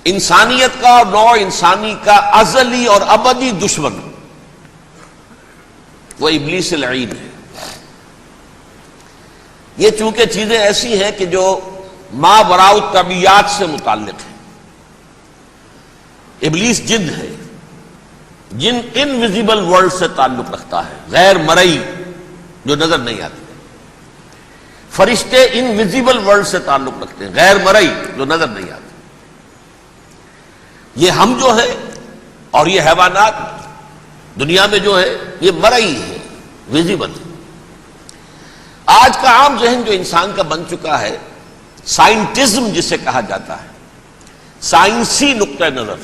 انسانیت کا اور نوع انسانی کا ازلی اور ابدی دشمن وہ ابلیس لعین ہے۔ یہ چونکہ چیزیں ایسی ہیں کہ جو ما وراء الطبیعات سے متعلق ہیں۔ ابلیس جن ہے، جن انویزیبل ورلڈ سے تعلق رکھتا ہے، غیر مرئی جو نظر نہیں آتی۔ فرشتے انویزیبل ورلڈ سے تعلق رکھتے ہیں، غیر مرئی جو نظر نہیں آتے۔ یہ ہم جو ہے اور یہ حیوانات دنیا میں جو ہے یہ مرئی ہے، ویزیبل ہے۔ آج کا عام ذہن جو انسان کا بن چکا ہے، سائنٹزم جسے کہا جاتا ہے، سائنسی نقطہ نظر،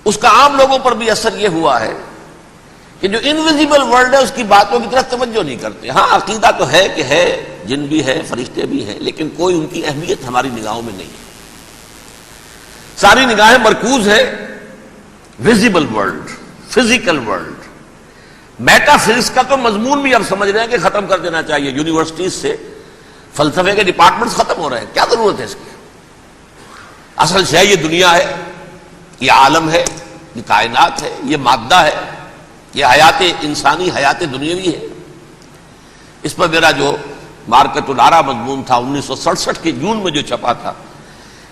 اس کا عام لوگوں پر بھی اثر یہ ہوا ہے کہ جو انویزیبل ورلڈ ہے اس کی باتوں کی طرف توجہ نہیں کرتے۔ ہاں عقیدہ تو ہے کہ ہے، جن بھی ہے، فرشتے بھی ہیں، لیکن کوئی ان کی اہمیت ہماری نگاہوں میں نہیں ہے۔ ساری نگاہیں مرکوز ہے visible world, physical world. Meta physics کا تو مضمون بھی اب سمجھ رہے ہیں کہ ختم کر دینا چاہیے، یونیورسٹیز سے فلسفے کے ڈپارٹمنٹس ختم ہو رہے ہیں، کیا ضرورت ہے اس کی؟ اصل شے یہ دنیا ہے، یہ عالم ہے، یہ کائنات ہے، یہ مادہ ہے، یہ حیات انسانی، حیات دنیاوی ہے۔ اس پر میرا جو مارکت العرا مضمون تھا 1967 کے جون میں جو چھپا تھا،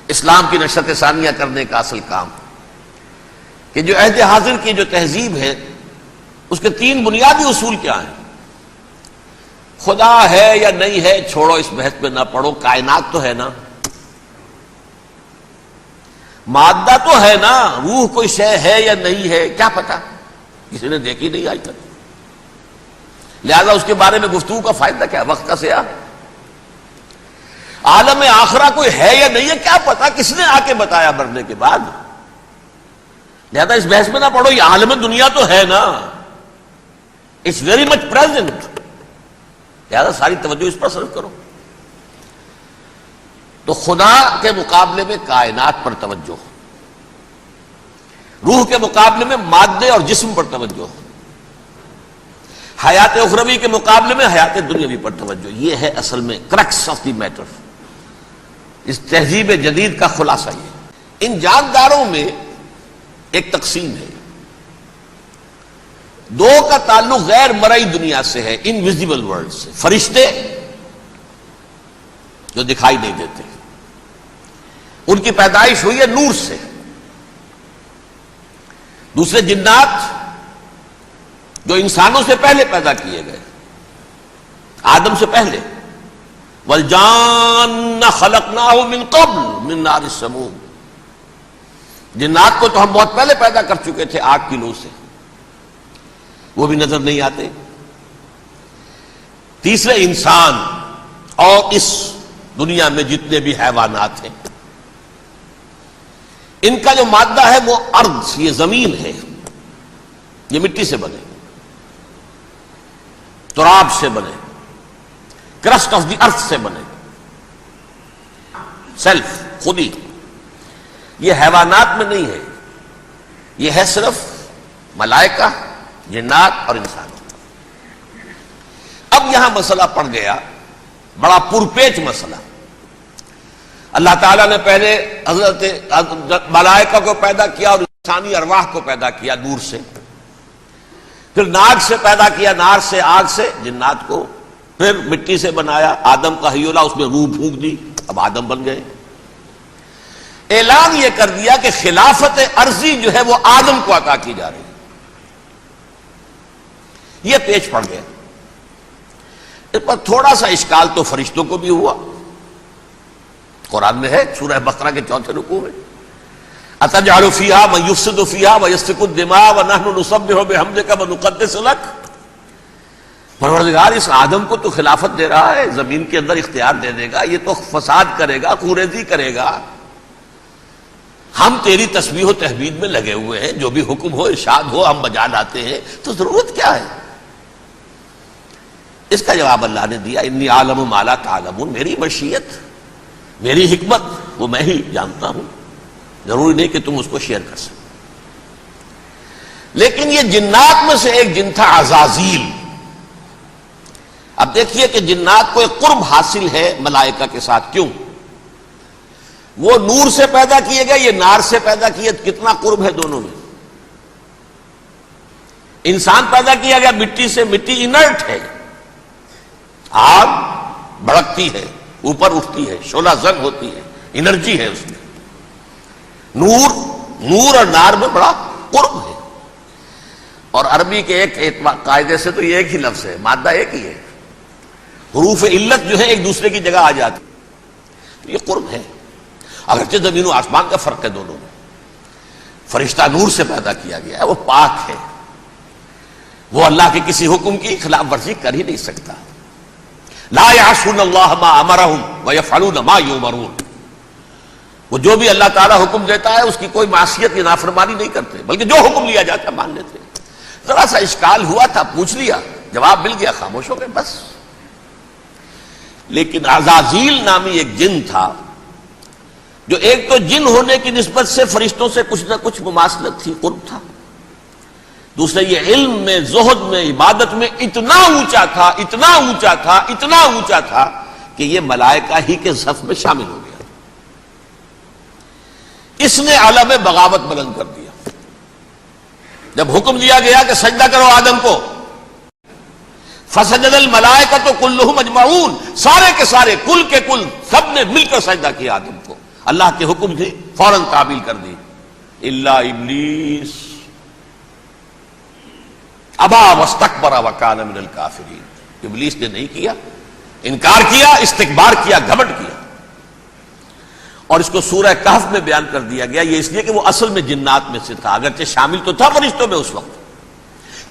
اسلام کی نشرت ثانیہ کرنے کا اصل کام، کہ جو عہد حاضر کی جو تہذیب ہے اس کے 3 بنیادی اصول کیا ہیں؟ خدا ہے یا نہیں ہے چھوڑو، اس بحث پہ نہ پڑھو، کائنات تو ہے نا، مادہ تو ہے نا، روح کوئی شے ہے یا نہیں ہے کیا پتا، کسی نے دیکھی نہیں آج تک، لہذا اس کے بارے میں گفتگو کا فائدہ کیا، وقت کا سیاہ۔ عالم آخرہ کوئی ہے یا نہیں ہے کیا پتا، کس نے آ کے بتایا مرنے کے بعد، لہذا اس بحث میں نہ پڑھو، یہ عالم دنیا تو ہے نا، اٹس ویری مچ پریزنٹ، لہذا ساری توجہ اس پر صرف کرو۔ تو خدا کے مقابلے میں کائنات پر توجہ، روح کے مقابلے میں مادے اور جسم پر توجہ، حیات اخروی کے مقابلے میں حیات دنیاوی پر توجہ۔ یہ ہے اصل میں کرکس آف دی میٹر، اس تہذیب جدید کا خلاصہ یہ۔ ان جانداروں میں ایک تقسیم ہے، 2 کا تعلق غیر مرئی دنیا سے ہے، انویزیبل ورلڈ سے، فرشتے جو دکھائی نہیں دیتے، ان کی پیدائش ہوئی ہے نور سے۔ دوسرے جنات جو انسانوں سے پہلے پیدا کیے گئے، آدم سے پہلے، وَالْجَانَّ خَلَقْنَاهُ مِن قَبْلُ مِن نَارِ السَّمُومِ، جنات کو تو ہم بہت پہلے پیدا کر چکے تھے آگ کی لو سے، وہ بھی نظر نہیں آتے۔ تیسرے انسان اور اس دنیا میں جتنے بھی حیوانات ہیں، ان کا جو مادہ ہے وہ ارض، یہ زمین ہے، یہ مٹی سے بنے، تراب سے بنے، کرسٹ آف دی ارتھ سے بنے، سیلف، خودی۔ یہ حیوانات میں نہیں ہے، یہ ہے صرف ملائکہ، جنات اور انسان۔ اب یہاں مسئلہ پڑ گیا، بڑا پرپیچ مسئلہ۔ اللہ تعالیٰ نے پہلے حضرت ملائکہ کو پیدا کیا اور انسانی ارواح کو پیدا کیا نور سے، پھر ناگ سے پیدا کیا، نار سے، آگ سے جنات کو، پھر مٹی سے بنایا، آدم کا حیولہ، اس میں روح پھونک دی، اب آدم بن گئے۔ اعلان یہ کر دیا کہ خلافت ارضی جو ہے وہ آدم کو عطا کی جا رہی ہے۔ یہ پیچ پڑ گیا۔ اس پر تھوڑا سا اشکال تو فرشتوں کو بھی ہوا، قرآن میں ہے سورہ بقرہ کے 4 رکوع میں، أَتَجْعَلُ فِيهَا مَن يُفْسِدُ فِيهَا وَيَسْفِكُ الدِّمَاءَ وَنَحْنُ نُسَبِّحُ بِحَمْدِكَ وَنُقَدِّسُ لَكَ۔ پروردگار اس آدم کو تو خلافت دے رہا ہے، زمین کے اندر اختیار دے دے گا، یہ تو فساد کرے گا، کوریزی کرے گا، ہم تیری تسبیح و تحمید میں لگے ہوئے ہیں، جو بھی حکم ہو، ارشاد ہو، ہم بجا لاتے ہیں، تو ضرورت کیا ہے؟ اس کا جواب اللہ نے دیا، انی عالم ما لا تعلمون، میری مشیت، میری حکمت وہ میں ہی جانتا ہوں، ضروری نہیں کہ تم اس کو شیئر کر سکتے۔ لیکن یہ جنات میں سے ایک جن تھا عزازیل۔ اب دیکھیے کہ جنات کو ایک قرب حاصل ہے ملائکہ کے ساتھ، کیوں؟ وہ نور سے پیدا کیے گئے، یہ نار سے پیدا کیے، کتنا قرب ہے دونوں میں. انسان پیدا کیا گیا مٹی سے، مٹی انرٹ ہے، آگ بھڑکتی ہے، اوپر اٹھتی ہے، شعلہ زنگ ہوتی ہے، انرجی ہے اس میں. نور اور نار میں بڑا قرب ہے. اور عربی کے ایک قاعدے سے تو یہ ایک ہی لفظ ہے، مادہ ایک ہی ہے، حروف علت جو ہے ایک دوسرے کی جگہ آ جاتی. یہ قرب ہے، اگرچہ زمین و آسمان کا فرق ہے دونوں میں. فرشتہ نور سے پیدا کیا گیا ہے، وہ پاک ہے، وہ اللہ کے کسی حکم کی خلاف ورزی کر ہی نہیں سکتا. لا یعصون اللہ ما امرہم ویفعلون ما یؤمرون. وہ جو بھی اللہ تعالیٰ حکم دیتا ہے اس کی کوئی معصیت یا نافرمانی نہیں کرتے، بلکہ جو حکم لیا جاتا ہے مان لیتے. ذرا سا اشکال ہوا تھا، پوچھ لیا، جواب مل گیا، خاموش ہو گئے بس. لیکن عزازیل نامی ایک جن تھا، جو ایک تو جن ہونے کی نسبت سے فرشتوں سے کچھ نہ کچھ مماثلت تھی، قرب تھا. دوسرے یہ علم میں، زہد میں، عبادت میں اتنا اونچا تھا، اتنا اونچا تھا، اتنا اونچا تھا کہ یہ ملائکہ ہی کے صف میں شامل ہو گیا. اس نے علم بغاوت بلند کر دیا. جب حکم دیا گیا کہ سجدہ کرو آدم کو، فسجد الملائکۃ کلھم اجمعون، سارے کے سارے، کل کے کل، سب نے مل کر سجدہ کیا آدم کو. اللہ کے حکم سے فوراً تعبیل کر دی. الا ابلیس ابا واستکبر وکان من الکافرین. ابلیس نے نہیں کیا، انکار کیا، استکبار کیا، گھمنڈ کیا. اور اس کو سورہ کہف میں بیان کر دیا گیا. یہ اس لیے کہ وہ اصل میں جنات میں سے تھا، اگرچہ شامل تو تھا فرشتوں میں اس وقت.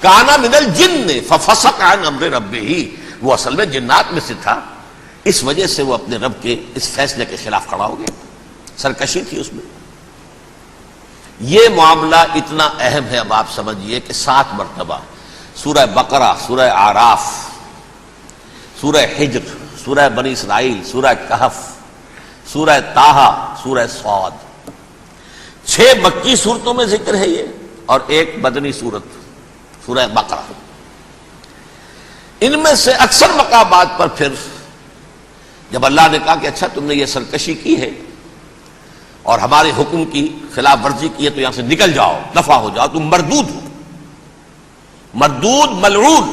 کانا من الجن ففسق عن امر ربہ، وہ اصل میں جنات میں سے تھا، اس وجہ سے وہ اپنے رب کے اس فیصلے کے خلاف کھڑا ہو گیا. سرکشی تھی اس میں. یہ معاملہ اتنا اہم ہے، اب آپ سمجھیے کہ 7 مرتبہ سورہ بقرہ، سورہ اعراف، سورہ حجر، سورہ بنی اسرائیل، سورہ کہف، سورہ طٰہٰ، سورہ صاد، 6 مکی صورتوں میں ذکر ہے یہ، اور ایک مدنی صورت سورہ بقرہ. ان میں سے اکثر مقامات پر پھر جب اللہ نے کہا کہ اچھا تم نے یہ سرکشی کی ہے اور ہمارے حکم کی خلاف ورزی کی ہے تو یہاں سے نکل جاؤ، دفع ہو جاؤ، تم مردود ہو، مردود ملعون،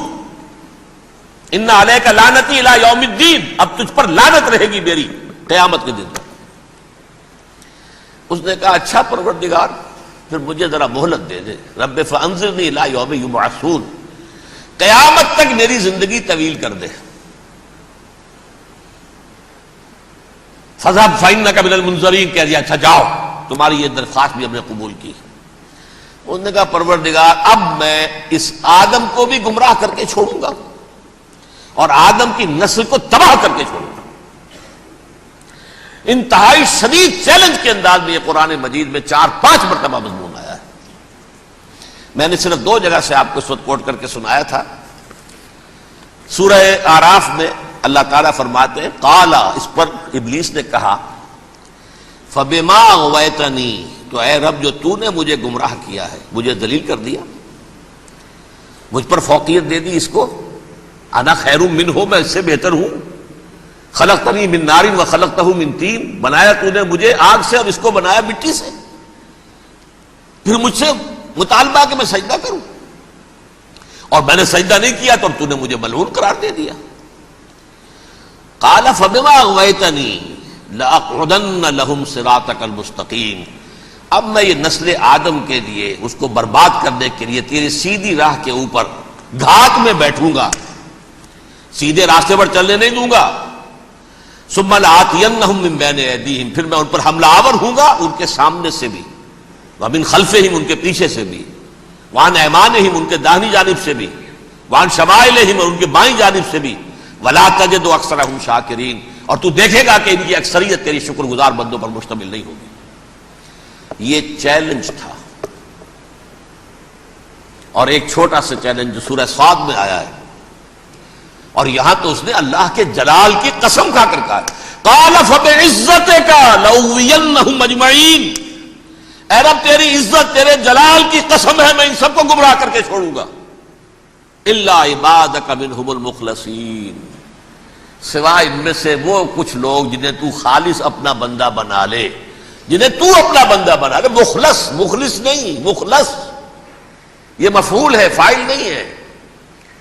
ان علیک لعنتی الی یوم الدین، اب تجھ پر لعنت رہے گی میری قیامت کے دن تک. اس نے کہا اچھا پروردگار پھر مجھے ذرا مہلت دے دے، رب فانظرنی الی یوم یبعثون، قیامت تک میری زندگی طویل کر دے. فذهب فإنك من المنظرین، کہہ دیا اچھا جاؤ، تمہاری یہ درخواست بھی ہم نے قبول کی. انہوں نے کہا پروردگار اب میں اس آدم کو بھی گمراہ کر کے چھوڑوں گا اور آدم کی نسل کو تباہ کر کے چھوڑوں گا. انتہائی شدید چیلنج کے انداز میں یہ قرآن مجید میں 4-5 مرتبہ مضمون آیا ہے. میں نے صرف 2 جگہ سے آپ کو اس وقت کوٹ کر کے سنایا تھا. سورہ اعراف میں اللہ تعالیٰ فرماتے ہیں قالا، اس پر ابلیس نے کہا فبما اغویتنی، تو اے رب جو تو نے مجھے گمراہ کیا ہے، مجھے ذلیل کر دیا، مجھ پر فوقیت دے دی، اس کو انا خیر منہ، میں اس سے بہتر ہوں، خلقتنی من نار وخلقتہ من طین، بنایا تو نے مجھے آگ سے اور اس کو بنایا مٹی سے، پھر مجھ سے مطالبہ کہ میں سجدہ کروں، اور میں نے سجدہ نہیں کیا تو اب تو نے مجھے ملعون قرار دے دیا. قال فبما اغویتنی لأقعدن لهم صراطک المستقیم، اب میں یہ نسل آدم کے لیے، اس کو برباد کرنے کے لیے تیری سیدھی راہ کے اوپر گھات میں بیٹھوں گا، سیدھے راستے پر چلنے نہیں دوں گا. ثم لآتینہم من بین ایدیہم، پھر میں ان پر حملہ آور ہوں گا، ان کے سامنے سے بھی، ومن خلفہم، ان کے پیچھے سے بھی، وعن ایمانہم، ان کے داہنی جانب سے بھی، وعن شمائلہم، اور ان کے بائیں جانب سے بھی، ولا تجد اکثرہم شاکرین، اور تو دیکھے گا کہ ان کی اکثریت تیری شکر گزار بندوں پر مشتمل نہیں ہوگی. یہ چیلنج تھا. اور ایک چھوٹا سا چیلنج جو سورہ صاد میں آیا ہے، اور یہاں تو اس نے اللہ کے جلال کی قسم کھا کر کہا قال فبعزتک لأغوینہم اجمعین، اے رب تیری عزت، تیرے جلال کی قسم ہے میں ان سب کو گمراہ کر کے چھوڑوں گا، الا عبادک منہم المخلصین، سوائے ان میں سے وہ کچھ لوگ جنہیں تو خالص اپنا بندہ بنا لے، جنہیں تو اپنا بندہ بنا لے، مخلص، مخلص نہیں، مخلص یہ مفعول ہے، فاعل نہیں ہے،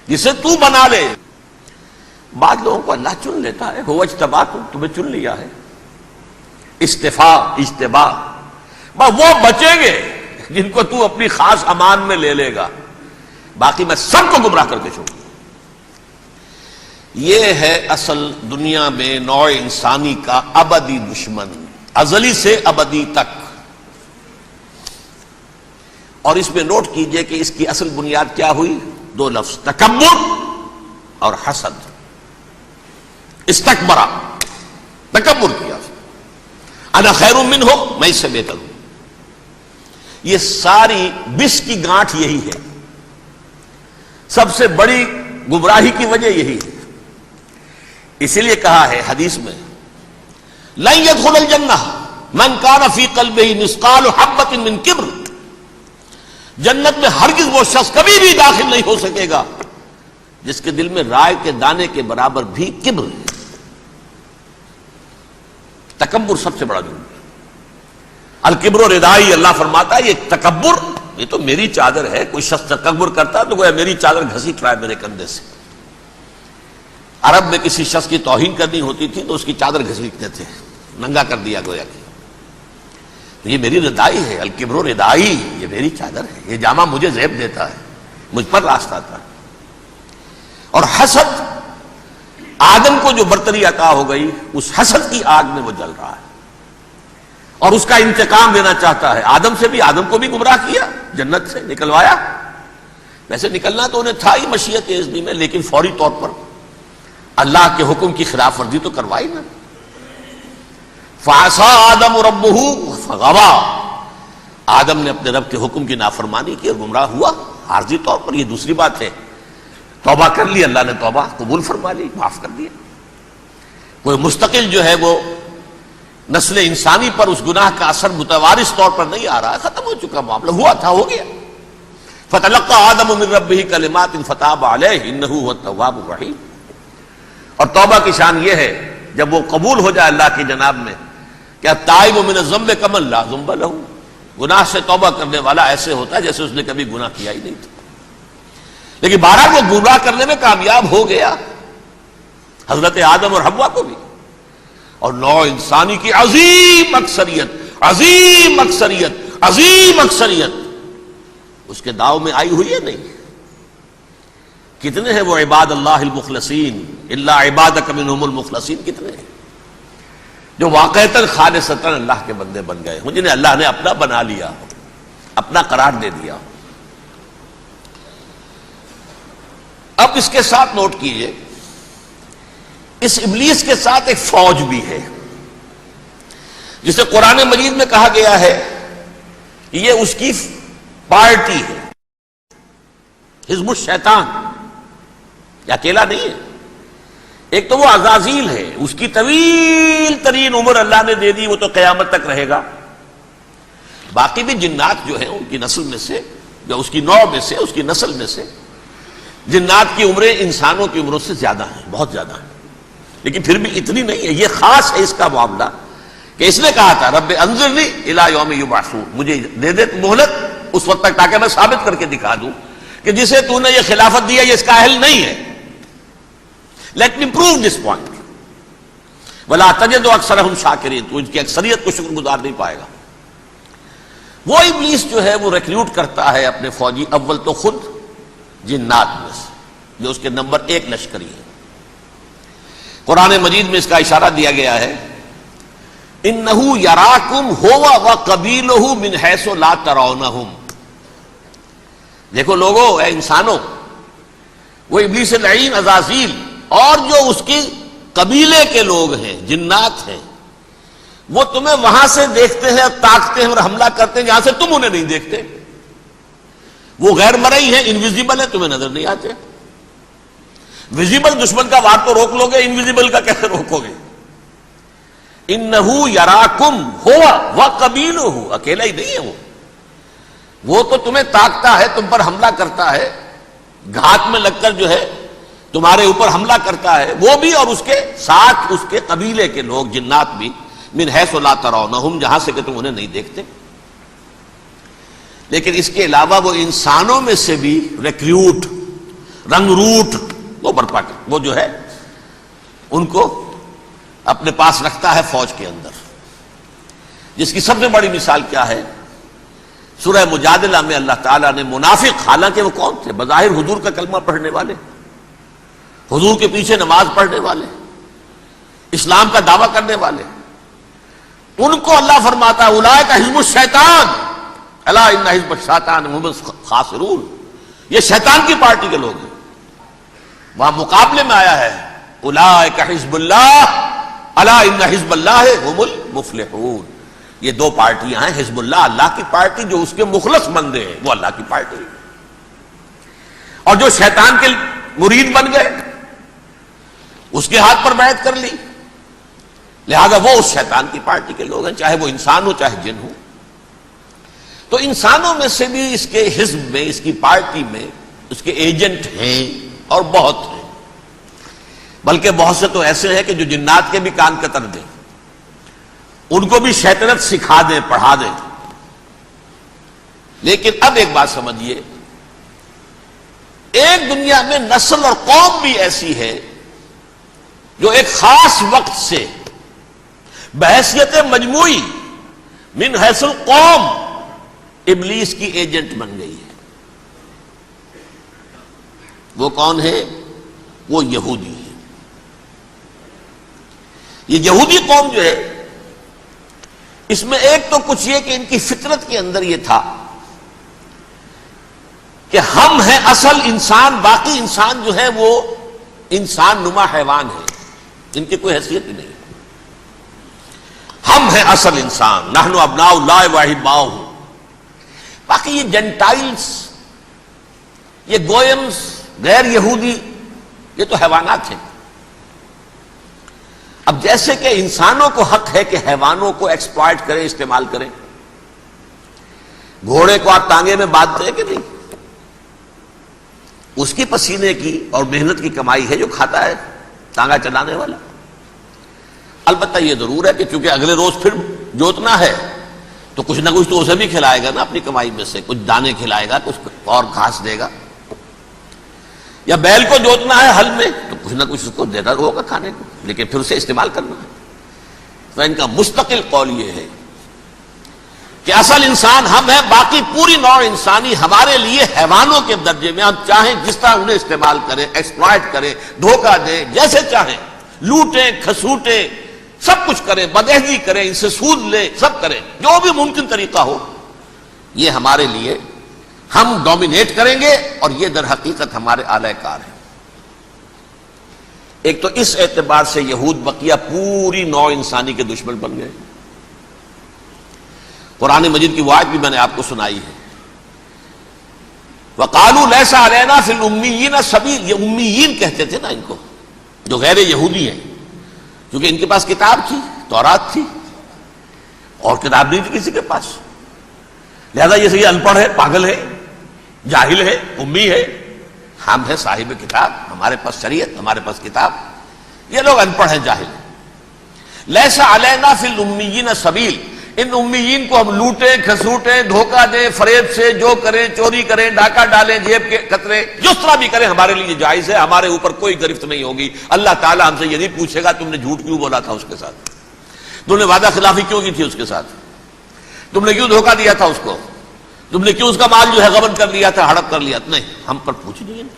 جسے تو بنا لے۔ بعض لوگوں کو اللہ چن لیتا ہے، هو اجتباکم، تمہیں چن لیا ہے، استفاء، اجتباء، بس وہ بچیں گے جن کو تو اپنی خاص امان میں لے لے گا، باقی میں سب کو گمراہ کر کے چھوڑوں گا۔ یہ ہے اصل دنیا میں نوع انسانی کا ابدی دشمن، ازلی سے ابدی تک۔ اور اس میں نوٹ کیجئے کہ اس کی اصل بنیاد کیا ہوئی؟ دو لفظ، تکبر اور حسد۔ استکبرا، تکبر کیا، انا خیر منہ، میں اس سے بہتر ہوں۔ یہ ساری بس کی گانٹھ یہی ہے، سب سے بڑی گمراہی کی وجہ یہی ہے۔ اسی لیے کہا ہے حدیث میں، لن يدخل الجنہ من کان فی قلبہ مثقال حبۃ من کبر، جنت میں ہرگز وہ شخص کبھی بھی داخل نہیں ہو سکے گا جس کے دل میں رائے کے دانے کے برابر بھی کبر ہے۔ تکبر سب سے بڑا جرم ہے۔ الکبر ردائی، اللہ فرماتا ہے یہ تکبر، یہ تو میری چادر ہے۔ کوئی شخص تکبر کرتا تو گویا میری چادر گھسیٹ رہا ہے میرے کندھے سے۔ عرب میں کسی شخص کی توہین کرنی ہوتی تھی تو اس کی چادر گھسیٹتے تھے، ننگا کر دیا گویا کہ تو یہ میری ردائی ہے، الکبر ردائی، یہ میری چادر ہے، یہ جامہ مجھے زیب دیتا ہے، مجھ پر راستہ آتا ہے۔ اور حسد، آدم کو جو برتری عطا ہو گئی، اس حسد کی آگ میں وہ جل رہا ہے اور اس کا انتقام لینا چاہتا ہے۔ آدم سے بھی، آدم کو بھی گمراہ کیا، جنت سے نکلوایا۔ ویسے نکلنا تو انہیں تھا ہی مشیت اذنی میں، لیکن فوری طور پر اللہ کے حکم کی خلاف ورزی تو کروائی نا۔ فعصى آدم ربہ فغوى، آدم نے اپنے رب کے حکم کی نافرمانی کی اور گمراہ ہوا عارضی طور پر۔ یہ دوسری بات ہے، توبہ کر لی، اللہ نے توبہ قبول فرما لی، معاف کر دیا۔ کوئی مستقل جو ہے وہ نسل انسانی پر اس گناہ کا اثر متوارث طور پر نہیں آ رہا، ختم ہو چکا معاملہ، ہوا تھا ہو گیا۔ فتلقى آدم من ربہ کلمات فتاب علیہ انہ هو التواب الرحیم۔ اور توبہ کی شان یہ ہے جب وہ قبول ہو جائے اللہ کی جناب میں، کہ التائب من الذنب کمن لا ذنب لہ، گناہ سے توبہ کرنے والا ایسے ہوتا ہے جیسے اس نے کبھی گناہ کیا ہی نہیں تھا۔ لیکن بہرحال وہ گمراہ کرنے میں کامیاب ہو گیا، حضرت آدم اور حوا کو بھی۔ اور نوع انسانی کی عظیم اکثریت، عظیم اکثریت، عظیم اکثریت اس کے داؤ میں آئی ہوئی ہے نہیں۔ کتنے ہیں وہ عباد اللہ المخلصین، الا عبادک منہم المخلصین، کتنے ہیں جو واقعتاً خالصتاً اللہ کے بندے بن گئے ہوں، جنہیں اللہ نے اپنا بنا لیا، اپنا قرار دے دیا۔ اب اس کے ساتھ نوٹ کیجئے، اس ابلیس کے ساتھ ایک فوج بھی ہے، جسے قرآن مجید میں کہا گیا ہے یہ اس کی پارٹی ہے، حزب الشیطان، یہ اکیلا نہیں ہے۔ ایک تو وہ عزازیل ہے، اس کی طویل ترین عمر اللہ نے دے دی، وہ تو قیامت تک رہے گا۔ باقی بھی جنات جو ہیں ان کی نسل میں سے، جو اس کی نوع میں سے، اس کی نسل میں سے، جنات کی عمریں انسانوں کی عمروں سے زیادہ ہیں، بہت زیادہ ہیں، لیکن پھر بھی اتنی نہیں ہے۔ یہ خاص ہے اس کا معاملہ کہ اس نے کہا تھا رب انظرنی الی یوم یبعثون، مجھے دے دے مہلت اس وقت تک تاکہ میں ثابت کر کے دکھا دوں کہ جسے تو نے یہ خلافت دیا یہ اس کا اہل نہیں ہے۔ Let me prove this point ولا تجد اکثرہم شاکرین، تو ان کی اکثریت کو شکر گزار نہیں پائے گا۔ وہ ابلیس جو ہے وہ ریکروٹ کرتا ہے اپنے فوجی، اول تو خود جنات میں سے، جو اس کے نمبر 1 لشکری ہے۔ قرآن مجید میں اس کا اشارہ دیا گیا ہے، انہو یراکم ہوا وقبیلہ من حیث لا ترونہم۔ دیکھو لوگو، اے انسانوں، وہ ابلیس لعین عزازیل اور جو اس کی قبیلے کے لوگ ہیں، جنات ہیں، وہ تمہیں وہاں سے دیکھتے ہیں اور تاکتے ہیں اور حملہ کرتے ہیں جہاں سے تم انہیں نہیں دیکھتے۔ وہ غیر مرئی ہیں، انویزیبل ہیں، تمہیں نظر نہیں آتے۔ ویزیبل دشمن کا وار تو روک لو گے، انویزیبل کا کیسے روکو گے؟ انہو یراکم ہوا وقبیلہ، اکیلا ہی نہیں ہے وہ تو تمہیں تاکتا ہے، تم پر حملہ کرتا ہے، گھات میں لگ کر جو ہے تمہارے اوپر حملہ کرتا ہے، وہ بھی اور اس کے ساتھ اس کے قبیلے کے لوگ جنات بھی، من حیث لا ترونہم، جہاں سے کہ تم انہیں نہیں دیکھتے۔ لیکن اس کے علاوہ وہ انسانوں میں سے بھی ریکریوٹ، رنگ روٹ وہ برپا کر، وہ جو ہے ان کو اپنے پاس رکھتا ہے فوج کے اندر، جس کی سب سے بڑی مثال کیا ہے؟ سورہ مجادلہ میں اللہ تعالیٰ نے منافق، حالانکہ وہ کون تھے؟ بظاہر حضور کا کلمہ پڑھنے والے، حضور کے پیچھے نماز پڑھنے والے، اسلام کا دعویٰ کرنے والے، ان کو اللہ فرماتا ہے اولئک حزب الشیطان الا ان حزب الشیطان هم الخاسرون، یہ شیطان کی پارٹی کے لوگ ہیں۔ وہاں مقابلے میں آیا ہے اولئک حزب اللہ الا ان حزب اللہ هم المفلحون، یہ دو پارٹیاں ہیں، حزب اللہ اللہ کی پارٹی جو اس کے مخلص بندے ہیں، وہ اللہ کی پارٹی، اور جو شیطان کے مرید بن گئے اس کے ہاتھ پر بیعت کر لی، لہذا وہ اس شیطان کی پارٹی کے لوگ ہیں، چاہے وہ انسان ہو چاہے جن ہو۔ تو انسانوں میں سے بھی اس کے حزب میں، اس کی پارٹی میں اس کے ایجنٹ ہیں اور بہت ہیں، بلکہ بہت سے تو ایسے ہیں کہ جو جنات کے بھی کان قطر دیں، ان کو بھی شیطنت سکھا دیں، پڑھا دیں۔ لیکن اب ایک بات سمجھیے، ایک دنیا میں نسل اور قوم بھی ایسی ہے جو ایک خاص وقت سے بحیثیت مجموعی من حیث القوم ابلیس کی ایجنٹ بن گئی ہے۔ وہ کون ہے؟ وہ یہودی ہے۔ یہ یہودی قوم جو ہے، اس میں ایک تو کچھ یہ کہ ان کی فطرت کے اندر یہ تھا کہ ہم ہیں اصل انسان، باقی انسان جو ہے وہ انسان نما حیوان ہے، ان کی کوئی حیثیت ہی نہیں، ہم ہیں اصل انسان، نحن ابناء اللہ واحباؤہ۔ باقی یہ جنٹائلز، یہ گوئمز، غیر یہودی، یہ تو حیوانات ہیں۔ اب جیسے کہ انسانوں کو حق ہے کہ حیوانوں کو ایکسپلائٹ کریں، استعمال کریں، گھوڑے کو آپ ٹانگے میں باندھ دیں کہ نہیں، اس کی پسینے کی اور محنت کی کمائی ہے جو کھاتا ہے ٹانگا چلانے والا۔ البتہ یہ ضرور ہے کہ چونکہ اگلے روز پھر جوتنا ہے تو کچھ نہ کچھ تو اسے بھی کھلائے گا نا، اپنی کمائی میں سے کچھ دانے کھلائے گا، کچھ اور گھاس دے گا، یا بیل کو جوتنا ہے ہل میں تو کچھ نہ کچھ اس کو دینا ہوگا کھانے کو، لیکن پھر اسے استعمال کرنا ہے۔ تو ان کا مستقل قول یہ ہے کہ اصل انسان ہم ہیں، باقی پوری نوع انسانی ہمارے لیے حیوانوں کے درجے میں، ہم چاہیں جس طرح انہیں استعمال کریں، ایکسپلائٹ کریں، دھوکہ دیں، جیسے چاہیں، لوٹیں، کھسوٹیں، سب کچھ کریں، بدہضی کریں، ان سے سود لیں، سب کریں، جو بھی ممکن طریقہ ہو، یہ ہمارے لیے ہم ڈومینیٹ کریں گے، اور یہ در حقیقت ہمارے اعلی کار ہیں۔ ایک تو اس اعتبار سے یہود بقیہ پوری نوع انسانی کے دشمن بن گئے۔ قرآن مجید کی وہ آیت بھی میں نے آپ کو سنائی ہے، وَقَالُوا لَيْسَ عَلَيْنَا فِي الْأُمِّيِّينَ سَبِيلٌ، یہ امیین کہتے تھے نا ان کو، جو غیر یہودی ہیں، کیونکہ ان کے پاس کتاب تھی، تورات تھی، اور کتاب نہیں تھی کسی کے پاس، لہذا یہ ان پڑھ ہے، پاگل ہے، جاہل ہے، امی ہے، ہم ہیں صاحب کتاب، ہمارے پاس شریعت، ہمارے پاس کتاب، یہ لوگ ان پڑھ ہیں، جاہل ہیں۔ لیسا علینا فی الامیین سبیل، ان امیین کو ہم لوٹیں، کھسوٹیں، دھوکہ دیں، فریب سے جو کریں، چوری کریں، ڈاکہ ڈالیں، جیب کے قطرے، جس طرح بھی کریں ہمارے لیے جائز ہے، ہمارے اوپر کوئی گرفت نہیں ہوگی۔ اللہ تعالیٰ ہم سے یہ نہیں پوچھے گا تم نے جھوٹ کیوں بولا تھا اس کے ساتھ، تم نے وعدہ خلافی کیوں کی تھی اس کے ساتھ، تم نے کیوں دھوکہ دیا تھا اس کو، تم نے کیوں اس کا مال جو ہے غبن کر لیا تھا، ہڑپ کر لیا تھا، نہیں، ہم پر پوچھ نہیں ہے۔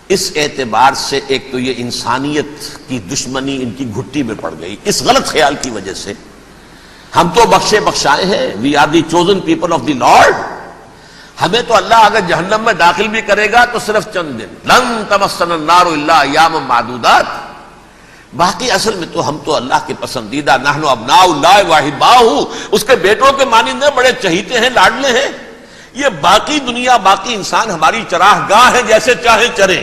اس اعتبار سے ایک تو یہ انسانیت کی دشمنی ان کی گھٹی میں پڑ گئی، اس غلط خیال کی وجہ سے ہم تو بخشے بخشائے ہیں، we are the chosen people of the lord, ہمیں تو اللہ اگر جہنم میں داخل بھی کرے گا تو صرف چند دن، لن تمسنا النار الا ایاما معدودات، باقی اصل میں تو ہم تو اللہ کے پسندیدہ، نحن ابناء اللہ واحباؤہ، اس کے بیٹوں کے مانند بڑے چہیتے ہیں، لاڈلے ہیں، یہ باقی دنیا، باقی انسان ہماری چراہ گاہ ہے، جیسے چاہے چریں،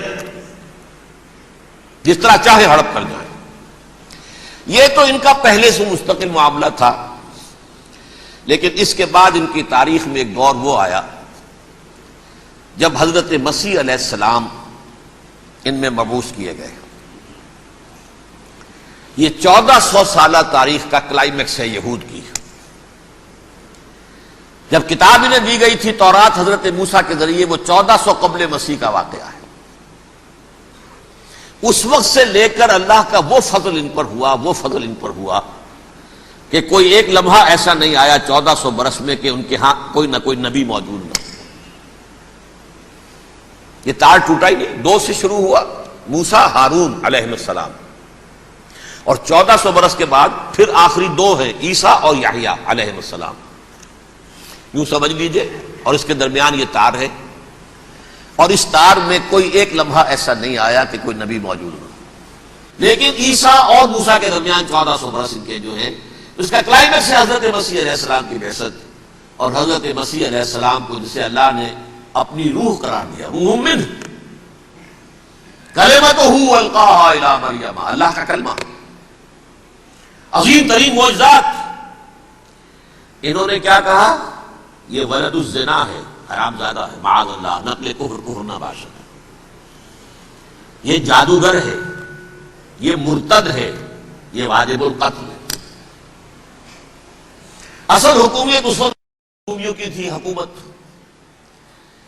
جس طرح چاہے ہڑپ کر جائیں۔ یہ تو ان کا پہلے سے مستقل معاملہ تھا، لیکن اس کے بعد ان کی تاریخ میں ایک دور وہ آیا جب حضرت مسیح علیہ السلام ان میں مبعوث کیے گئے۔ یہ 1400 سالہ تاریخ کا کلائمیکس ہے یہود کی۔ جب کتاب انہیں دی گئی تھی تورات حضرت موسیٰ کے ذریعے، وہ 1400 قبل مسیح کا واقعہ ہے۔ اس وقت سے لے کر اللہ کا وہ فضل ان پر ہوا کہ کوئی ایک لمحہ ایسا نہیں آیا 1400 برس میں کہ ان کے ہاں کوئی نہ کوئی نبی موجود نہ۔ یہ تار ٹوٹا ہی نہیں، 2 سے شروع ہوا، موسیٰ ہارون علیہ السلام، اور 1400 برس کے بعد پھر آخری 2 ہیں، عیسیٰ اور یحییٰ علیہ السلام۔ یوں سمجھ لیجئے، اور اس کے درمیان یہ تار ہے، اور اس تار میں کوئی ایک لمحہ ایسا نہیں آیا کہ کوئی نبی موجود نہ۔ لیکن عیسیٰ اور موسیٰ کے درمیان 1400 برس ان کے جو ہیں، اس کا کلائمیکس ہے حضرت مسیح علیہ السلام کی بعثت، اور حضرت مسیح علیہ السلام کو جسے اللہ نے اپنی روح قرار دیا، روح منہ، کلمتہ القاہا الی مریم، اللہ کا کلمہ، عظیم ترین معجزات۔ انہوں نے کیا کہا؟ یہ ولد الزنا ہے، حرام زادہ ہے، معاذ اللہ، نقل کفر نہ باشد، یہ جادوگر ہے، یہ مرتد ہے، یہ واجب القتل ہے۔ اصل حکومت اس وقت حکومتوں کی تھی حکومت،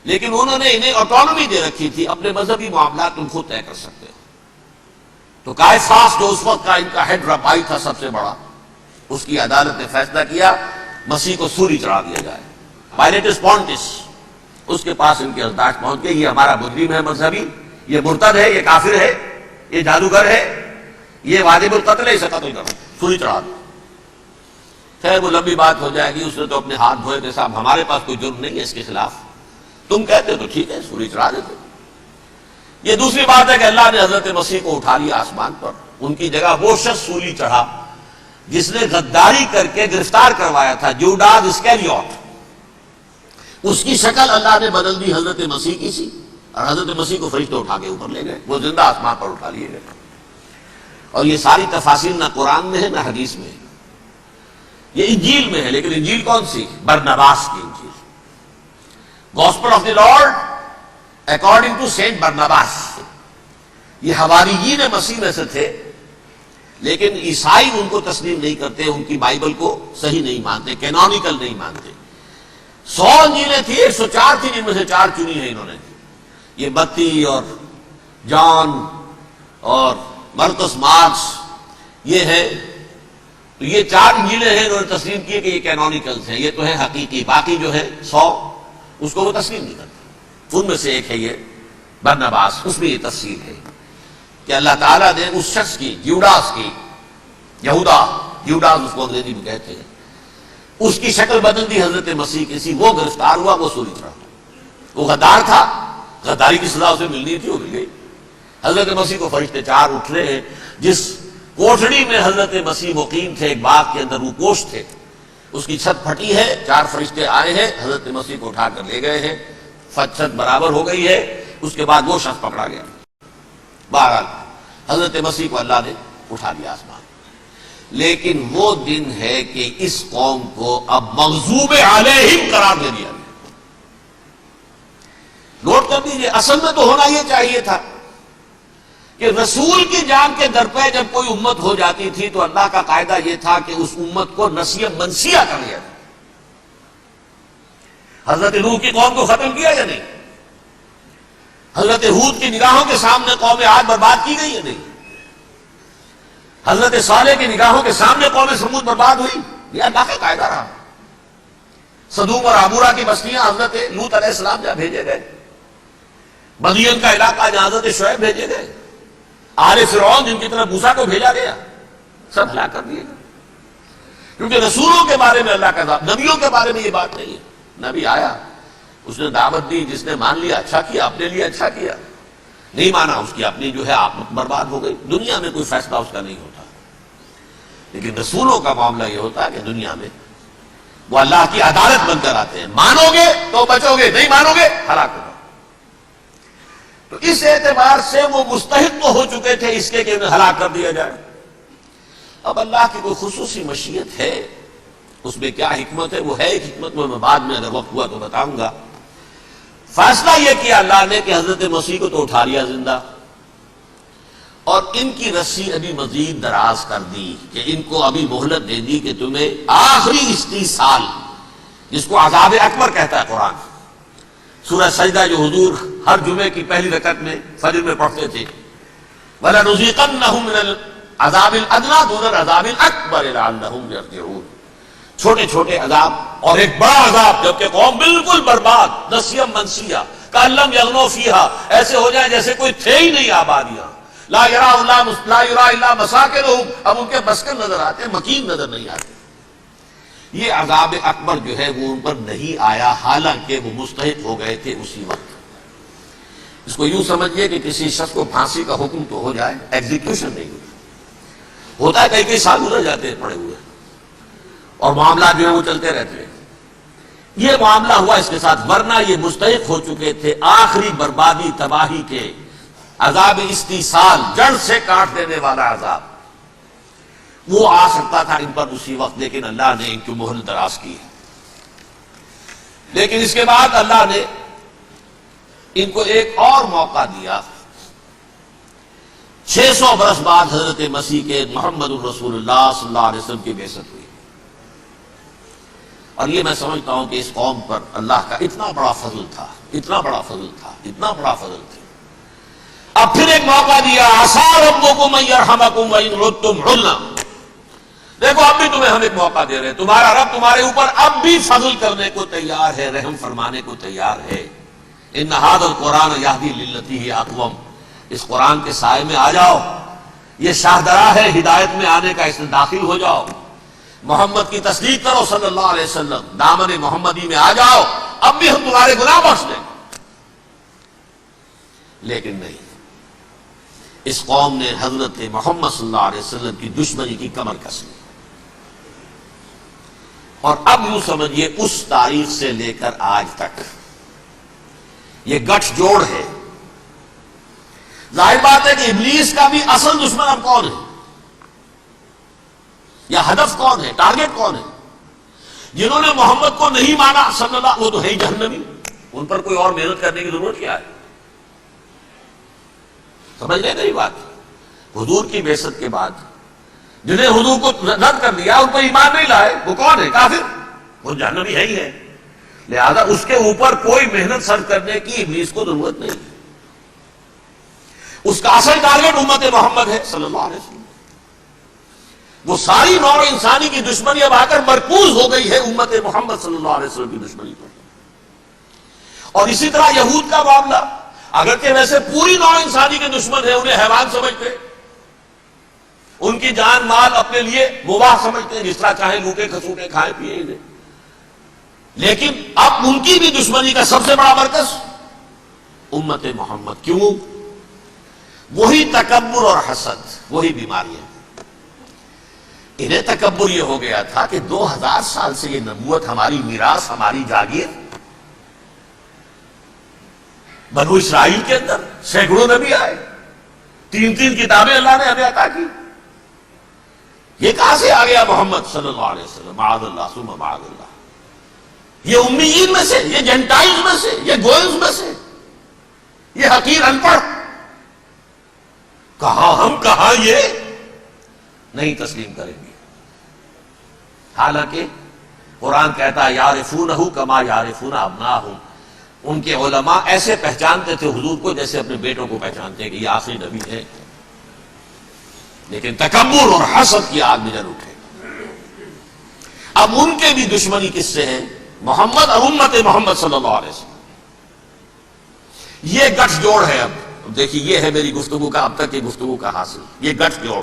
لیکن انہوں نے انہیں آٹونومی دے رکھی تھی، اپنے مذہبی معاملات تم خود طے کر سکتے ہو۔ تو قائفاس جو اس وقت کا ان کا ہیڈ ربائی تھا سب سے بڑا، اس کی عدالت نے فیصلہ کیا مسیح کو سولی چڑھا دیا جائے۔ پائلیٹس پونٹس، اس کے پاس ان کے ازداج پہنچ کے، یہ ہمارا مجرم ہے مذہبی، یہ مرتد ہے، یہ کافر ہے، یہ جادوگر ہے، یہ واجب القتل ہے، اسے قتل کرو، سولی چڑھا دو۔ خیر وہ لمبی بات ہو جائے گی، اس نے تو اپنے ہاتھ دھوئے تھے، صاحب ہمارے پاس کوئی جرم نہیں ہے اس کے خلاف، تم کہتے تو ٹھیک ہے سولی چڑھا دیتے۔ یہ دوسری بات ہے کہ اللہ نے حضرت مسیح کو اٹھا لیا آسمان پر، ان کی جگہ وہ شخص سولی چڑھا جس نے غداری کر کے گرفتار کروایا تھا، جوڈاس اسکیریوٹ، اس کی شکل اللہ نے بدل دی حضرت مسیح کی سی، اور حضرت مسیح کو فرشتے اٹھا کے اوپر لے گئے، وہ زندہ آسمان پر اٹھا لیے گئے۔ اور یہ ساری تفاصیل نہ قرآن میں ہے نہ حدیث میں ہے، یہ انجیل میں ہے، لیکن انجیل کون سی؟ برنباس کی انجیل، gospel of the lord according to Saint Barnabas. یہ حواریین مسیح میں سے تھے، لیکن عیسائی ان کو تسلیم نہیں کرتے، ان کی بائبل کو صحیح نہیں مانتے، کینونیکل نہیں مانتے۔ 100 انجیلیں تھی، 104 تھی، جن میں سے 4 چنی ہیں انہوں نے، یہ متی اور جان اور مرکس مارکس، یہ ہے، تو یہ 4 انجیلیں ہیں، انہوں نے تسلیم کیے کہ یہ کینونیکلز ہیں، یہ تو ہے حقیقی، باقی جو ہے 100 اس کو وہ تسلیم نہیں کرتے۔ ان میں سے ایک ہے یہ برنباس، اس میں یہ تفصیل ہے کہ اللہ تعالیٰ نے اس شخص کی، جیوڈاس کی، یہودا، جیوڈاس اس کو انگریزی میں کہتے ہیں، اس کی شکل بدل دی حضرت مسیح کی سی، وہ گرفتار ہوا، وہ سولی چڑھا۔ وہ غدار تھا، غداری کی سزا اسے ملنی تھی، وہ مل گئی۔ حضرت مسیح کو فرشتے 4 اٹھ رہے ہیں، جس کوٹڑی میں حضرت مسیح مقیم تھے، ایک باغ کے اندر روپوش تھے، اس کی چھت پھٹی ہے، 4 فرشتے آئے ہیں، حضرت مسیح کو اٹھا کر لے گئے ہیں، چھت برابر ہو گئی ہے، اس کے بعد وہ شخص پکڑا گیا۔ بہرحال حضرت مسیح کو اللہ نے اٹھا لیا آسمان۔ لیکن وہ دن ہے کہ اس قوم کو اب مغضوب علیہم قرار دے دیا گیا۔ نوٹ کر دیجیے، اصل میں تو ہونا یہ چاہیے تھا کہ رسول کی جان کے در پہ جب کوئی امت ہو جاتی تھی تو اللہ کا قاعدہ یہ تھا کہ اس امت کو نسیہ منسیہ کر لیا جائے۔ حضرت نوح کی قوم کو ختم کیا یا نہیں؟ حضرت ہود کی نگاہوں کے سامنے قوم عاد برباد کی گئی یا نہیں؟ حضرت صالح کی نگاہوں کے سامنے قوم سمود برباد ہوئی، یہ اللہ کا قاعدہ رہا۔ سدوم اور عمورہ کی بستیاں حضرت لوط علیہ السلام جہاں بھیجے گئے، مدین کا علاقہ جہاں حضرت شعیب بھیجے گئے، آل فرعون جن کی طرف موسیٰ کو بھیجا گیا، سب ہلاک کر دیے گئے۔ کیونکہ رسولوں کے بارے میں اللہ کا، نبیوں کے بارے میں یہ بات نہیں ہے۔ نبی آیا، اس نے دعوت دی، جس نے مان لیا اچھا کیا، اپنے لیے اچھا کیا، نہیں مانا اس کی اپنی جو ہے آپ برباد ہو گئی۔ دنیا میں کوئی فیصلہ اس کا نہیں ہوتا، لیکن رسولوں کا معاملہ یہ ہوتا ہے کہ دنیا میں وہ اللہ کی عدالت بن کر آتے ہیں، مانو گے تو بچو گے، نہیں مانو گے ہلاک ہوگا۔ تو اس اعتبار سے وہ مستحق تو ہو چکے تھے اس کے کہ انہیں ہلاک کر دیا جائے۔ اب اللہ کی کوئی خصوصی مشیت ہے، اس میں کیا حکمت ہے؟ وہ ہے ایک حکمت، میں بعد میں اگر وقت ہوا تو بتاؤں گا۔ فیصلہ یہ کیا اللہ نے کہ حضرت مسیح کو تو اٹھا لیا زندہ، اور ان کی رسی ابھی مزید دراز کر دی کہ ان کو ابھی مہلت دے دی کہ تمہیں آخری استیصال، جس کو عذاب اکبر کہتا ہے قرآن، سورہ سجدہ جو حضور ہر جمعے کی پہلی رکعت میں فجر میں پڑھتے تھے، وَلَنُذِيقَنَّهُم مِّنَ الْعَذَابِ الْأَدْنَىٰ دُونَ الْعَذَابِ الْأَكْبَرِ لَعَلَّهُمْ يَرْجِعُونَ، چھوٹے چھوٹے عذاب اور ایک بڑا عذاب، جبکہ قوم بالکل برباد، نسیم منسیہ، کأن لم یغنوا فیہا، ایسے ہو جائیں جیسے کوئی تھے ہی نہیں آبادیاں، لا یرا الا مساکنہم، اب ان کے مسکن نظر آتے ہیں، مکین نظر نہیں آتے۔ یہ عذاب اکبر جو ہے وہ ان پر نہیں آیا، حالانکہ وہ مستحق ہو گئے تھے اسی وقت۔ اس کو یوں سمجھیے کہ کسی شخص کو پھانسی کا حکم تو ہو جائے، ایگزیکیوشن نہیں ہوتا ہے، کئی سال گزر جاتے ہیں پڑے ہوئے اور معاملات جو ہیں وہ چلتے رہتے ہیں۔ یہ معاملہ ہوا اس کے ساتھ، ورنہ یہ مستحق ہو چکے تھے آخری بربادی تباہی کے، عذاب استیصال، جڑ سے کاٹ دینے والا عذاب، وہ آ سکتا تھا ان پر اسی وقت، لیکن اللہ نے ان کی مہلت دراز کی ہے۔ لیکن اس کے بعد اللہ نے ان کو ایک اور موقع دیا۔ 600 برس بعد حضرت مسیح کے محمد الرسول اللہ صلی اللہ علیہ وسلم کی بعثت ہوئی، اور یہ میں سمجھتا ہوں کہ اس قوم پر اللہ کا اتنا بڑا فضل تھا، اتنا بڑا فضل تھا، اتنا بڑا فضل تھا۔ اب پھر ایک موقع دیا، عسیٰ ربکم ان یرحمکم وان عدتم عدنا، دیکھو اب بھی تمہیں ہم ایک موقع دے رہے ہیں، تمہارا رب تمہارے اوپر اب بھی فضل کرنے کو تیار ہے، رحم فرمانے کو تیار ہے۔ ان ھذا القرآن یہدی للتی ہی اقوم، اس قرآن کے سائے میں آ جاؤ، یہ شاہدرا ہے ہدایت میں آنے کا، اس میں داخل ہو جاؤ، محمد کی تصدیق کرو صلی اللہ علیہ وسلم، دامن محمدی میں آ جاؤ، اب بھی ہم تمہارے گناہ بخش دیں۔ لیکن نہیں، اس قوم نے حضرت محمد صلی اللہ علیہ وسلم کی دشمنی کی کمر کس لی، اور اب یوں سمجھیے اس تاریخ سے لے کر آج تک یہ گٹھ جوڑ ہے۔ ظاہر بات ہے کہ ابلیس کا بھی اصل دشمن اب کون ہے، یا ہدف کون ہے، ٹارگٹ کون ہے؟ جنہوں نے محمد کو نہیں مانا صلی اللہ، وہ تو ہے ہی جہنمی، ان پر کوئی اور محنت کرنے کی ضرورت کیا ہے؟ سمجھ رہے میری بات؟ حضور کی بعثت کے بعد جنہیں حضور کو رد کر دیا، ان پر ایمان نہیں لائے، وہ کون ہے؟ کافر، وہ جہنمی ہے ہی ہے، لہذا اس کے اوپر کوئی محنت صرف کرنے کی ابلیس کو ضرورت نہیں، اس کا اصل ٹارگٹ امت محمد ہے صلی اللہ علیہ وسلم۔ وہ ساری نوع انسانی کی دشمنی اب آ کر مرکوز ہو گئی ہے امت محمد صلی اللہ علیہ وسلم کی دشمنی پر۔ اور اسی طرح یہود کا معاملہ، اگرچہ ویسے پوری نوع انسانی کے دشمن ہیں، انہیں حیوان سمجھتے، ان کی جان مال اپنے لیے مباح سمجھتے ہیں، جس طرح چاہے لوٹے کھسوٹے کھائے پیے انہیں، لیکن اب ان کی بھی دشمنی کا سب سے بڑا مرکز امت محمد۔ کیوں؟ وہی تکبر اور حسد، وہی بیماریاں۔ انہیں تکبر یہ ہو گیا تھا کہ 2000 سال سے یہ نبوت ہماری میراث، ہماری جاگیر، بنو اسرائیل کے اندر سینکڑوں نبی آئے، 3 کتابیں اللہ نے ہمیں عطا کی، یہ کہاں سے آ گیا محمد صلی اللہ علیہ وسلم؟ معاذ اللہ ثم معاذ اللہ، یہ امیین میں سے، یہ جنٹائلز میں سے، یہ گوئلز میں سے، یہ حقیر ان پڑھ، کہاں ہم کہاں یہ نہیں تسلیم کریں گے۔ حالانکہ قرآن کہتا ہے یعرفونہ کما یعرفون ابناہم، ان کے علماء ایسے پہچانتے تھے حضور کو جیسے اپنے بیٹوں کو پہچانتے ہیں کہ یہ آخری نبی ہے، لیکن تکبر اور حسد کی آگ میں جل اٹھے۔ اب ان کے بھی دشمنی کس سے ہے؟ محمد اور امت محمد صلی اللہ علیہ وسلم۔ یہ گٹھ جوڑ ہے۔ اب دیکھیے، یہ ہے میری گفتگو کا اب تک کی گفتگو کا حاصل، یہ گٹھ جوڑ،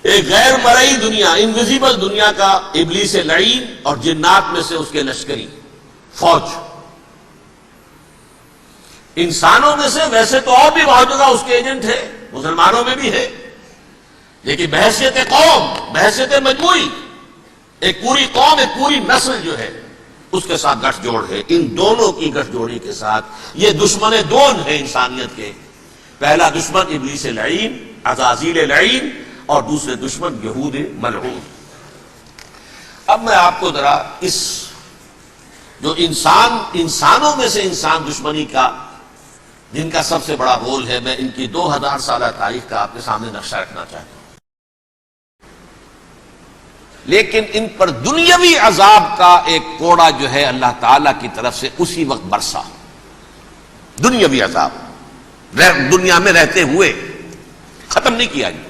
ایک غیر مرئی دنیا، انویزیبل دنیا کا ابلیس لعین اور جنات میں سے اس کے لشکری فوج، انسانوں میں سے ویسے تو اور بھی بہت جگہ اس کے ایجنٹ ہے، مسلمانوں میں بھی ہے، لیکن بحیثیت قوم، بحیثیت مجموعی، ایک پوری قوم، ایک پوری نسل جو ہے اس کے ساتھ گٹھ جوڑ ہے۔ ان دونوں کی گٹھ جوڑی کے ساتھ یہ دشمن دون ہیں انسانیت کے، پہلا دشمن ابلیس لعین، عزازیل لعین، اور دوسرے دشمن یہود ملعون۔ اب میں آپ کو ذرا اس جو انسانوں میں سے انسان دشمنی کا جن کا سب سے بڑا رول ہے، میں ان کی 2000 سالہ تاریخ کا آپ کے سامنے نقشہ رکھنا چاہتا ہوں. لیکن ان پر دنیاوی عذاب کا ایک کوڑا جو ہے اللہ تعالی کی طرف سے اسی وقت برسا. دنیاوی عذاب دنیا میں رہتے ہوئے ختم نہیں کیا گیا.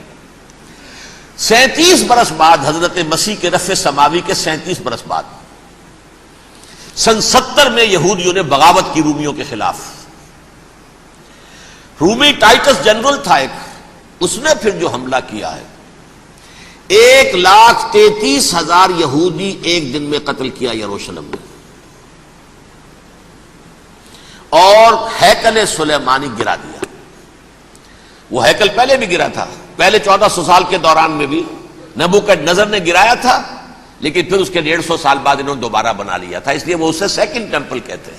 37 برس بعد حضرت مسیح کے رفع سماوی کے 37 برس بعد سن 70 میں یہودیوں نے بغاوت کی رومیوں کے خلاف. رومی ٹائٹس جنرل تھا ایک، اس نے پھر جو حملہ کیا ہے 1,33,000 یہودی ایک دن میں قتل کیا یروشلم میں، اور ہیکل سلیمانی گرا دیا. وہ ہیکل پہلے بھی گرا تھا، پہلے 1400 سال کے دوران میں بھی نبوکڈنضر نے گرایا تھا، لیکن پھر اس کے 150 سال بعد انہوں نے دوبارہ بنا لیا تھا، اس لیے وہ اسے سیکنڈ ٹیمپل کہتے ہیں.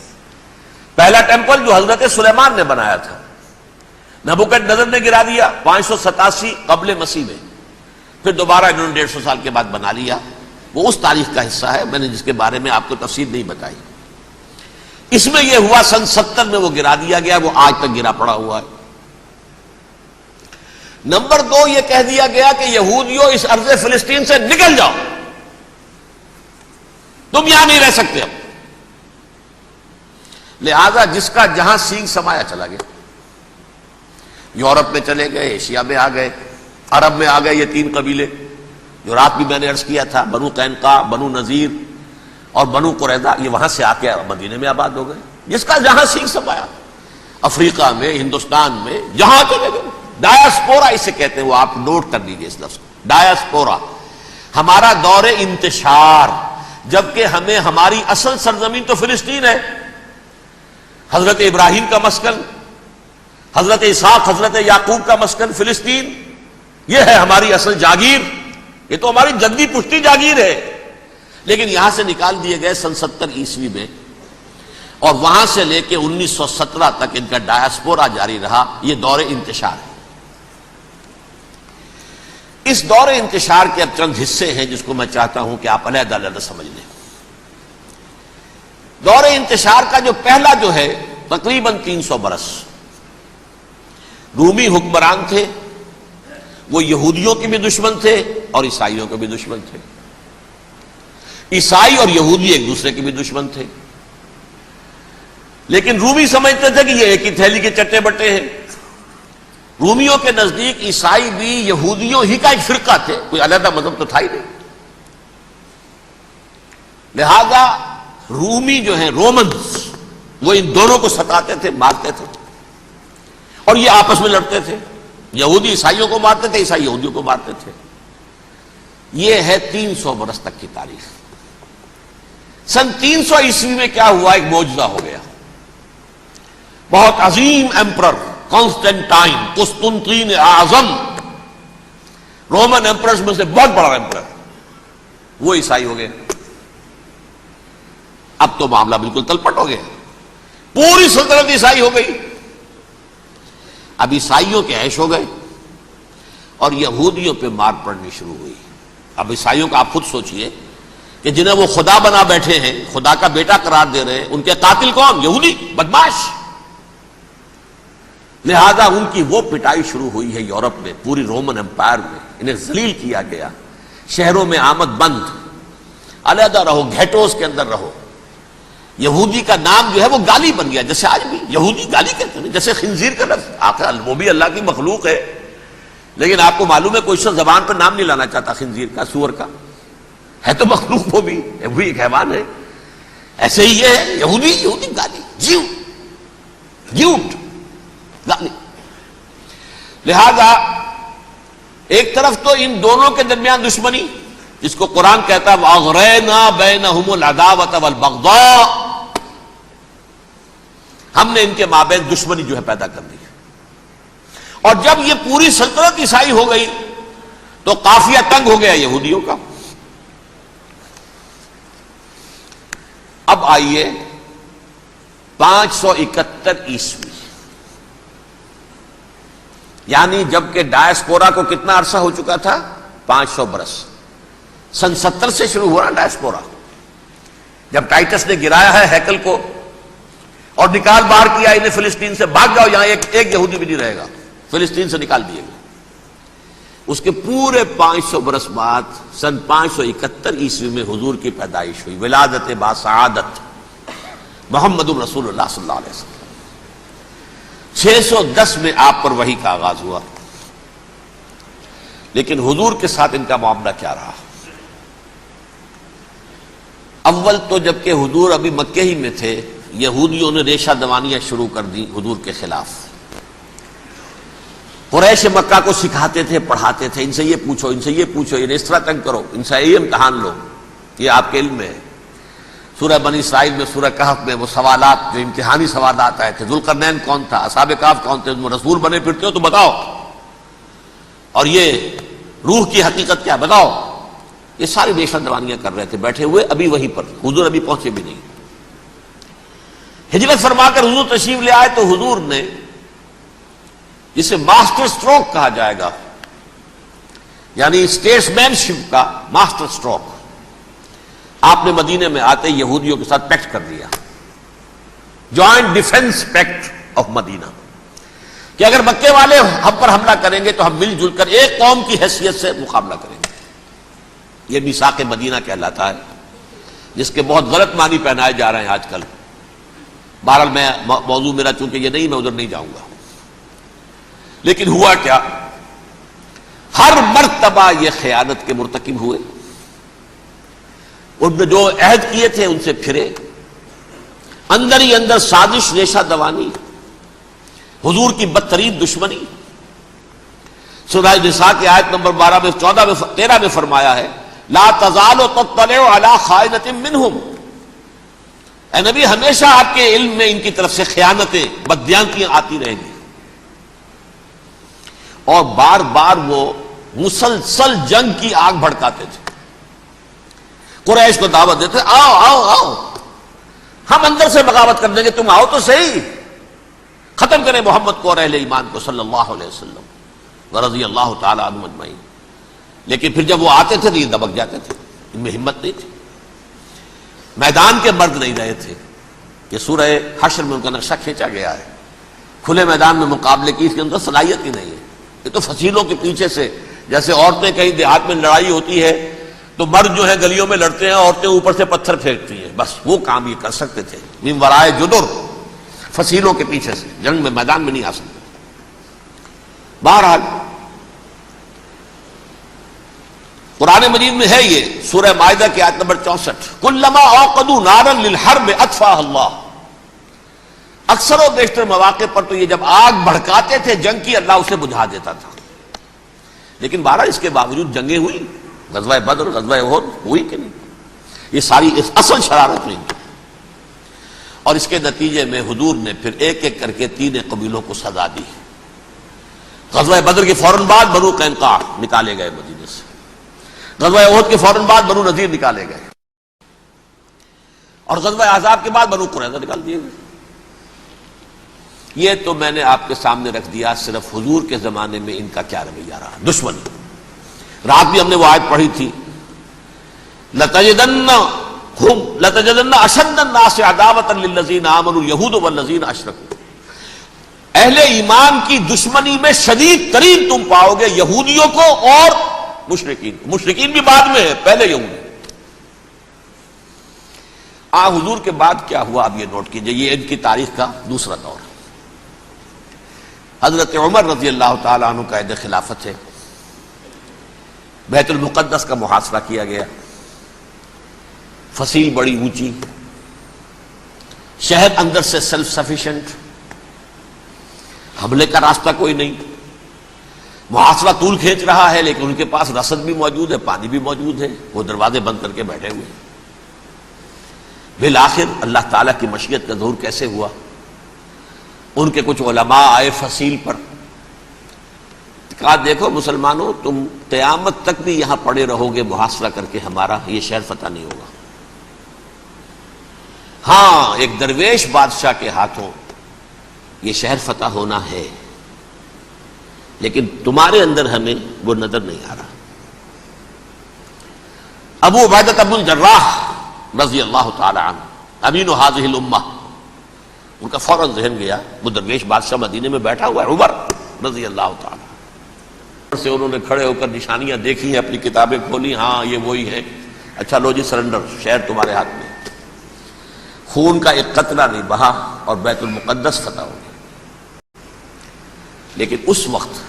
پہلا ٹیمپل جو حضرت سلیمان نے بنایا تھا نبوکڈنضر نے گرا دیا 587 قبل مسیح میں، پھر دوبارہ انہوں نے 150 سال کے بعد بنا لیا. وہ اس تاریخ کا حصہ ہے، میں نے جس کے بارے میں آپ کو تفصیل نہیں بتائی. اس میں یہ ہوا سن 70 میں وہ گرا دیا گیا، وہ آج تک گرا پڑا ہوا ہے. نمبر 2 یہ کہہ دیا گیا کہ یہودیوں اس ارض فلسطین سے نکل جاؤ، تم یہاں نہیں رہ سکتے اب. لہذا جس کا جہاں سینگ سمایا چلا گیا. یورپ میں چلے گئے، ایشیا میں آ گئے، عرب میں آ گئے. یہ 3 قبیلے جو رات بھی میں نے عرض کیا تھا، بنو قینقاع، بنو نذیر اور بنو قریظہ، یہ وہاں سے آ کے مدینے میں آباد ہو گئے. جس کا جہاں سینگ سمایا، افریقہ میں، ہندوستان میں، جہاں چلے گئے. ڈایاسپورا اسے کہتے ہیں، وہ آپ نوٹ کر لیجیے اس لفظ کو، ڈایاسپورا. ہمارا دور انتشار، جبکہ ہمیں ہماری اصل سرزمین تو فلسطین ہے، حضرت ابراہیم کا مسکن، حضرت اسحاق حضرت یعقوب کا مسکن فلسطین، یہ ہے ہماری اصل جاگیر، یہ تو ہماری جدی پشتی جاگیر ہے. لیکن یہاں سے نکال دیے گئے سن 70 عیسوی میں، اور وہاں سے لے کے 1917 تک ان کا ڈایاسپورا جاری رہا. یہ دور انتشار ہے. اس دور انتشار کے اب چند حصے ہیں جس کو میں چاہتا ہوں کہ آپ علیحدہ علیحدہ سمجھ لیں. دور انتشار کا جو پہلا جو ہے تقریباً 300 برس رومی حکمران تھے. وہ یہودیوں کے بھی دشمن تھے اور عیسائیوں کے بھی دشمن تھے. عیسائی اور یہودی ایک دوسرے کے بھی دشمن تھے، لیکن رومی سمجھتے تھے کہ یہ ایک ہی تھیلی کے چٹے بٹے ہیں. رومیوں کے نزدیک عیسائی بھی یہودیوں ہی کا ایک فرقہ تھے، کوئی علیحدہ مذہب تو تھا ہی نہیں. لہذا رومی جو ہیں رومنز، وہ ان دونوں کو ستاتے تھے، مارتے تھے، اور یہ آپس میں لڑتے تھے. یہودی عیسائیوں کو مارتے تھے، عیسائی یہودیوں کو مارتے تھے. یہ ہے 300 برس تک کی تاریخ. سن 300 عیسوی میں کیا ہوا؟ ایک معجزہ ہو گیا. بہت عظیم ایمپرر کانسٹینٹائن، قسطنطین اعظم، رومن ایمپررز میں سے بہت بڑا ایمپرر، وہ عیسائی ہو گئے. اب تو معاملہ بالکل تلپٹ ہو گیا، پوری سلطنت عیسائی ہو گئی. اب عیسائیوں کے عیش ہو گئے اور یہودیوں پہ مار پڑنی شروع ہوئی. اب عیسائیوں کا آپ خود سوچئے کہ جنہیں وہ خدا بنا بیٹھے ہیں، خدا کا بیٹا قرار دے رہے ہیں، ان کے قاتل کون؟ یہودی بدماش. لہذا ان کی وہ پٹائی شروع ہوئی ہے یورپ میں، پوری رومن امپائر میں. انہیں ذلیل کیا گیا، شہروں میں آمد بند، علیحدہ رہو، گھیٹوز کے اندر رہو. یہودی کا نام جو ہے وہ گالی بن گیا، جیسے آج بھی یہودی گالی کہتے ہیں، جیسے خنزیر کا لفظ. آخر وہ بھی اللہ کی مخلوق ہے، لیکن آپ کو معلوم ہے کوئی شخص زبان پر نام نہیں لانا چاہتا خنزیر کا، سور کا. ہے تو مخلوق، وہ بھی ایک حیوان ہے. ایسے ہی یہ ہے یہودی، یہودی گالی، جیو جیوٹ گالی. لہذا ایک طرف تو ان دونوں کے درمیان دشمنی، جس کو قرآن کہتا ہے وَأَغْرَيْنَا بَيْنَهُمُ الْعَدَاوَةَ وَالْبَغْضَاءَ، ہم نے ان کے مابین دشمنی جو ہے پیدا کر دی. اور جب یہ پوری سلطنت عیسائی ہو گئی تو قافیہ تنگ ہو گیا یہودیوں کا. اب آئیے 571 عیسوی، یعنی جبکہ ڈایاسپورا کو کتنا عرصہ ہو چکا تھا؟ 500 برس. سن 70 سے شروع ہوا ڈایاسپورا، جب ٹائٹس نے گرایا ہے ہیکل کو اور نکال باہر کیا انہیں فلسطین سے، بھاگ جاؤ، یہاں ایک یہودی بھی نہیں رہے گا، فلسطین سے نکال دیے گئے۔ اس کے پورے 500 برس بعد سن 571 عیسوی میں حضور کی پیدائش ہوئی، ولادت باسعادت محمد الرسول اللہ صلی اللہ علیہ وسلم۔ 610 میں آپ پر وحی کا آغاز ہوا، لیکن حضور کے ساتھ ان کا معاملہ کیا رہا؟ اول تو جبکہ حضور ابھی مکے ہی میں تھے، یہودیوں نے ریشہ دوانیاں شروع کر دی حضور کے خلاف۔ قریش مکہ کو سکھاتے تھے، پڑھاتے تھے، ان سے یہ پوچھو، ان سے یہ پوچھو، انہیں اس طرح تنگ کرو، ان سے یہ امتحان لو، یہ آپ کے علم میں ہے۔ سورہ بنی اسرائیل میں، سورہ کہف میں وہ سوالات، جو امتحانی سوالات آئے تھے، ذوالقرنین کون تھا، اصحاب کہف کون تھے، تم رسول بنے پھرتے ہو تو بتاؤ، اور یہ روح کی حقیقت کیا بتاؤ۔ یہ ساری ریشہ دوانیاں کر رہے تھے بیٹھے ہوئے، ابھی وہیں پر، حضور ابھی پہنچے بھی نہیں۔ ہجرت فرما کر حضور تشریف لے آئے تو حضور نے، جسے ماسٹر سٹروک کہا جائے گا، یعنی اسٹیٹس مین شپ کا ماسٹر سٹروک، آپ نے مدینے میں آتے یہودیوں کے ساتھ پیکٹ کر دیا، جوائنٹ ڈیفنس پیکٹ آف مدینہ، کہ اگر مکے والے ہم پر حملہ کریں گے تو ہم مل جل کر ایک قوم کی حیثیت سے مقابلہ کریں گے۔ یہ میثاق مدینہ کہلاتا ہے، جس کے بہت غلط معنی پہنائے جا رہے ہیں آج کل۔ بہرحال میں موضوع میرا چونکہ یہ نہیں، میں ادھر نہیں جاؤں گا، لیکن ہوا کیا، ہر مرتبہ یہ خیانت کے مرتکب ہوئے، ان نے جو عہد کیے تھے ان سے پھرے، اندر ہی اندر سازش، ریشہ دوانی، حضور کی بدترین دشمنی۔ سورہ نساء کی آیت نمبر 12 میں، 14 میں، 13 میں فرمایا ہے، لا تزال تطلع علی خائنۃ منہم، اے نبی ہمیشہ آپ کے علم میں ان کی طرف سے خیانتیں، بددیانتیاں آتی رہیں گی، اور بار بار وہ مسلسل جنگ کی آگ بھڑکاتے تھے، قریش کو دعوت دیتے، آؤ آؤ آؤ، ہم اندر سے بغاوت کر دیں گے، تم آؤ تو صحیح، ختم کریں محمد کو اور اہل ایمان کو صلی اللہ علیہ وسلم ورضی اللہ تعالی عنہم اجمعین۔ لیکن پھر جب وہ آتے تھے تو یہ دبک جاتے تھے، ان میں ہمت نہیں تھی، میدان کے مرد نہیں رہے تھے۔ یہ سورہ حشر میں ان کا نقشہ کھینچا گیا ہے، کھلے میدان میں مقابلے کی اس کے اندر صلاحیت ہی نہیں ہے۔ یہ تو فصیلوں کے پیچھے سے، جیسے عورتیں کہیں دیہات میں لڑائی ہوتی ہے تو مرد جو ہے گلیوں میں لڑتے ہیں، عورتیں اوپر سے پتھر پھینکتی ہیں، بس وہ کام یہ کر سکتے تھے، من ورائے جدر، فصیلوں کے پیچھے سے، جنگ میں میدان میں نہیں آ سکتے۔ بہرحال قرآن مجید میں ہے یہ، سورہ مائدہ کی آیت نمبر 64، کلما اوقدوا نارا للحرب اطفاها اللہ، اکثر و بیشتر مواقع پر تو یہ جب آگ بھڑکاتے تھے جنگ کی، اللہ اسے بجھا دیتا تھا۔ لیکن بہرحال اس کے باوجود جنگیں ہوئی، غزوہ بدر، غزوہ احد ہوئی کہ نہیں، یہ ساری اس اصل شرارت ہوئی، اور اس کے نتیجے میں حضور نے پھر ایک ایک کر کے 3 قبیلوں کو سزا دی۔ غزوہ بدر کے فوراً بعد بنو قینقاع نکالے گئے مدینے سے، غزوہ احد کے فوراً بعد بنو نذیر نکالے گئے، اور غزوہ احزاب کے بعد بنو قریظہ نکال دیے گئے۔ یہ تو میں نے آپ کے سامنے رکھ دیا صرف حضور کے زمانے میں ان کا کیا رویہ رہا، دشمنی۔ رات بھی ہم نے وہ آیت پڑھی تھی، لَتَجِدَنَّ أَشَدَّ النَّاسِ عَدَاوَةً لِلَّذِينَ آمَنُوا الْيَهُودُ وَالَّذِينَ أَشْرَكُوا، اہل ایمان کی دشمنی میں شدید ترین تم پاؤ گے یہودیوں کو اور مشرکین، مشرکین بھی بعد میں ہے، پہلے یہودی۔ حضور کے بعد کیا ہوا اب یہ نوٹ کیجئے، یہ ان کی تاریخ کا دوسرا دور۔ حضرت عمر رضی اللہ تعالی عنہ کا عہد خلافت ہے، بیت المقدس کا محاصرہ کیا گیا، فصیل بڑی اونچی، شہر اندر سے سیلف سفیشینٹ، حملے کا راستہ کوئی نہیں، محاصرہ طول کھینچ رہا ہے، لیکن ان کے پاس رسد بھی موجود ہے، پانی بھی موجود ہے، وہ دروازے بند کر کے بیٹھے ہوئے ہیں۔ بالآخر اللہ تعالیٰ کی مشیت کا ظہور کیسے ہوا، ان کے کچھ علماء آئے فصیل پر، کہا دیکھو مسلمانوں، تم قیامت تک بھی یہاں پڑے رہو گے محاصرہ کر کے، ہمارا یہ شہر فتح نہیں ہوگا۔ ہاں ایک درویش بادشاہ کے ہاتھوں یہ شہر فتح ہونا ہے، لیکن تمہارے اندر ہمیں وہ نظر نہیں آ رہا۔ ابو عبیدہ بن الجراح رضی اللہ تعالی عنہ، امین هذه الامہ، ان کا فوراً ذہن گیا، وہ درویش بادشاہ مدینے میں بیٹھا ہوا ہے عمر رضی اللہ تعالیٰ سے، انہوں نے کھڑے ہو کر نشانیاں دیکھی ہیں، اپنی کتابیں کھولی، ہاں یہ وہی ہے، اچھا لو جی سرنڈر، شہر تمہارے ہاتھ میں، خون کا ایک قطرہ نہیں بہا اور بیت المقدس فتح ہو گیا۔ لیکن اس وقت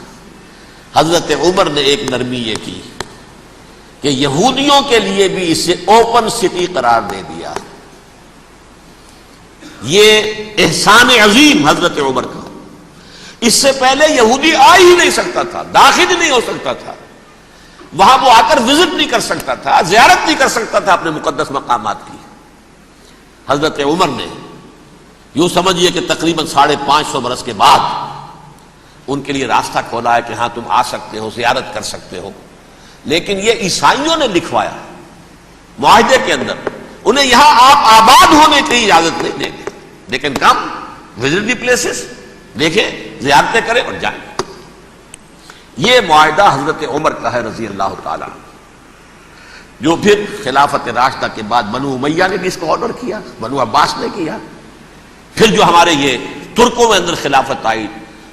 حضرت عمر نے ایک نرمی یہ کی کہ یہودیوں کے لیے بھی اسے اوپن سٹی قرار دے دیا۔ یہ احسان عظیم حضرت عمر کا، اس سے پہلے یہودی آ ہی نہیں سکتا تھا، داخل ہی نہیں ہو سکتا تھا، وہاں وہ آ کر وزٹ نہیں کر سکتا تھا، زیارت نہیں کر سکتا تھا اپنے مقدس مقامات کی۔ حضرت عمر نے یوں سمجھیے کہ تقریباً 550 برس کے بعد ان کے لیے راستہ کھولا ہے کہ ہاں تم آ سکتے ہو، زیارت کر سکتے ہو۔ لیکن یہ عیسائیوں نے لکھوایا معاہدے کے اندر، انہیں یہاں آپ آباد ہونے کی اجازت نہیں دیں گے، لیکن کم وزٹ دی پلیسز، دیکھیں زیارتیں کریں اور جائیں۔ یہ معاہدہ حضرت عمر کا ہے رضی اللہ تعالیٰ، جو پھر خلافت راشدہ کے بعد بنو امیہ نے بھی اس کو آنر کیا، بنو عباس نے کیا، پھر جو ہمارے یہ ترکوں میں اندر خلافت آئی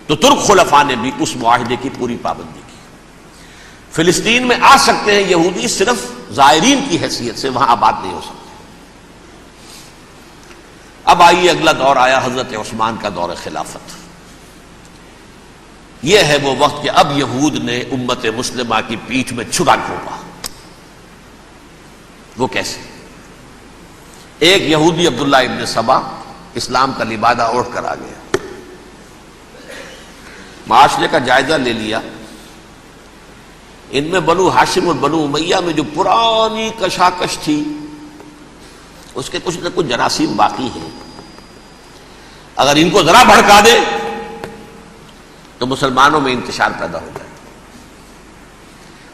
تو ترک خلفاء نے بھی اس معاہدے کی پوری پابندی کی۔ فلسطین میں آ سکتے ہیں یہودی صرف زائرین کی حیثیت سے، وہاں آباد نہیں ہو سکتے۔ اب آئیے اگلا دور آیا حضرت عثمان کا دور خلافت۔ یہ ہے وہ وقت کہ اب یہود نے امت مسلمہ کی پیٹھ میں چھرا گھونپا۔ وہ کیسے؟ ایک یہودی عبداللہ ابن سبا اسلام کا لبادہ اوڑھ کر آ گیا، معاشرے کا جائزہ لے لیا، ان میں بنو ہاشم اور بنو امیہ میں جو پرانی کشاکش تھی اس کے کچھ نہ کچھ جراثیم باقی ہیں، اگر ان کو ذرا بھڑکا دے تو مسلمانوں میں انتشار پیدا ہو جائے۔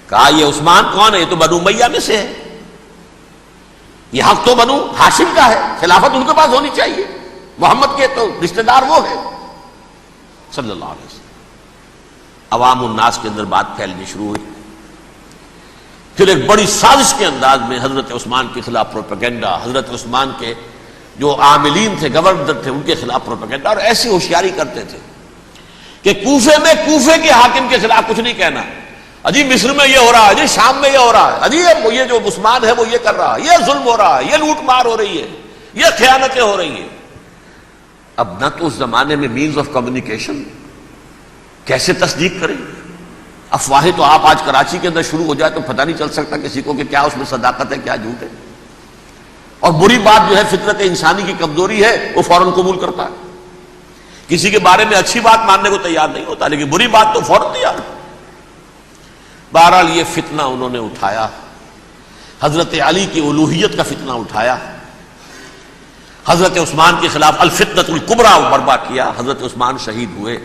کہا یہ عثمان کون ہے؟ یہ تو بنو امیہ میں سے ہے، یہ حق تو بنو ہاشم کا ہے، خلافت ان کے پاس ہونی چاہیے، محمد کے تو رشتہ دار وہ ہے صلی اللہ علیہ وسلم۔ عوام الناس کے اندر بات پھیلنی شروع ہوئی، پھر ایک بڑی سازش کے انداز میں حضرت عثمان کے خلاف پروپیگنڈا، حضرت عثمان کے جو عاملین تھے، گورنر تھے، ان کے خلاف پروپیگنڈا، اور ایسی ہوشیاری کرتے تھے کہ کوفے میں کوفے کے حاکم کے خلاف کچھ نہیں کہنا، اجی مصر میں یہ ہو رہا ہے، اجی شام میں یہ ہو رہا ہے، اجی یہ جو عثمان ہے وہ یہ کر رہا ہے، یہ ظلم ہو رہا ہے، یہ لوٹ مار ہو رہی ہے، یہ خیانتیں ہو رہی ہیں۔ اب نہ تو اس زمانے میں مینز آف کمیونیکیشن، کیسے تصدیق کریں؟ افواہیں تو آپ آج کراچی کے اندر شروع ہو جائے تو پتہ نہیں چل سکتا کسی کو کہ کیا اس میں صداقت ہے کیا جھوٹ ہے، اور بری بات جو ہے فطرت انسانی کی کمزوری ہے وہ فوراً قبول کرتا ہے، کسی کے بارے میں اچھی بات ماننے کو تیار نہیں ہوتا لیکن بری بات تو فوراً تیار۔ بہرحال یہ فتنہ انہوں نے اٹھایا، حضرت علی کی الوہیت کا فتنہ اٹھایا، حضرت عثمان کے خلاف الفتنۃ الکبریٰ برپا کیا، حضرت عثمان شہید ہوئے،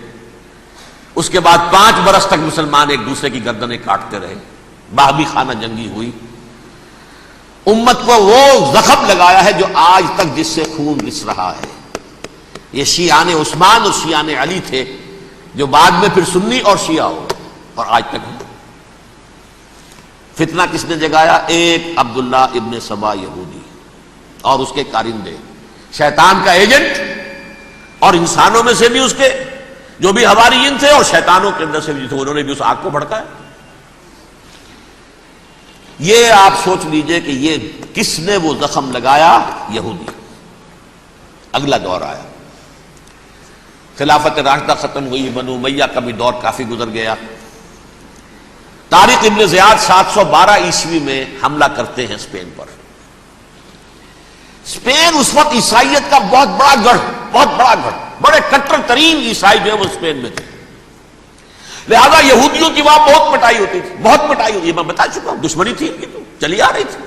اس کے بعد 5 برس تک مسلمان ایک دوسرے کی گردنیں کاٹتے رہے، باہمی خانہ جنگی ہوئی، امت کو وہ زخم لگایا ہے جو آج تک جس سے خون رس رہا ہے۔ یہ شیعان عثمان اور شیعان علی تھے جو بعد میں پھر سنی اور شیعہ ہو اور آج تک ہیں۔ فتنہ کس نے جگایا؟ ایک عبداللہ ابن سبا یہودی اور اس کے کارندے، شیطان کا ایجنٹ، اور انسانوں میں سے بھی اس کے جو بھی حواریین تھے اور شیطانوں کے اندر سے بھی تھے، انہوں نے بھی اس آگ کو بھڑکایا۔ یہ آپ سوچ لیجئے کہ یہ کس نے وہ زخم لگایا؟ یہودی۔ اگلا دور آیا، خلافت راشدہ ختم ہوئی، بنو امیہ کا بھی دور کافی گزر گیا۔ طارق ابن زیاد 712 عیسوی میں حملہ کرتے ہیں اسپین پر۔ اسپین اس وقت عیسائیت کا بہت بڑا گڑھ، بڑے کٹر ترین عیسائی جو ہے وہ اسپین میں تھے، لہذا یہودیوں کی وہاں بہت پٹائی ہوتی تھی، بہت پٹائی ہوتی ہے، میں بتا چکا ہوں، دشمنی تھی ان کی تو چلی آ رہی تھی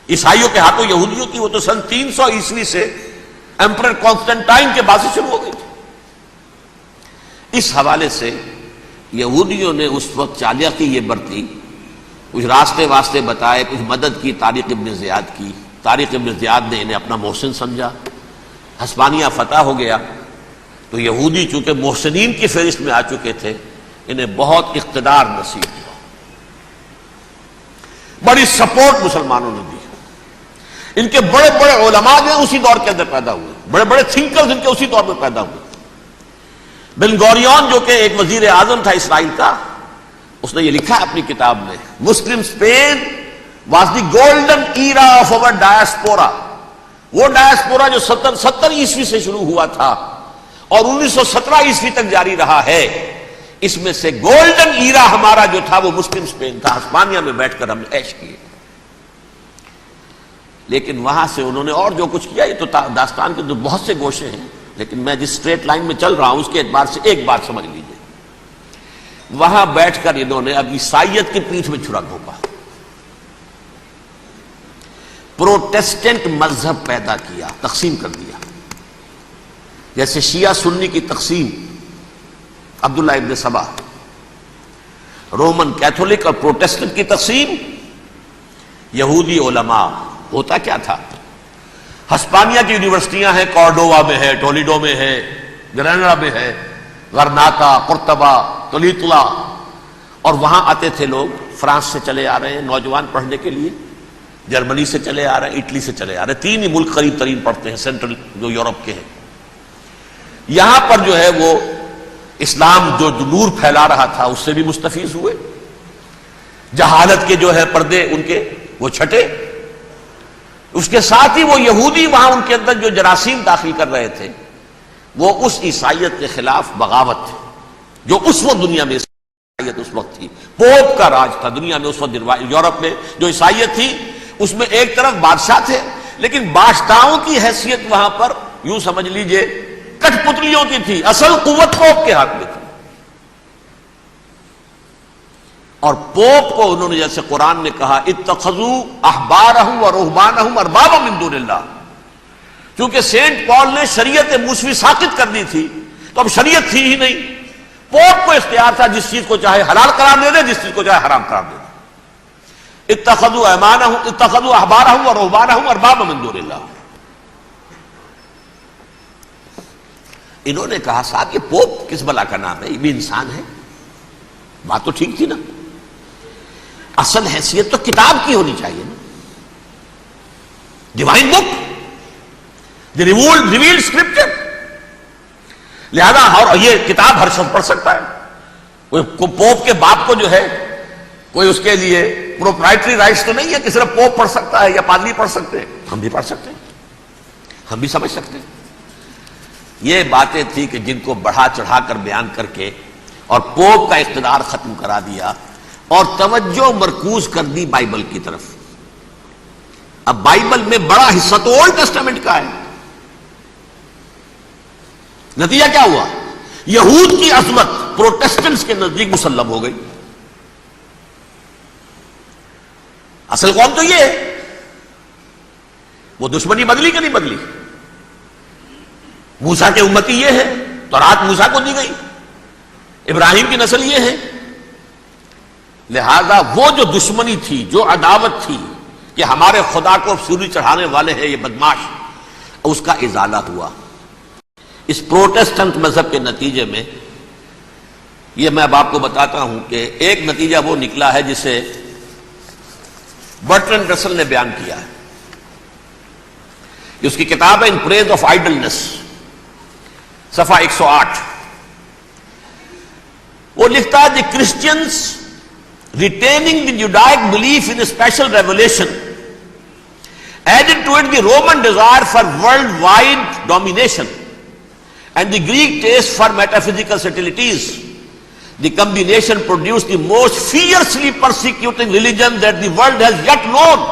عیسائیوں کے ہاتھوں یہودیوں کی، وہ تو سن 300 عیسوی سے ایمپرر کانسٹنٹائن کے بعد سے شروع ہو گئی تھی۔ اس حوالے سے یہودیوں نے اس وقت چالاکی یہ برتی، کچھ راستے واسطے بتائے، کچھ مدد کی طارق ابن زیاد کی۔ طارق ابن زیاد نے انہیں اپنا محسن سمجھا، ہسپانیہ فتح ہو گیا تو یہودی چونکہ محسنین کی فہرست میں آ چکے تھے، انہیں بہت اقتدار نصیب ہوا، بڑی سپورٹ مسلمانوں نے دی۔ ان کے بڑے بڑے علماء جو ہیں اسی دور کے اندر پیدا ہوئے، بڑے بڑے تھنکرز ان کے اسی دور میں پیدا ہوئے. بن گوریون جو کہ ایک وزیر اعظم تھا اسرائیل کا، اس نے یہ لکھا اپنی کتاب میں، Muslim Spain was the golden era of our diaspora. وہ ڈائسپورا جو 70 عیسوی سے شروع ہوا تھا اور 1917 عیسوی تک جاری رہا ہے، اس میں سے گولڈن ایرا ہمارا جو تھا وہ مسلم اسپین تھا. ہسپانیہ میں بیٹھ کر ہم نے عیش کیے. لیکن وہاں سے انہوں نے اور جو کچھ کیا، یہ تو داستان کے تو بہت سے گوشے ہیں، لیکن میں جس اسٹریٹ لائن میں چل رہا ہوں اس کے اعتبار سے ایک بات سمجھ لیجیے. وہاں بیٹھ کر انہوں نے اب عیسائیت کی پیٹھ میں چھرا گھونپا، پروٹیسٹنٹ مذہب پیدا کیا، تقسیم کر دیا. جیسے شیعہ سنی کی تقسیم، عبداللہ ابن سبا. رومن کیتھولک اور پروٹیسٹنٹ کی تقسیم، یہودی علماء. ہوتا کیا تھا؟ ہسپانیہ کی یونیورسٹیاں ہیں، کارڈووا میں ہے، ٹولیڈو میں ہے، گریناڈا میں ہے، غرناطہ، قرطبہ، تولیتلا، اور وہاں آتے تھے لوگ. فرانس سے چلے آ رہے ہیں نوجوان پڑھنے کے لیے، جرمنی سے چلے آ رہے ہیں، اٹلی سے چلے آ رہے ہیں. 3 ہی ملک قریب ترین پڑھتے ہیں سینٹرل جو یورپ کے ہیں. یہاں پر جو ہے وہ اسلام جو نور پھیلا رہا تھا اس سے بھی مستفیض ہوئے. جہالت کے جو ہے پردے ان کے وہ چھٹے. اس کے ساتھ ہی وہ یہودی وہاں ان کے اندر جو جراثیم داخل کر رہے تھے وہ اس عیسائیت کے خلاف بغاوت تھی جو اس وقت دنیا میں عیسائیت اس وقت تھی. پوپ کا راج تھا دنیا میں اس وقت. یورپ میں جو عیسائیت تھی اس میں ایک طرف بادشاہ تھے، لیکن بادشاہوں کی حیثیت وہاں پر یوں سمجھ لیجئے کٹ پتلیوں کی تھی. اصل قوت پوپ کے ہاتھ میں تھی. اور پوپ کو انہوں نے جیسے قرآن نے کہا اتخذوا احبارهم ورهبانهم اربابا من دون اللہ. چونکہ سینٹ پال نے شریعت موسوی ساقط کر دی تھی تو اب شریعت تھی ہی نہیں. پوپ کو اختیار تھا جس چیز کو چاہے حلال قرار دے دے، جس چیز کو چاہے حرام قرار دے دے. اتخذوا احبارهم ورهبانهم اربابا من دون اللہ. انہوں نے کہا صاحب یہ پوپ کس بلا کا نام ہے، یہ بھی انسان ہے. بات تو ٹھیک تھی نا، اصل حیثیت تو کتاب کی ہونی چاہیے نا، ڈیوائن بک، دی ریویلڈ اسکرپچر. لہذا اور یہ کتاب ہر شخص پڑھ سکتا ہے. کوئی پوپ کے باپ کو جو ہے کوئی اس کے لیے پروپرائٹری رائٹس تو نہیں ہے کہ صرف پوپ پڑھ سکتا ہے یا پادری پڑھ سکتے ہیں. ہم بھی پڑھ سکتے ہیں، ہم بھی سمجھ سکتے ہیں. یہ باتیں تھی کہ جن کو بڑھا چڑھا کر بیان کر کے اور پوپ کا اقتدار ختم کرا دیا اور توجہ مرکوز کر دی بائبل کی طرف. اب بائبل میں بڑا حصہ تو اولڈ ٹیسٹامنٹ کا ہے. نتیجہ کیا ہوا؟ یہود کی عظمت پروٹیسٹنٹس کے نزدیک مسلم ہو گئی. اصل قوم تو یہ ہے. وہ دشمنی بدلی کہ نہیں بدلی؟ موسیٰ کے امتی یہ ہے، تورات موسیٰ کو دی گئی، ابراہیم کی نسل یہ ہے. لہذا وہ جو دشمنی تھی، جو عداوت تھی کہ ہمارے خدا کو سوری چڑھانے والے ہیں یہ بدماش، اس کا ازالہ ہوا. اس پروٹیسٹنٹ مذہب کے نتیجے میں یہ میں اب آپ کو بتاتا ہوں کہ ایک نتیجہ وہ نکلا ہے جسے برٹرنڈ رسل نے بیان کیا ہے. اس کی کتاب ہے ان پریز آف آئیڈلنس، صفحہ 108. وہ لکھتا ہے the Christians retaining the Judaic belief in special revelation added to it the Roman desire for worldwide domination and the Greek taste for metaphysical subtleties. The combination produced the most fiercely persecuting religion that the world has yet known.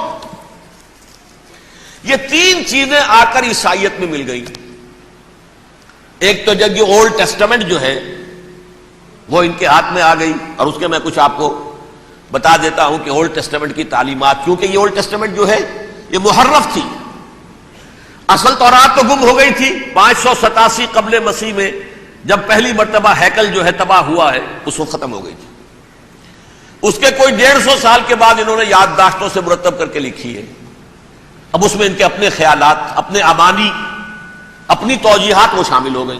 یہ 3 چیزیں آ کر عیسائیت میں مل گئی. ایک تو جب یہ اولڈ ٹیسٹمنٹ جو ہے وہ ان کے ہاتھ میں آ گئی، اور اس کے میں کچھ آپ کو بتا دیتا ہوں کہ اولڈ ٹیسٹمنٹ کی تعلیمات، کیونکہ یہ اولڈ ٹیسٹمنٹ جو ہے یہ محرف تھی. اصل تورات تو گم ہو گئی تھی 587 قبل مسیح میں، جب پہلی مرتبہ ہیکل جو ہے تباہ ہوا ہے اس وقت ختم ہو گئی تھی. اس کے کوئی 150 سال کے بعد انہوں نے یادداشتوں سے مرتب کر کے لکھی ہے. اب اس میں ان کے اپنے خیالات، اپنے امانی، اپنی توجیحات وہ شامل ہو گئی.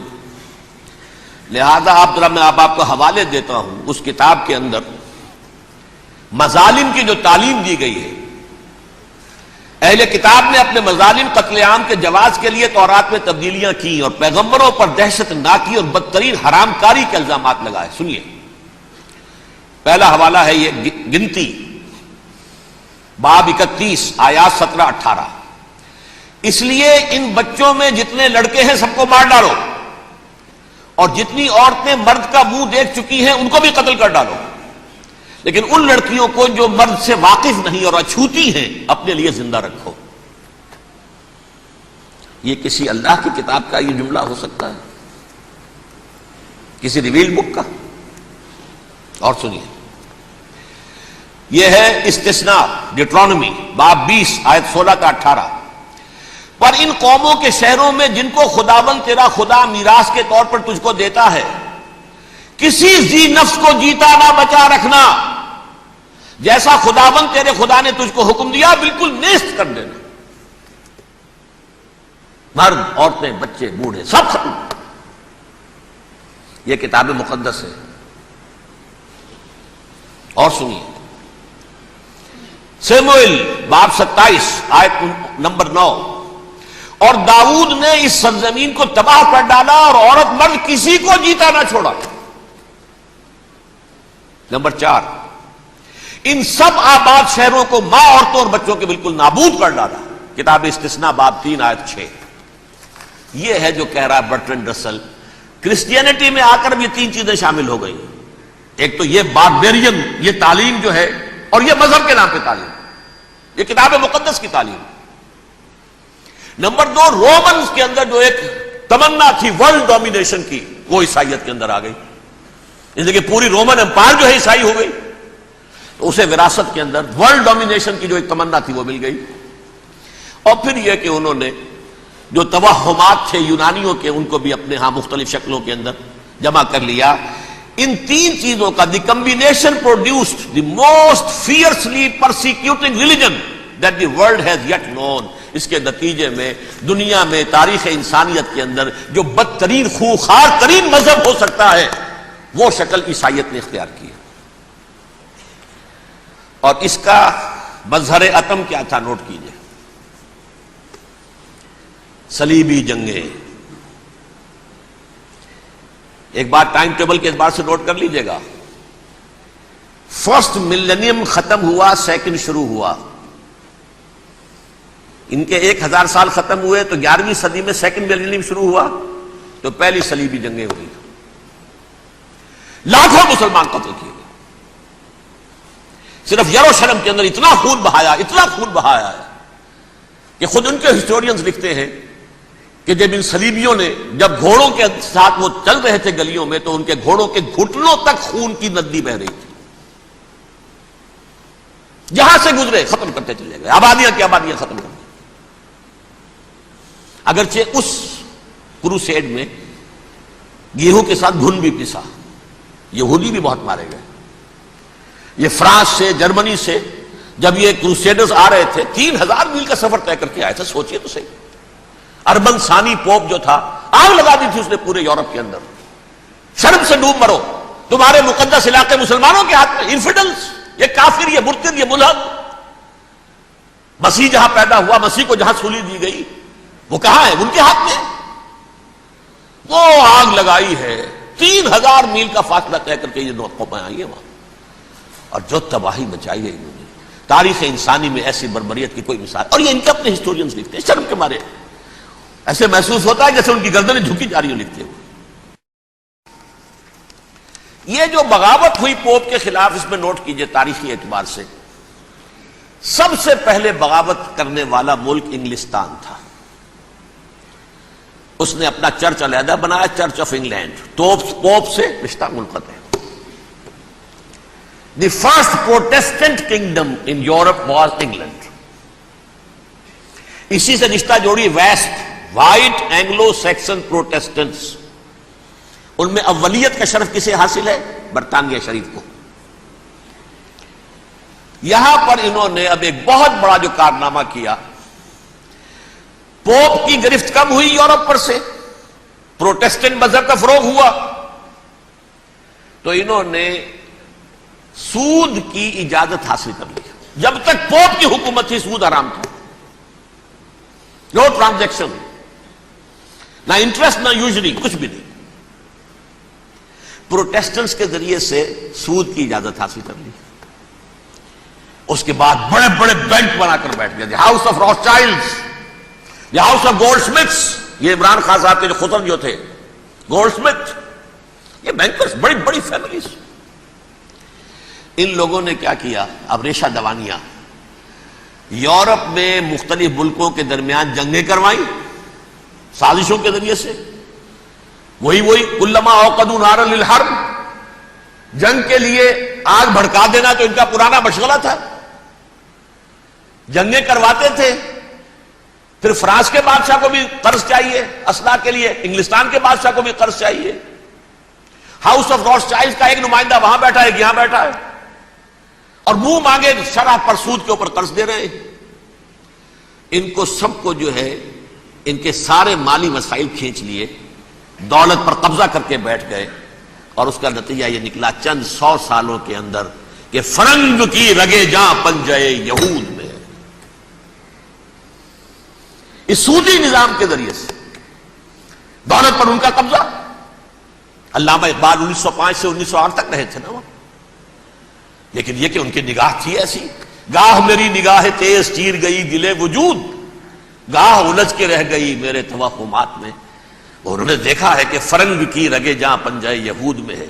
لہذا میں آپ کو حوالے دیتا ہوں اس کتاب کے اندر مظالم کی جو تعلیم دی گئی ہے. اہل کتاب نے اپنے مظالم قتل عام کے جواز کے لیے تورات میں تبدیلیاں کی اور پیغمبروں پر دہشت ناکی اور بدترین حرام کاری کے الزامات لگائے. سنیے، پہلا حوالہ ہے یہ گنتی باب 31 آیات 17-18. اس لیے ان بچوں میں جتنے لڑکے ہیں سب کو مار ڈالو، اور جتنی عورتیں مرد کا منہ دیکھ چکی ہیں ان کو بھی قتل کر ڈالو، لیکن ان لڑکیوں کو جو مرد سے واقف نہیں اور اچھوتی ہیں اپنے لیے زندہ رکھو. یہ کسی اللہ کی کتاب کا یہ جملہ ہو سکتا ہے؟ کسی ریویل بک کا؟ اور سنیے، یہ ہے استثناء ڈیوٹرانومی باب 20 آیت 16-18. پر ان قوموں کے شہروں میں جن کو خداوند تیرا خدا میراث کے طور پر تجھ کو دیتا ہے، کسی ذی نفس کو جیتا نہ بچا رکھنا، جیسا خداوند تیرے خدا نے تجھ کو حکم دیا بالکل نیست کر دینا. مرد، عورتیں، بچے، بوڑھے سب ختم. یہ کتاب مقدس ہے. اور سنیے، سیموئیل باب 27 آیت نمبر 9. اور داؤد نے اس سرزمین کو تباہ کر ڈالا اور عورت مرد کسی کو جیتا نہ چھوڑا. نمبر 4، ان سب آباد شہروں کو ماں، عورتوں اور بچوں کے بالکل نابود کر ڈالا. کتاب استثناء باب 3 آیت 6. یہ ہے جو کہہ رہا ہے برٹرنڈ رسل، کرسچینٹی میں آ کر بھی 3 چیزیں شامل ہو گئی. ایک تو یہ باربیرین یہ تعلیم جو ہے، اور یہ مذہب کے نام پہ تعلیم، یہ کتاب مقدس کی تعلیم. نمبر 2، رومنز کے اندر جو ایک تمنا تھی ورلڈ ڈومینیشن کی، وہ عیسائیت کے اندر آ گئی. اس لیے کہ پوری رومن امپائر جو ہے عیسائی ہو گئی، تو اسے وراثت کے اندر ورلڈ ڈومینیشن کی جو ایک تمنا تھی وہ مل گئی. اور پھر یہ کہ انہوں نے جو توہمات تھے یونانیوں کے، ان کو بھی اپنے ہاں مختلف شکلوں کے اندر جمع کر لیا. ان 3 چیزوں کا the combination produced the most fiercely persecuting religion that the world has yet known. اس کے نتیجے میں دنیا میں تاریخ انسانیت کے اندر جو بدترین خوخار ترین مذہب ہو سکتا ہے وہ شکل عیسائیت نے اختیار کی. اور اس کا مظہر عتم کیا تھا؟ نوٹ کیجئے، صلیبی جنگیں. ایک بات ٹائم ٹیبل کے اعتبار سے نوٹ کر لیجئے گا. فرسٹ ملینیم ختم ہوا، سیکنڈ شروع ہوا. ان کے 1000 سال ختم ہوئے تو 11ویں صدی میں سیکنڈ ملینیم شروع ہوا، تو پہلی صلیبی جنگیں ہوئی. لاکھوں مسلمان قتل کیے گئے. صرف یروشلم کے اندر اتنا خون بہایا ہے کہ خود ان کے ہسٹورینز لکھتے ہیں کہ جب ان صلیبیوں نے جب گھوڑوں کے ساتھ وہ چل رہے تھے گلیوں میں، تو ان کے گھوڑوں کے گھٹنوں تک خون کی ندی بہ رہی تھی. جہاں سے گزرے ختم کرتے چلے گئے، آبادیاں کی آبادیاں ختم کر دی. اگرچہ اس کروسیڈ میں گیہوں کے ساتھ گھن بھی پسا، یہودی بھی بہت مارے گئے. یہ فرانس سے، جرمنی سے جب یہ کروسیڈرز آ رہے تھے، 3000 میل کا سفر طے کر کے آئے تھے. سوچئے تو صحیح. اربن ثانی پوپ جو تھا، آگ لگا دی تھی اس نے پورے یورپ کے اندر. شرم سے ڈوب مرو، تمہارے مقدس علاقے مسلمانوں کے ہاتھ میں. انفیڈلز، یہ کافر، یہ مرتد، یہ ملحد. مسیح جہاں پیدا ہوا، مسیح کو جہاں سولی دی گئی، وہ کہاں ہے؟ ان کے ہاتھ میں. وہ آگ لگائی ہے، 3000 میل کا فاصلہ طے کر کے یہ قومیں آئی ہیں وہاں، اور جو تباہی مچائی ہے انہوں نے. تاریخ انسانی میں ایسی بربریت کی کوئی مثال. اور یہ ان کے اپنے ہسٹورینز لکھتے ہیں. شرم کے مارے ایسے محسوس ہوتا ہے جیسے ان کی گردنیں جھکی جا رہی ہوں لکھتے ہوئے. یہ جو بغاوت ہوئی پوپ کے خلاف، اس میں نوٹ کیجئے تاریخی اعتبار سے سب سے پہلے بغاوت کرنے والا ملک انگلستان تھا. اس نے اپنا چرچ علیحدہ بنایا، چرچ آف انگلینڈ. پوپ سے رشتہ منقطع ہے. The first Protestant kingdom in Europe was England. اسی سے رشتہ جوڑی west, white Anglo Saxon Protestants. ان میں اولیت کا شرف کسے حاصل ہے؟ برطانیہ شریف کو. یہاں پر انہوں نے اب ایک بہت بڑا جو کارنامہ کیا، پوپ کی گرفت کم ہوئی یورپ پر سے، پروٹیسٹنٹ مذہب کا فروغ ہوا، تو انہوں نے سود کی اجازت حاصل کر لی. جب تک پوپ کی حکومت تھی سود حرام تھا. نو ٹرانزیکشن، نہ انٹرسٹ نہ یوزری، کچھ بھی نہیں. پروٹیسٹنٹس کے ذریعے سے سود کی اجازت حاصل کر لی. اس کے بعد بڑے بڑے بینک بنا کر بیٹھ گئے. House of Rothschild, house of Goldsmiths, یہ عمران خان صاحب کے جو خطر جو تھے گولڈ سمتھ، یہ بینکرز، بڑی بڑی فیملیز. ان لوگوں نے کیا کیا؟ اب ریشہ دوانیاں. یورپ میں مختلف ملکوں کے درمیان جنگیں کروائیں سازشوں کے ذریعے سے. وہی کلما اوقدوا نارا للحرب، جنگ کے لیے آگ بھڑکا دینا تو ان کا پرانا مشغلہ تھا. جنگیں کرواتے تھے. پھر فرانس کے بادشاہ کو بھی قرض چاہیے اسلحہ کے لیے، انگلستان کے بادشاہ کو بھی قرض چاہیے. ہاؤس آف راس چائلڈ کا ایک نمائندہ وہاں بیٹھا ہے، یہاں بیٹھا ہے، اور منہ مانگے شرح پر سود کے اوپر قرض دے رہے ہیں. ان کو سب کو جو ہے ان کے سارے مالی مسائل کھینچ لیے، دولت پر قبضہ کر کے بیٹھ گئے، اور اس کا نتیجہ یہ نکلا چند 100 سالوں کے اندر کہ فرنگ کی رگے جاں پنجے یہود میں. اس سودی نظام کے ذریعے سے دولت پر ان کا قبضہ. علامہ اقبال 1905 سے 1908 تک رہے تھے نا وہ، لیکن یہ کہ ان کی نگاہ تھی ایسی. گاہ میری نگاہ تیز چیر گئی دل وجود، گاہ الجھ کے رہ گئی میرے توہمات میں. اور انہوں نے دیکھا ہے کہ فرنگ کی رگے جہاں پنجے یہود میں ہے.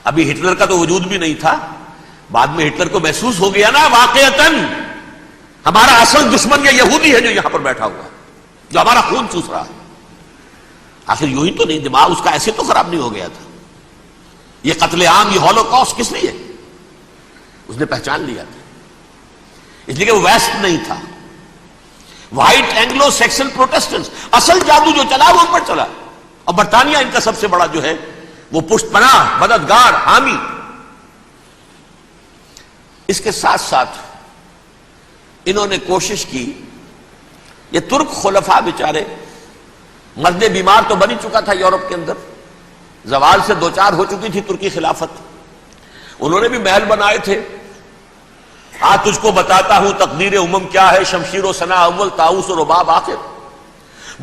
ابھی ہٹلر کا تو وجود بھی نہیں تھا، بعد میں ہٹلر کو محسوس ہو گیا نا واقعتاً ہمارا اصل دشمن یہ یہودی ہے جو یہاں پر بیٹھا ہوا، جو ہمارا خون چوس رہا ہے. آخر یوں ہی تو نہیں، دماغ اس کا ایسے تو خراب نہیں ہو گیا تھا. یہ قتل عام، یہ ہولوکاسٹ کس لیے؟ اس نے پہچان لیا تھا، اس لیے کہ وہ ویسٹ نہیں تھا. وائٹ اینگلو سیکسن پروٹیسٹنٹس، اصل جادو جو چلا وہ ان پر چلا، اور برطانیہ ان کا سب سے بڑا جو ہے وہ پشت پناہ، مددگار، حامی. اس کے ساتھ ساتھ انہوں نے کوشش کی، یہ ترک خلفاء بیچارے، مرد بیمار تو بن ہی چکا تھا یورپ کے اندر، زوال سے دوچار ہو چکی تھی ترکی خلافت. انہوں نے بھی محل بنائے تھے. آج تجھ کو بتاتا ہوں تقدیر امم کیا ہے، شمشیر و ثنا اول، طاؤس و رباب آخر.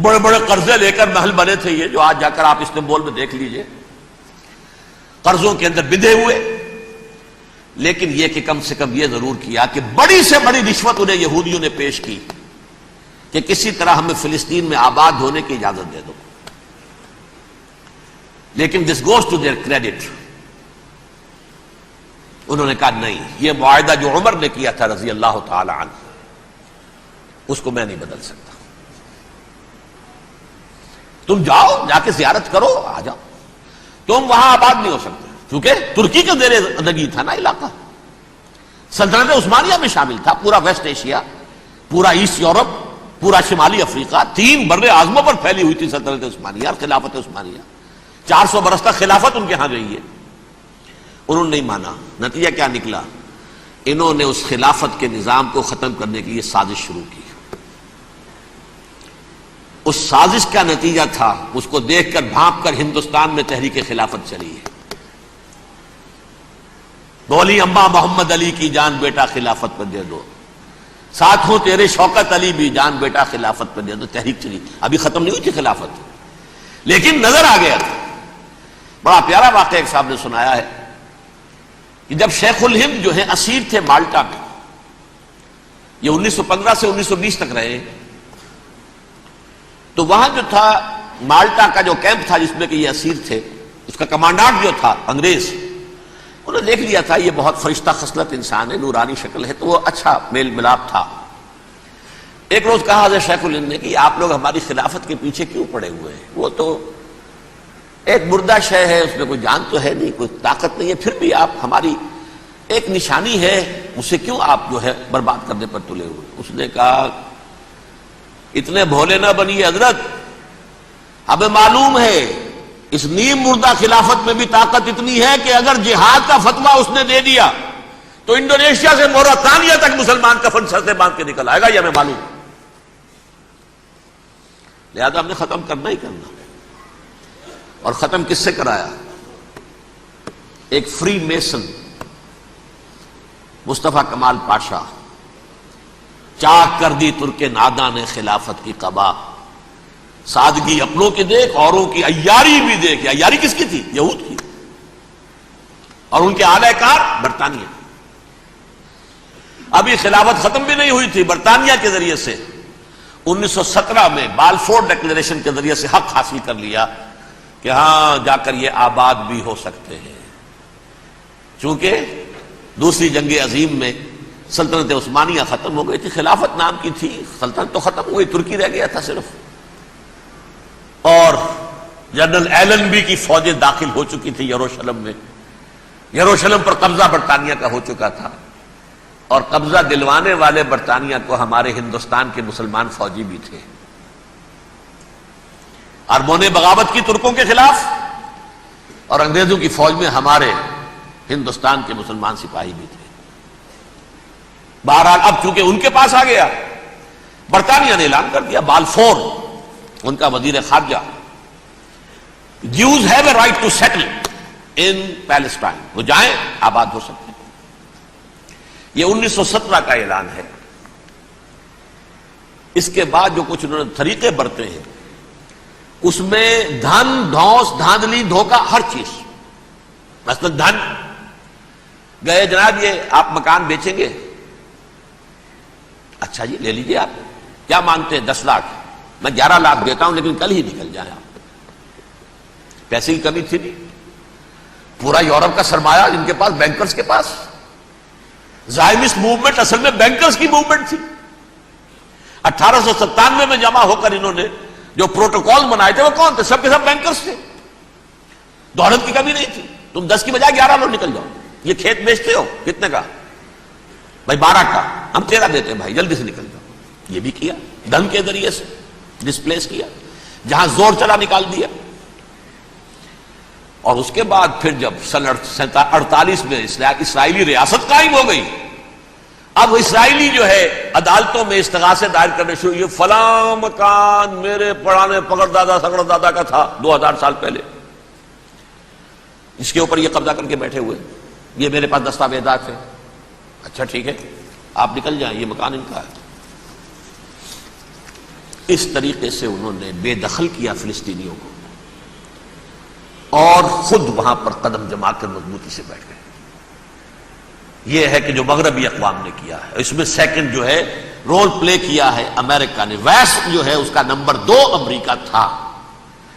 بڑے بڑے قرضے لے کر محل بنے تھے یہ، جو آج جا کر آپ استنبول میں دیکھ لیجئے، قرضوں کے اندر بندھے ہوئے. لیکن یہ کہ کم سے کم یہ ضرور کیا کہ بڑی سے بڑی رشوت انہیں یہودیوں نے پیش کی کہ کسی طرح ہمیں فلسطین میں آباد ہونے کی اجازت دے دو. لیکن this goes to their credit. انہوں نے کہا نہیں، یہ معاہدہ جو عمر نے کیا تھا رضی اللہ تعالی عنہ، اس کو میں نہیں بدل سکتا. تم جاؤ، جا کے زیارت کرو، آ جاؤ، تم وہاں آباد نہیں ہو سکتے، کیونکہ ترکی کے زیر زندگی تھا نا علاقہ. سلطنت عثمانیہ میں شامل تھا پورا ویسٹ ایشیا، پورا ایسٹ یورپ، پورا شمالی افریقہ. 3 بر اعظموں پر پھیلی ہوئی تھی سلطنت عثمانیہ، خلافت عثمانیہ. 400 برس تک خلافت ان کے ہاں گئی ہے. انہوں نے نہیں مانا. نتیجہ کیا نکلا؟ انہوں نے اس خلافت کے نظام کو ختم کرنے کے لیے سازش شروع کی. اس سازش کا نتیجہ تھا، اس کو دیکھ کر بھانپ کر ہندوستان میں تحریک خلافت چلی ہے. بولی اماں محمد علی کی جان بیٹا خلافت پر دے دو، ساتھ ہوں تیرے شوکت علی بھی جان بیٹا خلافت پر دے دو. تحریک چلی، ابھی ختم نہیں ہوئی تھی خلافت، لیکن نظر آ گیا تھا. بڑا پیارا واقعہ ایک صاحب نے سنایا ہے کہ جب شیخ الہند جو ہیں اسیر تھے مالٹا میں، یہ 1915 سے 1920 تک رہے، تو وہاں جو تھا مالٹا کا جو کیمپ تھا جس میں کہ یہ اسیر تھے، اس کا کمانڈانٹ جو تھا انگریز، انہوں نے دیکھ لیا تھا یہ بہت فرشتہ خصلت انسان ہے، نورانی شکل ہے، تو وہ اچھا میل ملاپ تھا. ایک روز کہا حضرت شیخ الہند نے کہ آپ لوگ ہماری خلافت کے پیچھے کیوں پڑے ہوئے ہیں؟ وہ تو ایک مردہ شے ہے، اس میں کوئی جان تو ہے نہیں، کوئی طاقت نہیں ہے، پھر بھی آپ ہماری ایک نشانی ہے، اسے کیوں آپ جو ہے برباد کرنے پر تلے ہوئے؟ اس نے کہا اتنے بھولے نہ بنیے حضرت، ہمیں معلوم ہے اس نیم مردہ خلافت میں بھی طاقت اتنی ہے کہ اگر جہاد کا فتویٰ اس نے دے دیا تو انڈونیشیا سے موریتانیہ تک مسلمان کفن سر سے باندھ کے نکل آئے گا، یہ ہمیں معلوم. لہذا ہم نے ختم کرنا ہی کرنا. اور ختم کس سے کرایا؟ ایک فری میسن مصطفیٰ کمال پاشا، چاک کر دی ترک ناداں نے خلافت کی قبا، سادگی اپنوں کی دیکھ اوروں کی عیاری بھی دیکھ۔ عیاری کس کی تھی؟ یہود کی، اور ان کے اعلی کار برطانیہ۔ ابھی خلافت ختم بھی نہیں ہوئی تھی، برطانیہ کے ذریعے سے 1917 میں بالفور ڈکلیریشن کے ذریعے سے حق حاصل کر لیا کہ ہاں جا کر یہ آباد بھی ہو سکتے ہیں۔ چونکہ دوسری جنگ عظیم میں سلطنت عثمانیہ ختم ہو گئی تھی، خلافت نام کی تھی، سلطنت تو ختم ہو گئی، ترکی رہ گیا تھا صرف، اور جنرل ایلنبی کی فوجیں داخل ہو چکی تھی یروشلم میں، یروشلم پر قبضہ برطانیہ کا ہو چکا تھا، اور قبضہ دلوانے والے برطانیہ کو ہمارے ہندوستان کے مسلمان فوجی بھی تھے۔ اربوں نے بغاوت کی ترکوں کے خلاف، اور انگریزوں کی فوج میں ہمارے ہندوستان کے مسلمان سپاہی بھی تھے۔ بہرحال اب چونکہ ان کے پاس آ گیا، برطانیہ نے اعلان کر دیا، بالفور ان کا وزیر خارجہ، Jews have a right to settle in Palestine، وہ جائیں آباد ہو سکتے ہیں۔ یہ 1917 کا اعلان ہے۔ اس کے بعد جو کچھ انہوں نے طریقے برتے ہیں، اس میں دھن، دھوس، دھاندلی، دھوکہ، ہر چیز۔ مثلا دھن، گئے جناب یہ آپ مکان بیچیں گے؟ اچھا جی لے لیجیے، آپ کیا مانگتے ہیں؟ 10 لاکھ، میں 11 لاکھ دیتا ہوں لیکن کل ہی نکل جائیں آپ۔ پیسے کی کمی تھی نہیں، پورا یورپ کا سرمایہ ان کے پاس، بینکرز کے پاس۔ زائمسٹ موومنٹ اصل میں بینکرز کی موومنٹ تھی۔ 1897 میں جمع ہو کر انہوں نے جو پروٹوکول بنائے تھے وہ کون تھے؟ سب کے سب بینکرز تھے۔ دولت کی کمی نہیں تھی، تم 10 کی بجائے 11 لو نکل جاؤ۔ یہ کھیت بیچتے ہو کتنے کا؟ بھائی 12 کا، ہم 13 دیتے ہیں بھائی، جلدی سے نکل جاؤ۔ یہ بھی کیا، دھن کے ذریعے سے ڈسپلیس کیا، جہاں زور چلا نکال دیا۔ اور اس کے بعد پھر جب سن 48 میں اسرائیلی ریاست قائم ہو گئی، اب اسرائیلی جو ہے عدالتوں میں استغاثے دائر کرنے شروع، یہ فلاں مکان میرے پرانے پکڑ دادا سگڑ دادا کا تھا 2000 سال پہلے، اس کے اوپر یہ قبضہ کر کے بیٹھے ہوئے، یہ میرے پاس دستاویزات ہیں۔ اچھا ٹھیک ہے، آپ نکل جائیں، یہ مکان ان کا ہے۔ اس طریقے سے انہوں نے بے دخل کیا فلسطینیوں کو، اور خود وہاں پر قدم جما کر مضبوطی سے بیٹھ گئے۔ یہ ہے کہ جو مغربی اقوام نے کیا ہے۔ اس میں سیکنڈ جو ہے رول پلے کیا ہے امریکہ نے۔ ویسٹ جو ہے اس کا نمبر 2 امریکہ تھا،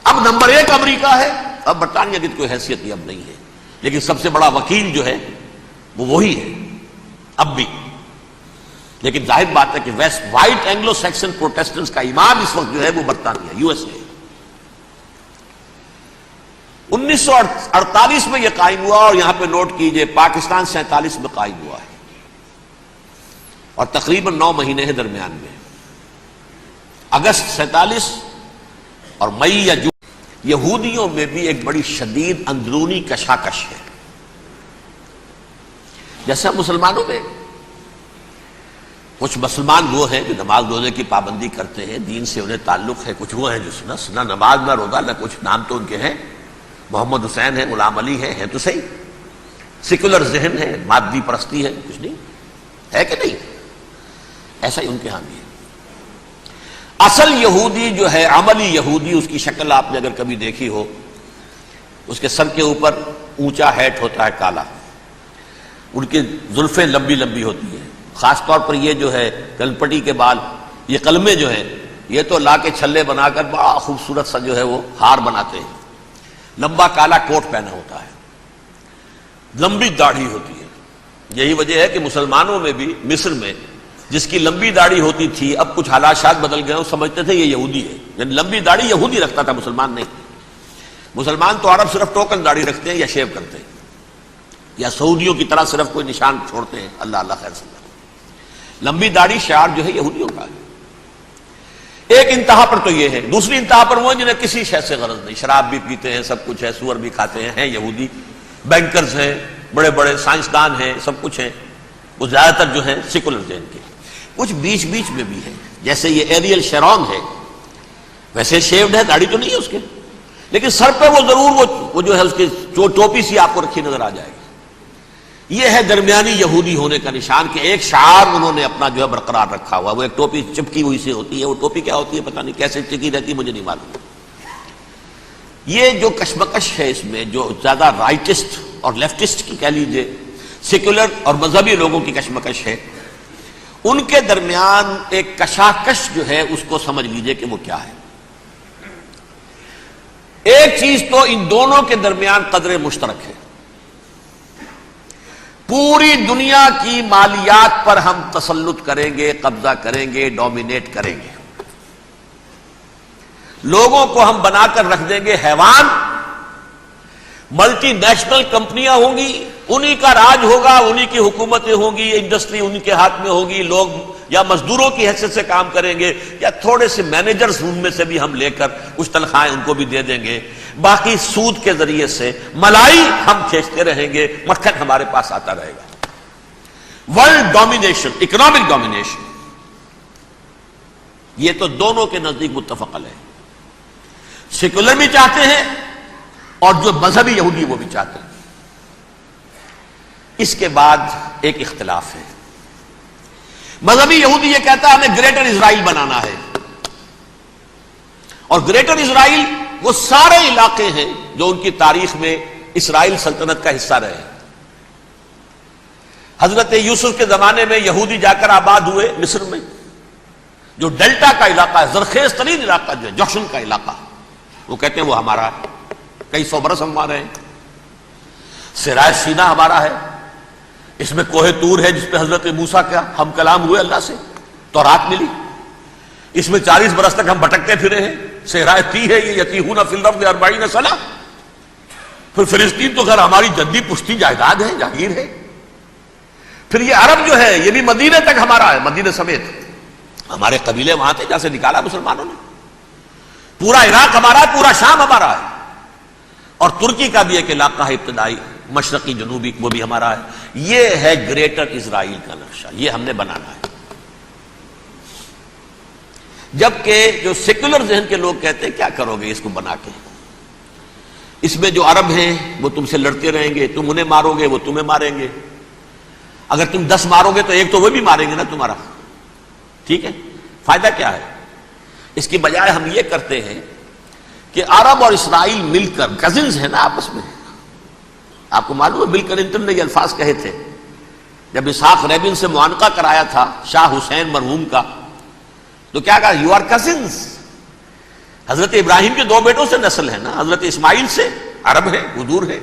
اب نمبر 1 امریکہ ہے۔ اب برطانیہ کی کوئی حیثیت ہی اب نہیں ہے، لیکن سب سے بڑا وکیل جو ہے وہ وہی ہے اب بھی۔ لیکن ظاہر بات ہے کہ west white Anglo Saxon Protestants کا امام اس وقت جو ہے وہ برطانیہ، یو ایس اے۔ 1948 میں یہ قائم ہوا، اور یہاں پہ نوٹ کیجئے پاکستان 47 میں قائم ہوا ہے، اور تقریباً 9 مہینے ہیں درمیان میں۔ اگست 47 اور مئی یا جون۔ یہودیوں میں بھی ایک بڑی شدید اندرونی کشاکش ہے، جیسا مسلمانوں میں۔ کچھ مسلمان وہ ہیں جو نماز روزے کی پابندی کرتے ہیں، دین سے انہیں تعلق ہے، کچھ وہ ہیں جو نہ نماز نہ روزہ نہ کچھ، نام تو ان کے ہیں، محمد حسین ہے، غلام علی ہے تو صحیح، سیکولر ذہن ہے، مادی پرستی ہے، کچھ نہیں ہے کہ نہیں؟ ایسا ہی ان کے ہاں بھی ہے۔ اصل یہودی جو ہے، عملی یہودی، اس کی شکل آپ نے اگر کبھی دیکھی ہو، اس کے سر کے اوپر اونچا ہیٹ ہوتا ہے کالا، ان کی زلفیں لمبی لمبی ہوتی ہیں، خاص طور پر یہ جو ہے کلپٹی کے بال، یہ قلمے جو ہیں یہ تو لا کے چھلے بنا کر بڑا خوبصورت سا جو ہے وہ ہار بناتے ہیں، لمبا کالا کوٹ پہنا ہوتا ہے، لمبی داڑھی ہوتی ہے۔ یہی وجہ ہے کہ مسلمانوں میں بھی مصر میں جس کی لمبی داڑھی ہوتی تھی، اب کچھ حالات شاید بدل گئے، وہ سمجھتے تھے یہ یہودی ہے، یعنی لمبی داڑھی یہودی رکھتا تھا، مسلمان نہیں۔ مسلمان تو عرب صرف ٹوکن داڑھی رکھتے ہیں یا شیو کرتے ہیں، یا سعودیوں کی طرح صرف کوئی نشان چھوڑتے ہیں، اللہ اللہ خیر صلی اللہ۔ لمبی داڑھی شعار جو ہے یہودیوں کا ہے۔ ایک انتہا پر تو یہ ہے، دوسری انتہا پر وہ جنہیں کسی شے سے غرض نہیں، شراب بھی پیتے ہیں، سب کچھ ہے، سور بھی کھاتے ہیں یہودی، بینکرز ہیں، بڑے بڑے سائنسدان ہیں، سب کچھ ہیں، وہ زیادہ تر جو ہیں سیکولر ذہن کے۔ کچھ بیچ بیچ میں بھی ہے، جیسے یہ ایریل شیرون ہے، ویسے شیوڈ ہے، داڑھی تو نہیں ہے اس کے، لیکن سر پہ وہ ضرور وہ جو ہے اس کی ٹوپی سی آپ کو رکھی نظر آ جائے گی۔ یہ ہے درمیانی یہودی ہونے کا نشان کہ ایک شعار انہوں نے اپنا جو ہے برقرار رکھا ہوا. وہ ایک ٹوپی چپکی ہوئی سے ہوتی ہے, وہ ٹوپی کیا ہوتی ہے پتہ نہیں, کیسے چکی رہتی ہے مجھے نہیں معلوم. یہ جو کشمکش ہے اس میں, جو زیادہ رائٹسٹ اور لیفٹسٹ کی کہہ لیجیے, سیکولر اور مذہبی لوگوں کی کشمکش ہے, ان کے درمیان ایک کشاکش جو ہے اس کو سمجھ لیجیے کہ وہ کیا ہے. ایک چیز تو ان دونوں کے درمیان قدر مشترک ہے, پوری دنیا کی مالیات پر ہم تسلط کریں گے, قبضہ کریں گے, ڈومینیٹ کریں گے, لوگوں کو ہم بنا کر رکھ دیں گے حیوان, ملٹی نیشنل کمپنیاں ہوں گی, انہی کا راج ہوگا, انہی کی حکومتیں ہوں گی, انڈسٹری انہی کے ہاتھ میں ہوگی, لوگ یا مزدوروں کی حیثیت سے کام کریں گے یا تھوڑے سے مینیجرز ان میں سے بھی ہم لے کر کچھ تنخواہیں ان کو بھی دے دیں گے, باقی سود کے ذریعے سے ملائی ہم کھینچتے رہیں گے, مکھن ہمارے پاس آتا رہے گا. ورلڈ ڈومینیشن, اکنامک ڈومینیشن, یہ تو دونوں کے نزدیک متفق علیہ ہے. سیکولر بھی چاہتے ہیں اور جو مذہبی یہودی وہ بھی چاہتے ہیں. اس کے بعد ایک اختلاف ہے. مذہبی یہودی یہ کہتا ہے ہمیں گریٹر اسرائیل بنانا ہے, اور گریٹر اسرائیل وہ سارے علاقے ہیں جو ان کی تاریخ میں اسرائیل سلطنت کا حصہ رہے. حضرت یوسف کے زمانے میں یہودی جا کر آباد ہوئے مصر میں, جو ڈیلٹا کا علاقہ ہے, زرخیز ترین علاقہ جو ہے, جوشن کا علاقہ, وہ کہتے ہیں وہ ہمارا ہے, کئی سو برس ہمارے ہیں. سرائے سینا ہمارا ہے, اس میں کوہ طور ہے جس پہ حضرت موسیٰ کا ہم کلام ہوئے اللہ سے, تورات ملی, اس میں 40 برس تک ہم بھٹکتے پھرے ہیں. صحرائے تی ہے یہ, یتیہون فی الارض 40 سنہ. پھر فلسطین تو خیر ہماری جدی پشتی جائیداد ہے, جاگیر ہے. پھر یہ عرب جو ہے یہ بھی مدینے تک ہمارا ہے, مدینے سمیت ہمارے قبیلے وہاں تھے جہاں سے نکالا مسلمانوں نے. پورا عراق ہمارا ہے, پورا شام ہمارا ہے, اور ترکی کا بھی ایک علاقہ ہے ابتدائی مشرقی جنوبی, وہ بھی ہمارا ہے. یہ ہے گریٹر اسرائیل کا نقشہ, یہ ہم نے بنانا ہے. جبکہ جو سیکولر ذہن کے لوگ کہتے ہیں کیا کرو گے اس کو بنا کے, اس میں جو عرب ہیں وہ تم سے لڑتے رہیں گے, تم انہیں مارو گے وہ تمہیں ماریں گے, اگر تم 10 مارو گے تو ایک تو وہ بھی ماریں گے نا تمہارا. ٹھیک ہے, فائدہ کیا ہے؟ اس کی بجائے ہم یہ کرتے ہیں کہ عرب اور اسرائیل مل کر, کزنز ہیں نا آپس میں, آپ کو معلوم ہے بل کلنٹن نے یہ الفاظ کہے تھے جب اسحاق ریبن سے معانقہ کرایا تھا شاہ حسین مرحوم کا, تو کیا کہا, یو آر کزنز. حضرت ابراہیم کے 2 بیٹوں سے نسل ہے نا, حضرت اسماعیل سے عرب ہے, حضور ہے,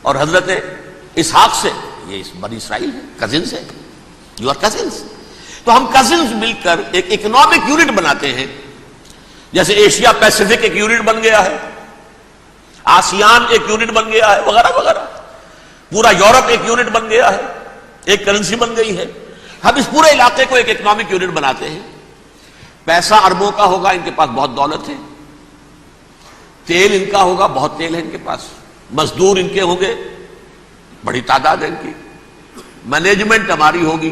اور حضرت اسحاق سے یہ بنی اسرائیل ہے, کزنز ہے, یو آر کزنز. تو ہم کزنز مل کر ایک اکنامک یونٹ بناتے ہیں, جیسے ایشیا پیسیفک ایک یونٹ بن گیا ہے, آسیان ایک یونٹ بن گیا ہے, وغیرہ وغیرہ. پورا یورپ ایک یونٹ بن گیا ہے, ایک کرنسی بن گئی ہے. ہم اس پورے علاقے کو ایک اکنامک یونٹ بناتے ہیں. پیسہ اربوں کا ہوگا, ان کے پاس بہت دولت ہے. تیل ان کا ہوگا, بہت تیل ہے ان کے پاس. مزدور ان کے ہوں گے, بڑی تعداد ہے ان کی. مینجمنٹ ہماری ہوگی,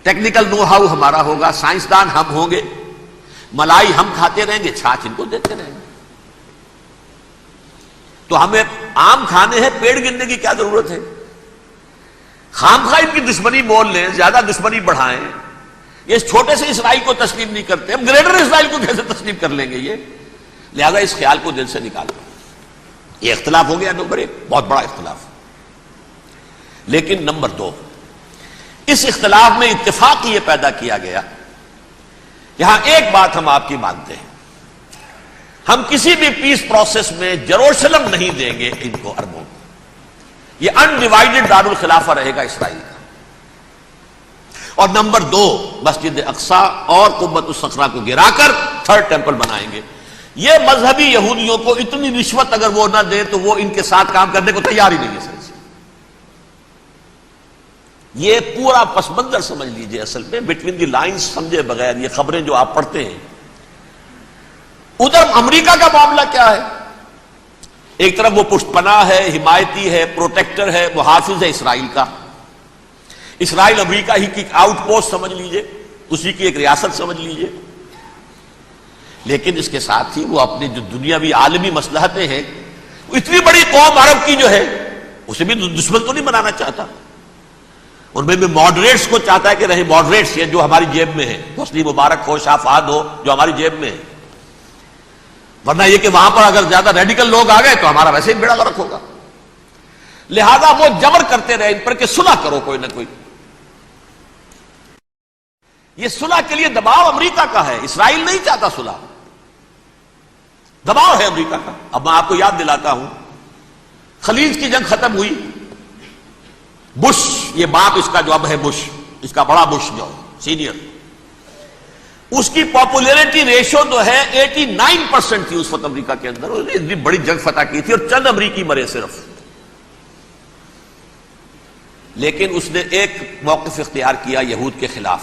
ٹیکنیکل نو ہاؤ ہمارا ہوگا, سائنسدان ہم ہوں گے. ملائی ہم کھاتے رہیں گے, چھاچھ ان کو دیتے رہیں گے. تو ہمیں آم کھانے ہیں, پیڑ گرنے کی کیا ضرورت ہے؟ خام خواہ ان کی دشمنی مول لیں, زیادہ دشمنی بڑھائیں. یہ اس چھوٹے سے اسرائیل کو تسلیم نہیں کرتے, ہم گریٹر اسرائیل کو کیسے تسلیم کر لیں گے؟ یہ لہذا اس خیال کو دل سے نکالیں. یہ اختلاف ہو گیا نمبر 1, بہت بڑا اختلاف. لیکن نمبر 2, اس اختلاف میں اتفاق یہ پیدا کیا گیا, یہاں ایک بات ہم آپ کی مانتے ہیں, ہم کسی بھی پیس پروسیس میں جروشلم نہیں دیں گے ان کو, عربوں کو. یہ انڈیوائیڈڈ دارالخلافہ رہے گا اسرائیل کا. اور نمبر 2, مسجد اقصی اور قبۃ الصخرہ کو گرا کر 3rd ٹیمپل بنائیں گے. یہ مذہبی یہودیوں کو اتنی رشوت اگر وہ نہ دیں تو وہ ان کے ساتھ کام کرنے کو تیار ہی نہیں ہے. یہ پورا پس منظر سمجھ لیجئے, اصل میں بٹوین دی لائنز سمجھے بغیر یہ خبریں جو آپ پڑھتے ہیں. ادھر امریکہ کا معاملہ کیا ہے؟ ایک طرف وہ پشت پناہ ہے, حمایتی ہے, پروٹیکٹر ہے, محافظ ہے اسرائیل کا. اسرائیل امریکہ ہی کی آؤٹ پوسٹ سمجھ لیجئے, اسی کی ایک ریاست سمجھ لیجئے. لیکن اس کے ساتھ ہی وہ اپنی جو دنیاوی عالمی مصلحتیں ہیں, اتنی بڑی قوم عرب کی جو ہے اسے بھی دشمن تو نہیں بنانا چاہتا، ان میں بھی ماڈریٹس کو چاہتا ہے کہ رہے ماڈریٹس، یہ جو ہماری جیب میں ہے، حسنی مبارک ہو، شاہ فہد ہو، جو ہماری جیب میں ہے، ورنہ یہ کہ وہاں پر اگر زیادہ ریڈیکل لوگ آ گئے تو ہمارا ویسے ہی بیڑا غرق ہوگا۔ لہذا وہ جبر کرتے رہے ان پر کہ صلح کرو کوئی نہ کوئی۔ یہ صلح کے لیے دباؤ امریکہ کا ہے، اسرائیل نہیں چاہتا صلح، دباؤ ہے امریکہ کا۔ اب میں آپ کو یاد دلاتا ہوں، خلیج کی جنگ ختم ہوئی، بش، یہ باپ اس کا جو اب ہے بش، اس کا بڑا بش جو سینئر، اس کی پاپولیرٹی ریشو جو ہے 89% تھی اس وقت امریکہ کے اندر، اتنی بڑی جنگ فتح کی تھی اور چند امریکی مرے صرف، لیکن اس نے ایک موقف اختیار کیا یہود کے خلاف۔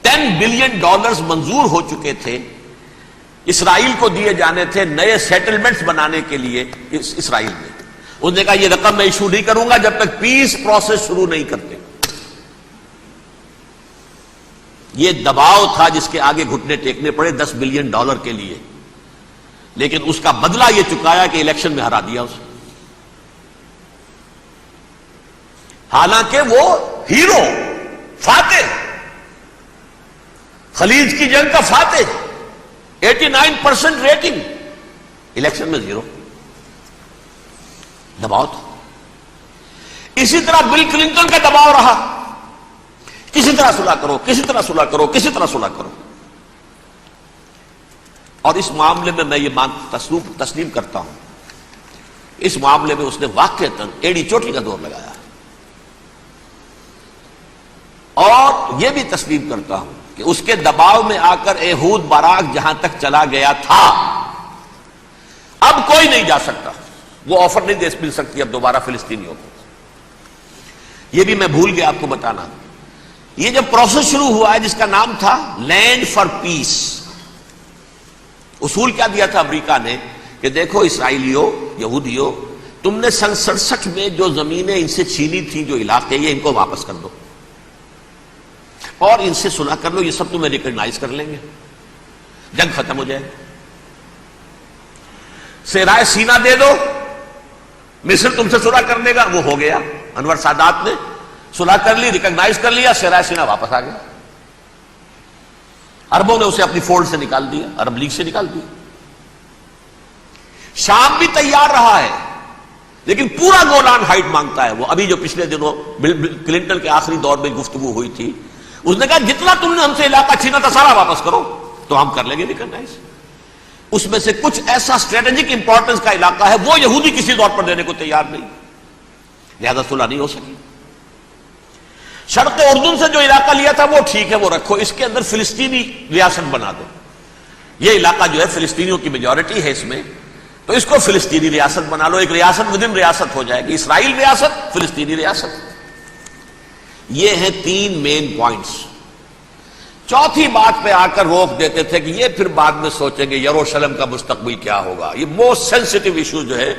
$10 بلین منظور ہو چکے تھے، اسرائیل کو دیے جانے تھے نئے سیٹلمنٹس بنانے کے لیے اسرائیل میں۔ اس نے کہا یہ رقم میں ایشو نہیں کروں گا جب تک پیس پروسیس شروع نہیں کرتے۔ یہ دباؤ تھا جس کے آگے گھٹنے ٹیکنے پڑے $10 بلین کے لیے، لیکن اس کا بدلہ یہ چکایا کہ الیکشن میں ہرا دیا اسے، حالانکہ وہ ہیرو، فاتح، خلیج کی جنگ کا فاتح، 89% ریٹنگ، الیکشن میں 0، دباؤ تھا۔ اسی طرح بل کلنٹن کا دباؤ رہا، کسی طرح صلح کرو، کسی طرح صلح کرو، کسی طرح صلح کرو، اور اس معاملے میں یہ تسلیم کرتا ہوں، اس معاملے میں اس نے واقعتاً ایڑی چوٹی کا دور لگایا، اور یہ بھی تسلیم کرتا ہوں کہ اس کے دباؤ میں آ کر ایہود باراک جہاں تک چلا گیا تھا اب کوئی نہیں جا سکتا، وہ آفر نہیں دے مل سکتی اب دوبارہ فلسطینیوں کو۔ یہ بھی میں بھول گیا آپ کو بتانا، یہ جب پروسیس شروع ہوا ہے جس کا نام تھا لینڈ فار پیس، اصول کیا دیا تھا امریکہ نے کہ دیکھو اسرائیلیوں، یہودیوں، تم نے سن 67 میں جو زمینیں ان سے چھینی تھیں، جو علاقے، یہ ان کو واپس کر دو اور ان سے صلح کر لو، یہ سب تمہیں ریکگنائز کر لیں گے، جنگ ختم ہو جائے۔ صحرائے سینا دے دو، مصر تم سے صلح کر لے گا، وہ ہو گیا، انور سادات نے صلح کر لی، ریکگنائز کر لیا، صحرائے سینا واپس آ گیا۔ عربوں نے اسے اپنی فولڈ سے نکال دیا، عرب لیگ سے نکال دیا۔ شام بھی تیار رہا ہے لیکن پورا گولان ہائٹ مانگتا ہے وہ۔ ابھی جو پچھلے دنوں کلنٹن کے آخری دور میں گفتگو ہوئی تھی، اس نے کہا جتنا تم نے ہم سے علاقہ چھینا تھا سارا واپس کرو تو ہم کر لیں گے ریکگنائز۔ اس میں سے کچھ ایسا اسٹریٹجک امپورٹنس کا علاقہ ہے وہ یہودی کسی طور پر دینے کو تیار نہیں، لہذا صلح نہیں ہو سکی۔ شرق اردن سے جو علاقہ لیا تھا وہ ٹھیک ہے، وہ رکھو، اس کے اندر فلسطینی ریاست بنا دو، یہ علاقہ جو ہے فلسطینیوں کی میجورٹی ہے اس میں، تو اس کو فلسطینی ریاست بنا لو، ایک ریاست ودن ریاست ہو جائے گی، اسرائیل ریاست، فلسطینی ریاست۔ یہ ہیں 3 مین پوائنٹس۔ چوتھی بات پہ آ کر روک دیتے تھے کہ یہ پھر بعد میں سوچیں گے یروشلم کا مستقبل کیا ہوگا، یہ موسٹ سینسٹیو ایشو جو ہے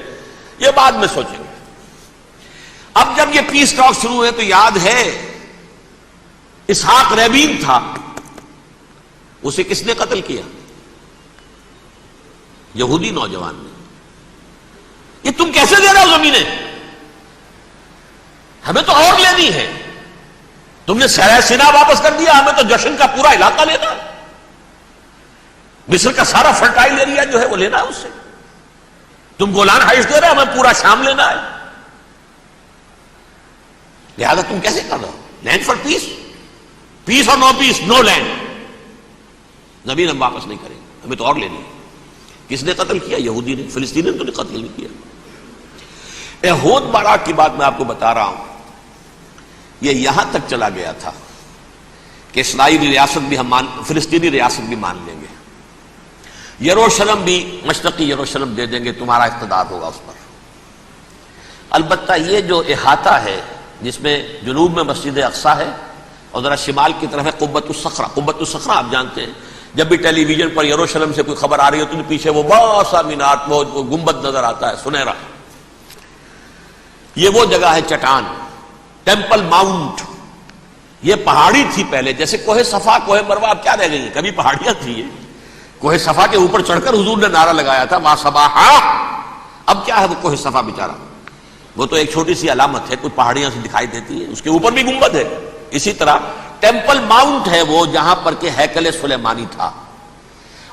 یہ بعد میں سوچیں گے۔ اب جب یہ پیس ٹاک شروع ہوئے تو یاد ہے اسحاق ریبین تھا، اسے کس نے قتل کیا؟ یہودی نوجوان نے۔ یہ تم کیسے دے رہے ہو زمینیں؟ ہمیں تو اور لینی ہے، تم نے صحرائے سینا واپس کر دیا، ہمیں تو جشن کا پورا علاقہ لینا ہے، مصر کا سارا فرٹائل ایریا جو ہے وہ لینا ہے اس سے، تم گولان ہائٹس دے رہے ہو، ہمیں پورا شام لینا ہے، لہذا تم کیسے کر رہے ہو؟ لینڈ فار پیس، پیس اور نو پیس، نو لینڈ، زمین ہم واپس نہیں کریں گے، ہمیں تو اور لینی ہے۔ کس نے قتل کیا؟ یہودی نے، فلسطینی نے تو قتل نہیں کیا۔ ایہود باراک کی بات میں آپ کو بتا رہا ہوں، یہ یہاں تک چلا گیا تھا کہ اسرائیلی ریاست بھی ہم فلسطینی ریاست بھی مان لیں گے، یروشلم بھی، مشرقی یروشلم دے دیں گے، تمہارا اقتدار ہوگا اس پر۔ البتہ یہ جو احاطہ ہے جس میں جنوب میں مسجد اقصیٰ ہے اور ذرا شمال کی طرف ہے قبۃ الصخرہ، قبۃ الصخرہ آپ جانتے ہیں، جب بھی ٹیلی ویژن پر یروشلم سے کوئی خبر آ رہی ہوتی ہے تو پیچھے وہ بڑا سا مینار، وہ گنبد نظر آتا ہے سنہرا، یہ وہ جگہ ہے چٹان، ٹیمپل ماؤنٹ۔ یہ پہاڑی تھی پہلے، جیسے کوہ صفا، کوہ مروہ، اب کیا رہ گئی؟ کبھی پہاڑیاں تھی یہ، کوہ صفا کے اوپر چڑھ کر حضور نے نعرہ لگایا تھا ما صباحا، اب کیا ہے وہ کوہ صفا بیچارہ، وہ تو ایک چھوٹی سی علامت ہے، کوئی پہاڑیاں سے دکھائی دیتی ہے، اس کے اوپر بھی گنبد ہے. اسی طرح ٹیمپل ماؤنٹ ہے وہ جہاں پر کہ ہیکل سلیمانی تھا،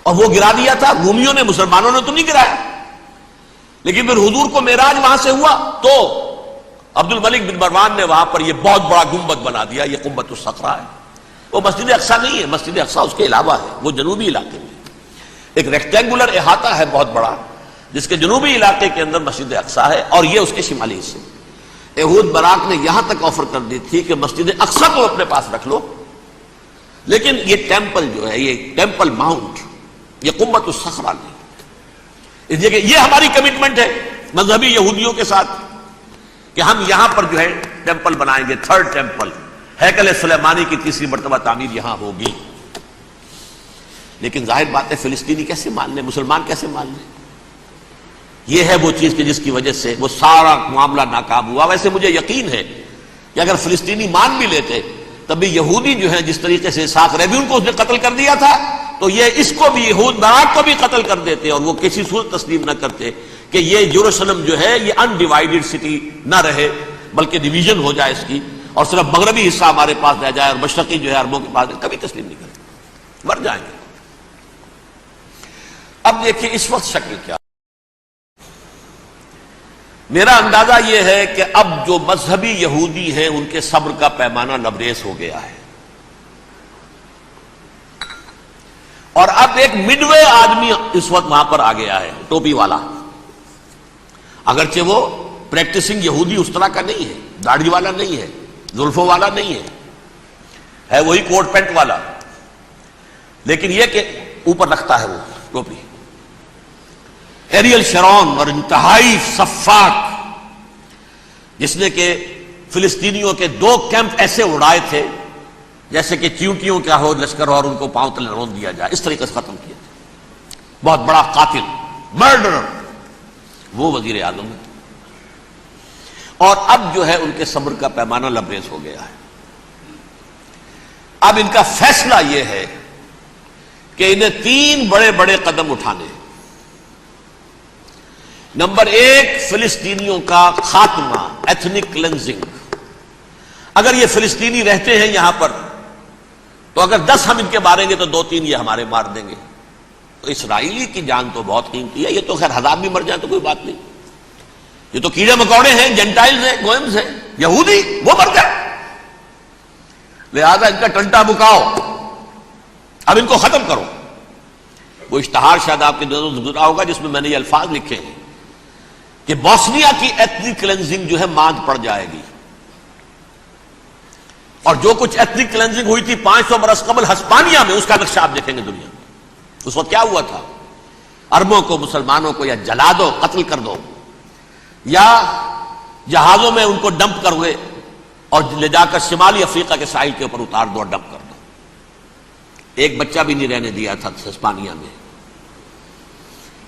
اور وہ گرا دیا تھا رومیوں نے، مسلمانوں نے تو نہیں گرایا. لیکن پھر حضور کو معراج وہاں سے ہوا تو عبد الملک بن مروان نے وہاں پر یہ بہت بڑا گنبد بنا دیا. یہ قبۃ الصخرہ ہے. وہ مسجد اقصی نہیں ہے، مسجد اقصی اس کے علاوہ ہے، وہ جنوبی علاقے میں ایک ریکٹینگولر احاطہ ہے بہت بڑا، جس کے جنوبی علاقے کے اندر مسجد اقصی ہے، اور یہ اس کے شمالی حصے. یہود براق نے یہاں تک آفر کر دی تھی کہ مسجد اقصی کو اپنے پاس رکھ لو، لیکن یہ ٹیمپل جو ہے، یہ ٹیمپل ماؤنٹ، یہ قبۃ الصخرہ نہیں. اس لیے کہ یہ ہماری کمٹمنٹ ہے مذہبی یہودیوں کے ساتھ کہ ہم یہاں پر جو ہے ٹیمپل بنائیں گے، تھرڈ ٹیمپل، ہیکل سلیمانی کی تیسری مرتبہ تعمیر یہاں ہوگی. لیکن ظاہر بات ہے فلسطینی کیسے مان لیں، مسلمان کیسے مان لیں؟ یہ ہے وہ چیز کہ جس کی وجہ سے وہ سارا معاملہ ناکام ہوا. ویسے مجھے یقین ہے کہ اگر فلسطینی مان بھی لیتے تبھی یہودی جو ہیں جس طریقے سے اسحاق ریبیون کو اس نے قتل کر دیا تھا تو یہ اس کو بھی، یہود براق کو بھی قتل کر دیتے، اور وہ کسی صورت تسلیم نہ کرتے کہ یہ یروشلم جو ہے یہ انڈیوائیڈڈ سٹی نہ رہے، بلکہ ڈویژن ہو جائے اس کی، اور صرف مغربی حصہ ہمارے پاس رہ جائے اور مشرقی جو ہے عربوں کے پاس. کبھی تسلیم نہیں کرتے، مر جائیں گے. اب دیکھیں اس وقت شکل کیا. میرا اندازہ یہ ہے کہ اب جو مذہبی یہودی ہیں ان کے صبر کا پیمانہ لبریز ہو گیا ہے، اور اب ایک مڈ وے آدمی اس وقت وہاں پر آ گیا ہے، ٹوپی والا. اگرچہ وہ پریکٹسنگ یہودی اس طرح کا نہیں ہے، داڑھی والا نہیں ہے، زلفوں والا نہیں ہے وہی کوٹ پینٹ والا، لیکن یہ کہ اوپر رکھتا ہے وہ ٹوپی. ایریل شرون اور انتہائی سفاک، جس نے کہ فلسطینیوں کے 2 کیمپ ایسے اڑائے تھے جیسے کہ چیونٹیوں کا ہو لشکر اور ان کو پاؤں تلے رون دیا جائے، اس طریقے سے ختم کیا. بہت بڑا قاتل، مرڈرر، وہ وزیر اعظم ہے. اور اب جو ہے ان کے صبر کا پیمانہ لبریز ہو گیا ہے. اب ان کا فیصلہ یہ ہے کہ انہیں 3 بڑے بڑے قدم اٹھانے ہیں. نمبر 1، فلسطینیوں کا خاتمہ، ایتھنک کلینزنگ. اگر یہ فلسطینی رہتے ہیں یہاں پر تو اگر 10 ہم ان کے ماریں گے تو 2-3 یہ ہمارے مار دیں گے. تو اسرائیلی کی جان تو بہت قیمتی ہے. یہ تو خیر 1000 بھی مر جائیں تو کوئی بات نہیں، یہ تو کیڑے مکوڑے ہیں، جینٹائلز ہیں، گوئمز ہیں. یہودی وہ مر جائے، لہذا ان کا ٹنٹا بکاؤ، اب ان کو ختم کرو. وہ اشتہار شاید آپ کے نظروں سے گزرا ہوگا جس میں میں نے یہ الفاظ لکھے ہیں کہ بوسنیا کی ایتھنک کلینزنگ جو ہے ماند پڑ جائے گی، اور جو کچھ ایتھنک کلینزنگ ہوئی تھی 500 برس قبل ہسپانیہ میں، اس کا نقشہ آپ دیکھیں گے دنیا میں. اس وقت کیا ہوا تھا؟ عربوں کو، مسلمانوں کو یا جلا دو، قتل کر دو، یا جہازوں میں ان کو ڈمپ کر ہوئے اور لے جا کر شمالی افریقہ کے ساحل کے اوپر اتار دو اور ڈمپ کر دو. ایک بچہ بھی نہیں رہنے دیا تھا ہسپانیہ میں.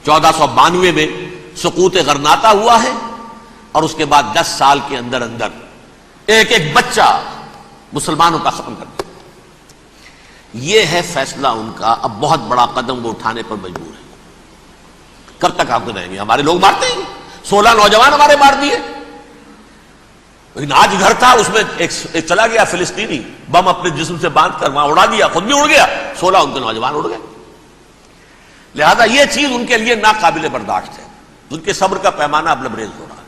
1492 میں سقوط غرناطہ ہوا ہے، اور اس کے بعد 10 سال کے اندر اندر ایک ایک بچہ مسلمانوں کا ختم کر دیا. یہ ہے فیصلہ ان کا. اب بہت بڑا قدم وہ اٹھانے پر مجبور ہے. کب تک آپ رہیں گے؟ ہمارے لوگ مارتے ہیں، 16 نوجوان ہمارے مار دیے. لیکن آج گھر تھا، اس میں ایک چلا گیا فلسطینی، بم اپنے جسم سے باندھ کر وہاں اڑا دیا، خود بھی اڑ گیا، 16 ان کے نوجوان اڑ گئے. لہذا یہ چیز ان کے لیے ناقابل برداشت ہے. ان کے صبر کا پیمانہ اب لبریز ہو رہا ہے.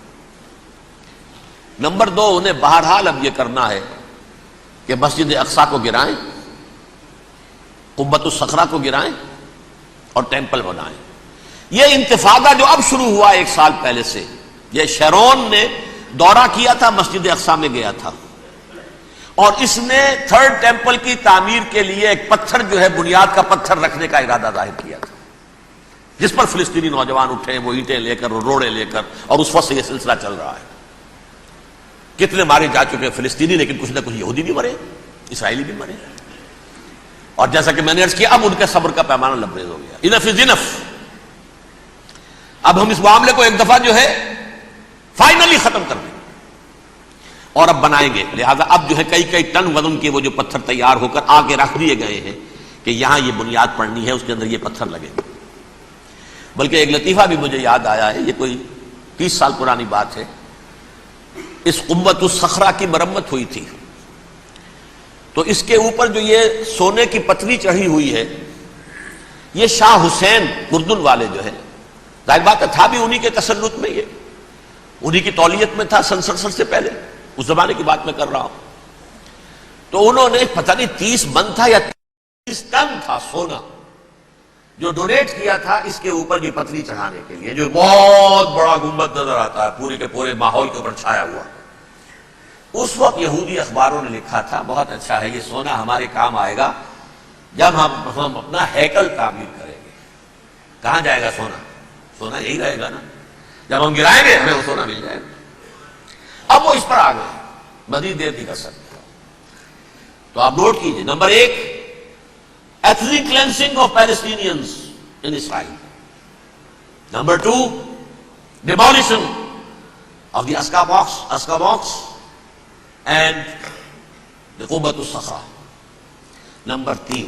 نمبر 2، انہیں بہرحال اب یہ کرنا ہے کہ مسجد اقصی کو گرائیں، قبۃ الصخرہ کو گرائیں اور ٹیمپل بنائیں. یہ انتفاضہ جو اب شروع ہوا 1 سال پہلے سے، یہ شیرون نے دورہ کیا تھا، مسجد اقصی میں گیا تھا، اور اس نے 3rd ٹیمپل کی تعمیر کے لیے ایک پتھر جو ہے بنیاد کا پتھر رکھنے کا ارادہ ظاہر کیا تھا، جس پر فلسطینی نوجوان اٹھے، وہ اینٹیں لے کر اور روڑے لے کر، اور اس وقت سے یہ سلسلہ چل رہا ہے. کتنے مارے جا چکے فلسطینی، لیکن کچھ نہ کچھ یہودی بھی مرے، اسرائیلی بھی مرے. اور جیسا کہ میں نے عرض کیا، اب ان کے صبر کا پیمانہ لبریز ہو گیا. انف از انف. اب ہم اس معاملے کو ایک دفعہ جو ہے فائنلی ختم کر دیں اور اب بنائیں گے. لہذا اب جو ہے کئی ٹن وزن کے وہ جو پتھر تیار ہو کر آگے رکھ دیے گئے ہیں کہ یہاں یہ بنیاد پڑنی ہے، اس کے اندر یہ پتھر لگے گا. بلکہ ایک لطیفہ بھی مجھے یاد آیا ہے، یہ کوئی 30 سال پرانی بات ہے. اس قبۃ الصخرہ کی مرمت ہوئی تھی، تو اس کے اوپر جو یہ سونے کی پتلی چڑھی ہوئی ہے، یہ شاہ حسین اردن والے جو ہے، ظاہر بات ہے تھا بھی انہی کے تسلط میں، یہ انہی کی تولیت میں تھا، سن 67 سے پہلے، اس زمانے کی بات میں کر رہا ہوں. تو انہوں نے پتہ نہیں 30 من تھا یا 30 ٹن تھا سونا جو ڈونیٹ کیا تھا اس کے اوپر یہ پتلی چڑھانے کے لیے، جو بہت بڑا گنبد نظر آتا ہے پورے کے پورے ماحول کے اوپر چھایا ہوا. اس وقت یہودی اخباروں نے لکھا تھا بہت اچھا ہے، یہ سونا ہمارے کام آئے گا جب ہم اپنا ہیکل تعمیر کریں گے. کہاں جائے گا سونا؟ سونا یہی رہے گا نا، جب ہم گرائیں گے ہمیں وہ سونا مل جائے گا. اب وہ اس پر آ گئے، مزید دیر نہیں کر سکتے. تو آپ نوٹ کیجئے، number 1 ethnic cleansing of Palestinians in Israel. Number 2 demolition of the Aqsa mosque and the Qubbat al-Sakhra. Number 3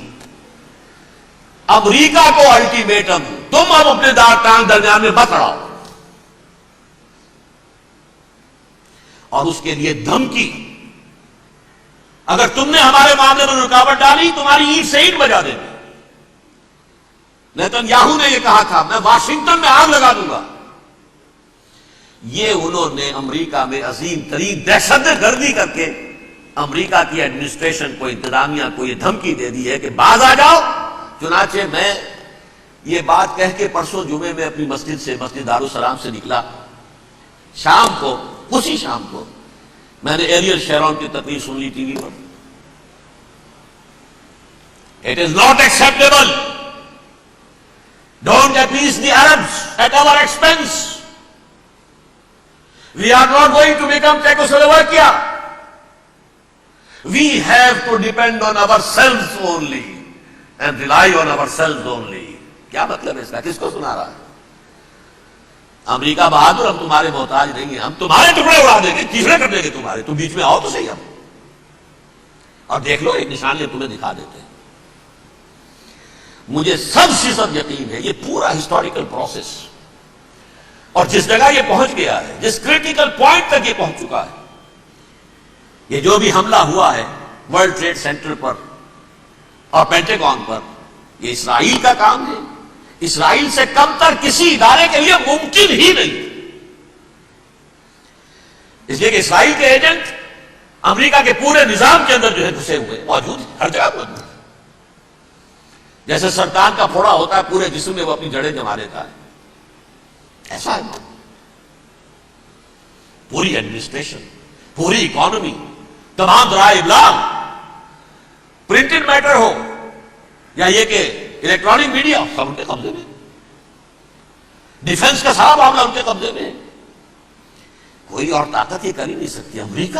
امریکہ کو الٹیمیٹم، تم اب اپنے ٹانگ درمیان میں مت لڑاؤ، اور اس کے لیے دھمکی، اگر تم نے ہمارے معاملے میں رکاوٹ ڈالی تمہاری اینٹ سے اینٹ بجا دیں گے. نیتن نے یہ کہا تھا میں واشنگٹن میں آگ لگا دوں گا. یہ انہوں نے امریکہ میں عظیم ترین دہشت گردی کر کے امریکہ کی ایڈمنسٹریشن کو، انتظامیہ کو یہ دھمکی دے دی ہے کہ باز آ جاؤ. چنانچہ میں یہ بات کہہ کے پرسوں جمعے میں اپنی مسجد دارالسلام سے نکلا، شام کو، اسی شام کو میں نے ایریل شیرون کی تقریر سن لی T V per. It is not acceptable. Don't appease the Arabs at our expense. We are not going to become Czechoslovakia. We have to depend on ourselves only and rely on ourselves only. کیا مطلب ہے اس کا؟ کس کو سنا رہا ہے؟ امریکہ بہادر، ہم تمہارے محتاج نہیں ہیں، ہم تمہارے ٹکڑے اڑا دیں گے، تیسرے کر دیں گے تمہارے، تم بیچ میں آؤ تو صحیح. ہم اور دیکھ لو ایک نشانیاں تمہیں دکھا دیتے ہیں. مجھے 100% یقین ہے یہ پورا ہسٹوریکل پروسیس، اور جس جگہ یہ پہنچ گیا ہے، جس کریٹیکل پوائنٹ تک یہ پہنچ چکا ہے، یہ جو بھی حملہ ہوا ہے ورلڈ ٹریڈ سینٹر پر اور پینٹاگون پر، یہ اسرائیل کا کام ہے. اسرائیل سے کم تر کسی ادارے کے لیے ممکن ہی نہیں، اس لیے کہ اسرائیل کے ایجنٹ امریکہ کے پورے نظام کے اندر جو ہے گھسے ہوئے موجود ہیں، ہر جگہ موجود ہیں. جیسے سرطان کا پھوڑا ہوتا ہے پورے جسم میں وہ اپنی جڑیں جما لیتا ہے، ایسا ہے. پوری ایڈمنسٹریشن، پوری اکانومی، تمام ذرائع ابلاغ، پرنٹڈ میٹر ہو یا یہ کہ الیکٹرانک میڈیا، سب ان کے قبضے میں. ڈیفنس کا سارا معاملہ ان کے قبضے میں. کوئی اور طاقت یہ کر ہی نہیں سکتی. امریکہ،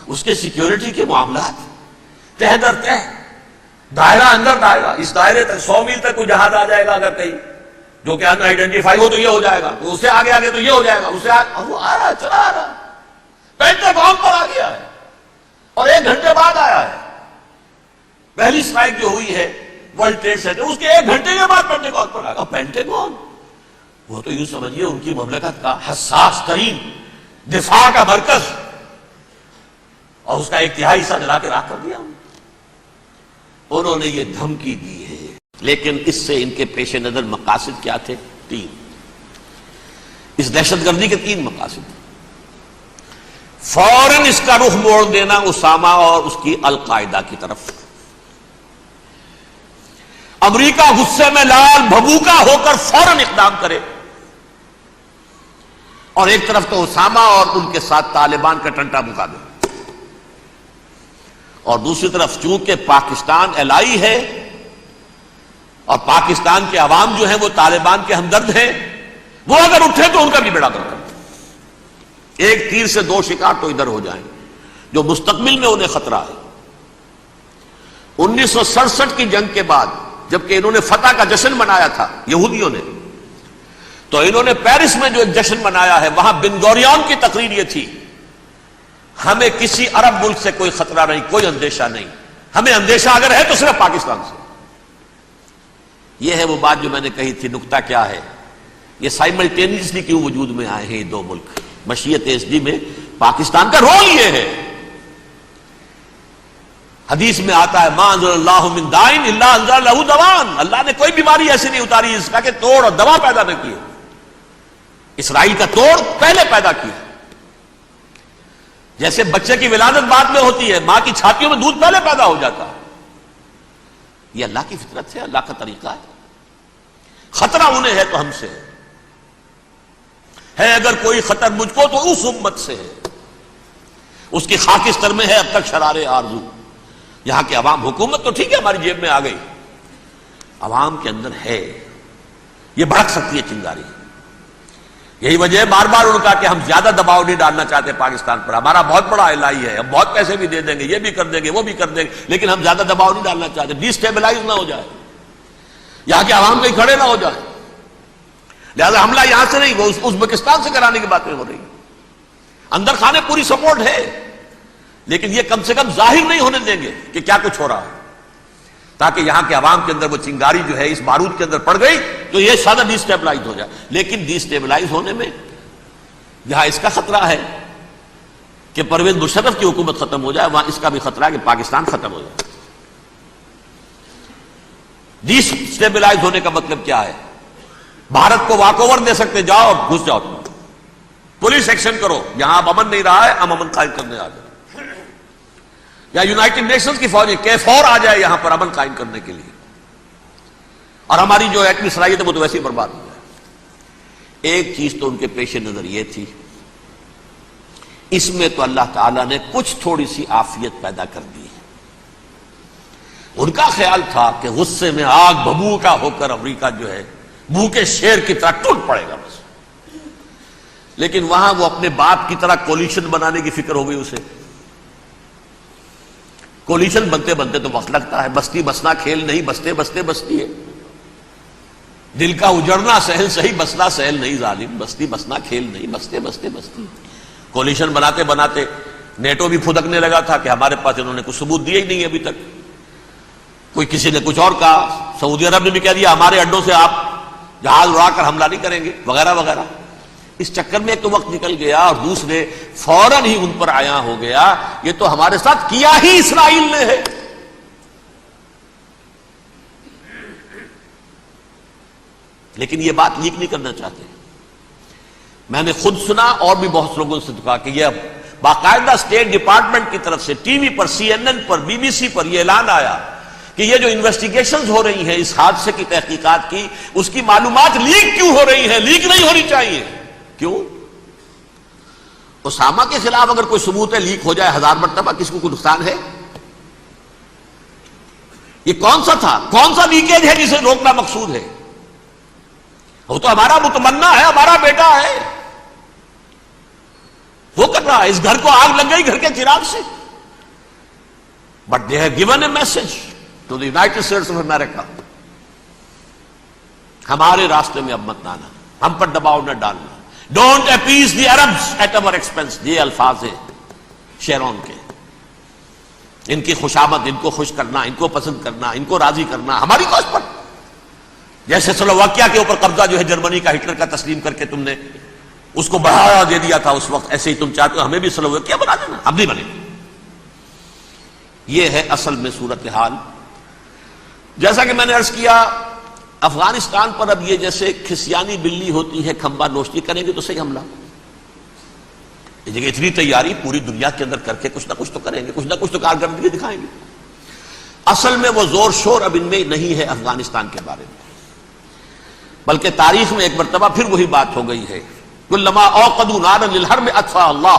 اس کے سیکیورٹی کے معاملات تہ در تہ، دائرہ اندر دائرہ، اس دائرے تک 100 میل تک کوئی جہاز آ جائے گا اگر کہیں جو کہ ان آئیڈینٹیفائی ہو تو یہ ہو جائے گا، اس سے آگے آگے تو یہ ہو جائے گا، اس سے اور وہ آ رہا ہے، چلا آ رہا ہے. پینٹاگون پر آ گیا ہے اور 1 گھنٹے بعد آیا ہے. پہلی اسٹرائک جو ہوئی ہے ورلڈ ٹریڈ سینٹر، اس کے 1 گھنٹے کے بعد پینٹاگون پر آ گیا. پینٹاگون وہ تو یوں سمجھیے ان کی مملکت کا حساس ترین دفاع کا مرکز، اور اس کا 1/3 حصہ جلا کے راکھ کر دیا. انہوں نے یہ دھمکی دی ہے، لیکن اس سے ان کے پیش نظر مقاصد کیا تھے؟ 3. اس دہشت گردی کے 3 مقاصد. فوراً اس کا رخ موڑ دینا اسامہ اور اس کی القاعدہ کی طرف. امریکہ غصے میں لال بھبوکا ہو کر فوراً اقدام کرے، اور ایک طرف تو اسامہ اور ان کے ساتھ طالبان کا ٹنٹا مکا دے، اور دوسری طرف چونکہ پاکستان الائی ہے اور پاکستان کے عوام جو ہیں وہ طالبان کے ہمدرد ہیں، وہ اگر اٹھے تو ان کا بھی بیڑا گرک کر دیں. ایک تیر سے 2 شکار تو ادھر ہو جائیں، جو مستقبل میں انہیں خطرہ ہے. 1967 کی جنگ کے بعد جبکہ انہوں نے فتح کا جشن منایا تھا یہودیوں نے، تو انہوں نے پیرس میں جو ایک جشن منایا ہے، وہاں بن گوریون کی تقریر یہ تھی، ہمیں کسی عرب ملک سے کوئی خطرہ نہیں، کوئی اندیشہ نہیں، ہمیں اندیشہ اگر ہے تو صرف پاکستان سے. یہ ہے وہ بات جو میں نے کہی تھی. نکتہ کیا ہے؟ یہ سائملٹینیسلی کیوں وجود میں آئے ہیں یہ 2 ملک؟ مشیت ایس ڈی میں پاکستان کا رول یہ ہے. حدیث میں آتا ہے ما انزل اللہ من دائن الا انزل لہ دوان، اللہ نے کوئی بیماری ایسی نہیں اتاری اس کا کہ توڑ اور دوا پیدا نہ کی. اسرائیل کا توڑ پہلے پیدا کیا. جیسے بچے کی ولادت بعد میں ہوتی ہے، ماں کی چھاتیوں میں دودھ پہلے پیدا ہو جاتا ہے. یہ اللہ کی فطرت ہے، اللہ کا طریقہ ہے. خطرہ انہیں ہے تو ہم سے ہے اگر کوئی خطر مجھ کو تو اس امت سے ہے. اس کی خاکستر میں ہے اب تک شرار آرزو. یہاں کے عوام، حکومت تو ٹھیک ہے ہماری جیب میں آ گئی، عوام کے اندر ہے، یہ بھڑک سکتی ہے چنگاری. یہی وجہ ہے بار بار ان کا کہ ہم زیادہ دباؤ نہیں ڈالنا چاہتے پاکستان پر. ہمارا بہت بڑا الہی ہے، ہم بہت پیسے بھی دے دیں گے، یہ بھی کر دیں گے، وہ بھی کر دیں گے، لیکن ہم زیادہ دباؤ نہیں ڈالنا چاہتے، ڈی اسٹیبلائز نہ ہو جائے، یہاں کے عوام کہیں کھڑے نہ ہو جائے. لہذا حملہ یہاں سے نہیں، وہ ازبکستان سے کرانے کی باتیں ہو رہی ہیں. اندر خانے پوری سپورٹ ہے، لیکن یہ کم سے کم ظاہر نہیں ہونے دیں گے کہ کیا کچھ ہو رہا ہے، تاکہ یہاں کے عوام کے اندر وہ چنگاری جو ہے اس بارود کے اندر پڑ گئی تو یہ سادہ ڈی اسٹیبلائز ہو جائے. لیکن ڈی اسٹیبلائز ہونے میں جہاں اس کا خطرہ ہے کہ پرویز مشرف کی حکومت ختم ہو جائے، وہاں اس کا بھی خطرہ ہے کہ پاکستان ختم ہو جائے. ڈی اسٹیبلائز ہونے کا مطلب کیا ہے؟ بھارت کو واک اوور دے سکتے، جاؤ اور گھس جاؤ، پولیس ایکشن کرو، یہاں اب امن نہیں رہا ہے، ہم امن قائم کرنے آ جائیں. یا یونائٹڈ نیشنز کی فوجی KFOR آ جائے یہاں پر امن قائم کرنے کے لیے، اور ہماری جو ایٹمی صلاحیت ہے وہ تو ویسے ہی برباد ہو جائے. ایک چیز تو ان کے پیش نظر یہ تھی، اس میں تو اللہ تعالیٰ نے کچھ تھوڑی سی عافیت پیدا کر دی. ان کا خیال تھا کہ غصے میں آگ بھبوکا ہو کر امریکہ جو ہے بھوکے شیر کی طرح ٹوٹ پڑے گا بس. لیکن وہاں وہ اپنے باپ کی طرح کولیشن بنانے کی فکر ہو گئی اسے. کولیشن بنتے بنتے تو وقت لگتا ہے، بستی بسنا کھیل نہیں، بستے بستے بستی ہے. دل کا اجڑنا سہل صحیح، بسنا سہل نہیں ظالم، بستی بسنا کھیل نہیں، بستے بستے بستی. کولیشن بناتے بناتے نیٹو بھی پھدکنے لگا تھا کہ ہمارے پاس انہوں نے کچھ ثبوت دیے ہی نہیں ابھی تک. کوئی کسی نے کچھ اور کہا، سعودی عرب نے بھی کہہ دیا ہمارے اڈوں سے آپ جہاز اڑا کر حملہ نہیں کریں گے وغیرہ وغیرہ. اس چکر میں ایک تو وقت نکل گیا، اور دوسرے فوراً ہی ان پر آیا ہو گیا یہ تو ہمارے ساتھ کیا ہی اسرائیل نے ہے. لیکن یہ بات لیک نہیں کرنا چاہتے. میں نے خود سنا اور بھی بہت لوگوں سے کہا کہ یہ باقاعدہ اسٹیٹ ڈپارٹمنٹ کی طرف سے ٹی وی پر، CNN پر، BBC پر یہ اعلان آیا کہ یہ جو انویسٹیگیشنز ہو رہی ہیں اس حادثے کی تحقیقات کی، اس کی معلومات لیک کیوں ہو رہی ہیں؟ لیک نہیں ہونی چاہیے. کیوں؟ اسامہ کے خلاف اگر کوئی ثبوت ہے لیک ہو جائے 1000 مرتبہ، کس کو کوئی نقصان ہے؟ یہ کون سا تھا، کون سا لیکیج ہے جسے روکنا مقصود ہے؟ وہ تو ہمارا متمنا ہے، ہمارا بیٹا ہے، وہ کر رہا ہے. اس گھر کو آگ لگ گئی گھر کے چراغ سے. But they have given a message to the United States of America, ہمارے راستے میں اب مت آنا، ہم پر دباؤ نہ ڈالنا. Don't appease the Arabs at our expense. یہ الفاظ ہیں شیرون کے. ان کی خوشامد، ان کو خوش کرنا، ان کو پسند کرنا، ان کو راضی کرنا ہماری کوشش پر. جیسے سلوواکیہ کے اوپر قبضہ جو ہے جرمنی کا ہٹلر کا تسلیم کر کے تم نے اس کو بڑھاوا دے دیا تھا اس وقت، ایسے ہی تم چاہتے ہو ہمیں بھی سلوواکیہ بنا دینا، ہم نہیں بنے. یہ ہے اصل میں صورتحال. جیسا کہ میں نے عرض کیا، افغانستان پر اب یہ جیسے کھسیانی بلی ہوتی ہے کھمبا نوشتی، کریں گے تو صحیح حملہ. یہ جگہ اتنی تیاری پوری دنیا کے اندر کر کے کچھ نہ کچھ تو کریں گے، کچھ نہ کچھ تو کارکردگی دکھائیں گے. اصل میں وہ زور شور اب ان میں نہیں ہے افغانستان کے بارے میں، بلکہ تاریخ میں ایک مرتبہ پھر وہی بات ہو گئی ہے. کلما اوقدوا نارا للحرب اطفاها اللہ.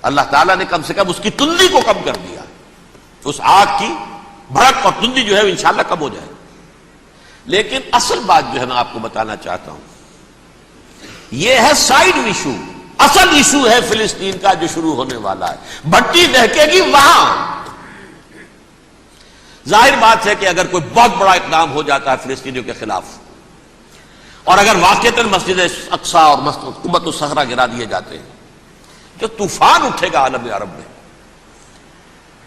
اللہ تعالیٰ نے کم سے کم اس کی تندی کو کم کر دیا، اس آگ کی بھڑک اور تندی جو ہے انشاءاللہ کم ہو جائے. لیکن اصل بات جو ہے میں آپ کو بتانا چاہتا ہوں، یہ ہے سائیڈ ایشو. اصل ایشو ہے فلسطین کا جو شروع ہونے والا ہے. بھٹی دہکے گی وہاں. ظاہر بات ہے کہ اگر کوئی بہت بڑا اقدام ہو جاتا ہے فلسطینیوں کے خلاف، اور اگر واقعتاً مسجد اقصیٰ اور قبۃ الصخرہ گرا دیے جاتے ہیں، جو طوفان اٹھے گا عالم عرب میں.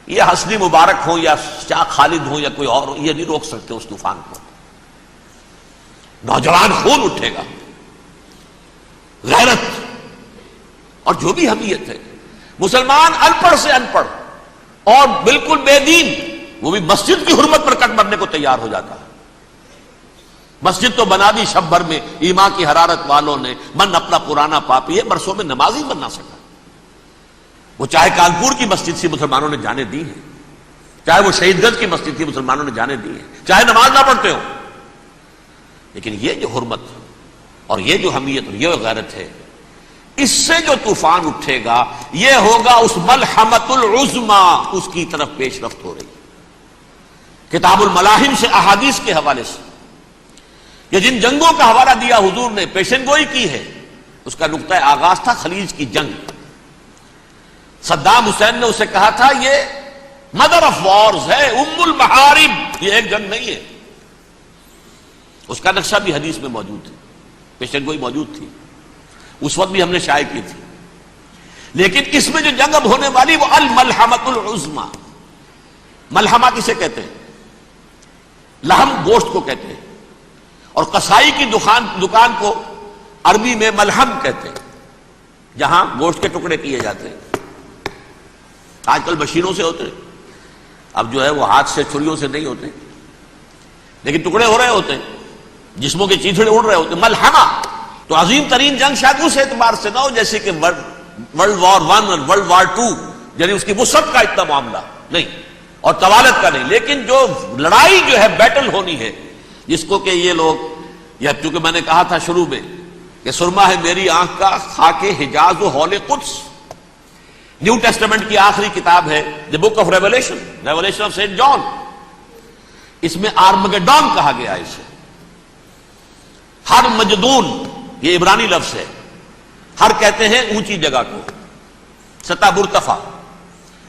یہ حسنی مبارک ہوں یا شاہ خالد ہوں یا کوئی اور ہو، یہ نہیں روک سکتے اس طوفان کو. نوجوان خون اٹھے گا، غیرت اور جو بھی حمیت ہے، مسلمان ان پڑھ سے ان پڑھ اور بالکل بے دین، وہ بھی مسجد کی حرمت پر کٹ مرنے کو تیار ہو جاتا ہے۔ مسجد تو بنا دی شب بھر میں ایمان کی حرارت والوں نے، من اپنا پرانا پاپی ہے، برسوں میں نماز ہی بن نہ سکا۔ وہ چاہے کانپور کی مسجد سے مسلمانوں نے جانے دی ہے، چاہے وہ شہید گنج کی مسجد کی مسلمانوں نے جانے دی ہے، چاہے نماز نہ پڑھتے ہو، لیکن یہ جو حرمت اور یہ جو حمیت اور یہ غیرت ہے، اس سے جو طوفان اٹھے گا یہ ہوگا اس ملحمۃ العظما، اس کی طرف پیش رفت ہو رہی ہے۔ کتاب الملاحم سے احادیث کے حوالے سے یہ جن جنگوں کا حوالہ دیا حضور نے، پیشن گوئی کی ہے، اس کا نقطہ آغاز تھا خلیج کی جنگ۔ صدام حسین نے اسے کہا تھا یہ مدر آف وارز ہے، ام المحارب، یہ ایک جنگ نہیں ہے۔ اس کا نقشہ بھی حدیث میں موجود ہے، پیشن گوئی موجود تھی، اس وقت بھی ہم نے شائع کی تھی۔ لیکن اس میں جو جنگ اب ہونے والی وہ الملحمۃ العظما۔ ملحمہ کسے کہتے ہیں؟ لحم گوشت کو کہتے ہیں، اور قصائی کی دکان کو عربی میں ملحم کہتے ہیں، جہاں گوشت کے ٹکڑے کیے جاتے ہیں۔ آج کل مشینوں سے ہوتے ہیں، اب جو ہے وہ ہاتھ سے چھریوں سے نہیں ہوتے، لیکن ٹکڑے ہو رہے ہوتے ہیں، جسموں کے چیتھڑے اڑ رہے ہوتے ہیں۔ ملحمہ تو عظیم ترین جنگ شاید اس اعتبار سے نہ ہو جیسے کہ ورلڈ وار 1 اور ورلڈ وار 2، یعنی اس کی وسعت کا اتنا معاملہ نہیں اور طوالت کا نہیں، لیکن جو لڑائی جو ہے بیٹل ہونی ہے، جس کو کہ یہ لوگ، یا چونکہ میں نے کہا تھا شروع میں کہ سرما ہے میری آنکھ کا خاک حجاز و حول قدس، نیو ٹیسٹمنٹ کی آخری کتاب ہے the book of Revelation of Saint John, اس میں آرمگڈون کہا گیا ہے اسے۔ ہر مجدون، یہ عبرانی لفظ ہے، ہر کہتے ہیں اونچی جگہ کو، سطح مرتفع،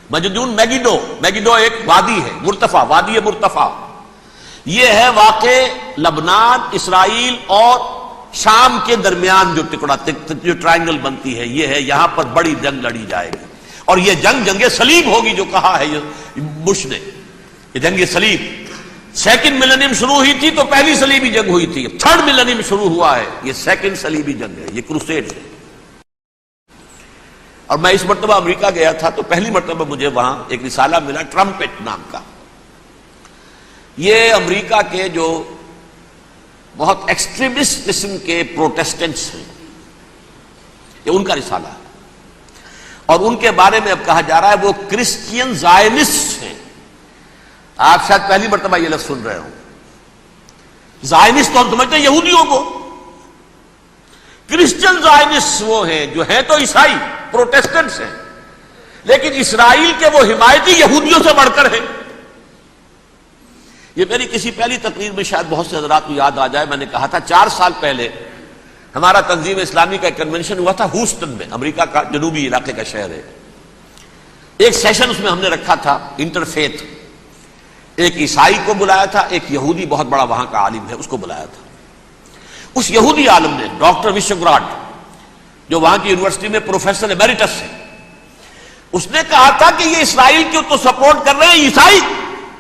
مجدون میگیڈو ایک وادی ہے، مرتفع، وادی مرتفع، یہ ہے واقع لبنان، اسرائیل اور شام کے درمیان جو ٹکڑا، جو ٹرائنگل بنتی ہے، یہ ہے، یہاں پر بڑی جنگ لڑی جائے گی، اور یہ جنگ صلیب ہوگی، جو کہا ہے بش نے، یہ جنگ صلیب۔ سیکنڈ ملینیم شروع ہوئی تھی تو پہلی صلیبی جنگ ہوئی تھی، تھرڈ ملینیم شروع ہوا ہے، یہ سیکنڈ صلیبی جنگ ہے، یہ کروسیڈ ہے۔ اور میں اس مرتبہ امریکہ گیا تھا تو پہلی مرتبہ مجھے وہاں ایک رسالہ ملا ٹرمپٹ نام کا۔ یہ امریکہ کے جو بہت ایکسٹریمسٹ قسم کے پروٹیسٹنٹس ہیں، یہ ان کا رسالہ ہے، اور ان کے بارے میں اب کہا جا رہا ہے وہ کرسچین زائنسٹ ہیں۔ آپ شاید پہلی مرتبہ یہ لفظ سن رہے ہوں۔ زائنسٹ تو ہم سمجھتے ہیں یہودیوں کو، کرسچین زائنسٹ وہ ہیں جو ہیں تو عیسائی پروٹیسٹنٹس ہیں، لیکن اسرائیل کے وہ حمایتی یہودیوں سے بڑھ کر ہیں۔ یہ میری کسی پہلی تقریر میں شاید بہت سے حضرات کو یاد آ جائے، میں نے کہا تھا 4 سال پہلے ہمارا تنظیم اسلامی کا ایک کنونشن ہوا تھا ہوسٹن میں، امریکہ کا جنوبی علاقے کا شہر ہے۔ ایک سیشن اس میں ہم نے رکھا تھا انٹرفیتھ، ایک عیسائی کو بلایا تھا، ایک یہودی بہت بڑا وہاں کا عالم ہے اس کو بلایا تھا۔ اس یہودی عالم نے ڈاکٹر وشوگراڈ، جو وہاں کی یونیورسٹی میں پروفیسر ایمیریٹس ہے، اس نے کہا تھا کہ یہ اسرائیل کو تو سپورٹ کر رہے ہیں عیسائی،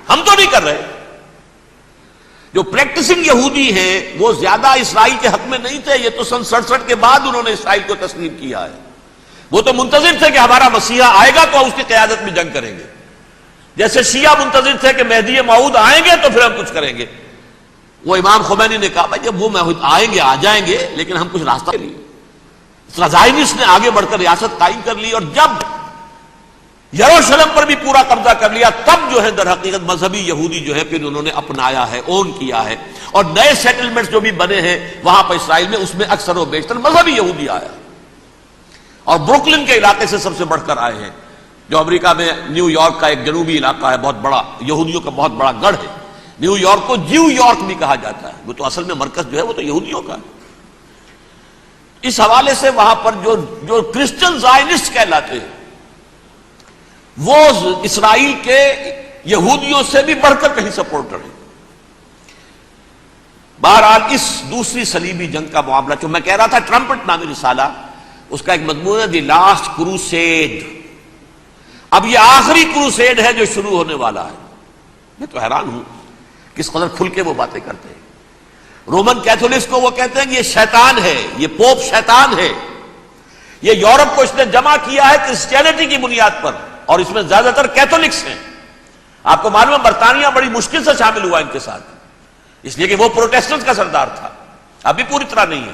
ہم تو نہیں کر رہے۔ جو پریکٹسنگ یہودی ہیں وہ زیادہ اسرائیل کے حق میں نہیں تھے، یہ تو سن 67 کے بعد انہوں نے اسرائیل کو تسلیم کیا ہے۔ وہ تو منتظر تھے کہ ہمارا مسیحا آئے گا تو اس کی قیادت میں جنگ کریں گے، جیسے شیعہ منتظر تھے کہ مہدی موعود آئیں گے تو پھر ہم کچھ کریں گے۔ وہ امام خمینی نے کہا بھائی جب وہ آئیں گے آ جائیں گے، لیکن ہم کچھ راستہ کے لیے۔ زائنسٹ نے آگے بڑھ کر ریاست قائم کر لی، اور جب یروشلم پر بھی پورا قبضہ کر لیا، تب جو ہے در حقیقت مذہبی یہودی جو ہے پھر انہوں نے اپنایا ہے، اون کیا ہے، اور نئے سیٹلمنٹس جو بھی بنے ہیں وہاں پر اسرائیل میں، اس میں اکثر و بیشتر مذہبی یہودی آیا، اور بروکلن کے علاقے سے سب سے بڑھ کر آئے ہیں، جو امریکہ میں نیو یارک کا ایک جنوبی علاقہ ہے، بہت بڑا یہودیوں کا بہت بڑا گڑھ ہے۔ نیو یارک کو جیو یارک بھی کہا جاتا ہے، وہ تو اصل میں مرکز جو ہے وہ تو یہودیوں کا ہے۔ اس حوالے سے وہاں پر جو کرسچن زائنسٹ کہلاتے ہیں وہ اسرائیل کے یہودیوں سے بھی بڑھ کر کہیں سپورٹر ہیں۔ بہرحال اس دوسری صلیبی جنگ کا معاملہ جو میں کہہ رہا تھا، ٹرمپٹ نامی رسالہ، اس کا ایک مضمون ہے دی لاسٹ کروسیڈ۔ اب یہ آخری کروسیڈ ہے جو شروع ہونے والا ہے۔ میں تو حیران ہوں کس قدر کھل کے وہ باتیں کرتے ہیں۔ رومن کیتھولکس کو وہ کہتے ہیں کہ یہ شیطان ہے، یہ پوپ شیطان ہے، یہ یورپ کو اس نے جمع کیا ہے کرسچینٹی کی بنیاد پر، اور اس میں زیادہ تر کیتھولکس ہیں۔ آپ کو معلوم ہے برطانیہ بڑی مشکل سے شامل ہوا ان کے ساتھ، اس لیے کہ وہ پروٹیسٹنٹ کا سردار تھا، ابھی پوری طرح نہیں ہے۔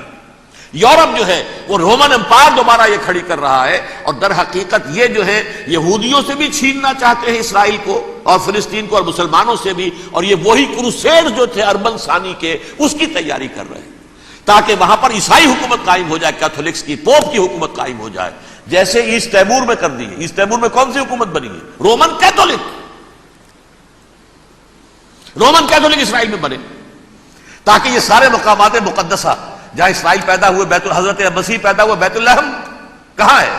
یورپ جو ہے وہ رومن امپائر دوبارہ یہ کھڑی کر رہا ہے، اور در حقیقت یہ جو ہے یہودیوں سے بھی چھیننا چاہتے ہیں اسرائیل کو اور فلسطین کو، اور مسلمانوں سے بھی، اور یہ وہی کروسیڈ جو تھے اربن ثانی کے، اس کی تیاری کر رہے ہیں تاکہ وہاں پر عیسائی حکومت قائم ہو جائے، کیتھولکس کی، پوپ کی حکومت قائم ہو جائے، جیسے ایسٹ تیمور میں کر دی ہے۔ ایسٹ تیمور میں کون سی حکومت بنی ہے؟ رومن کیتھولک اسرائیل میں بنے، تاکہ یہ سارے مقامات مقدسہ جہاں اسرائیل پیدا ہوئے، بیت حضرت مسیح پیدا ہوا، بیت الحم کہاں ہے؟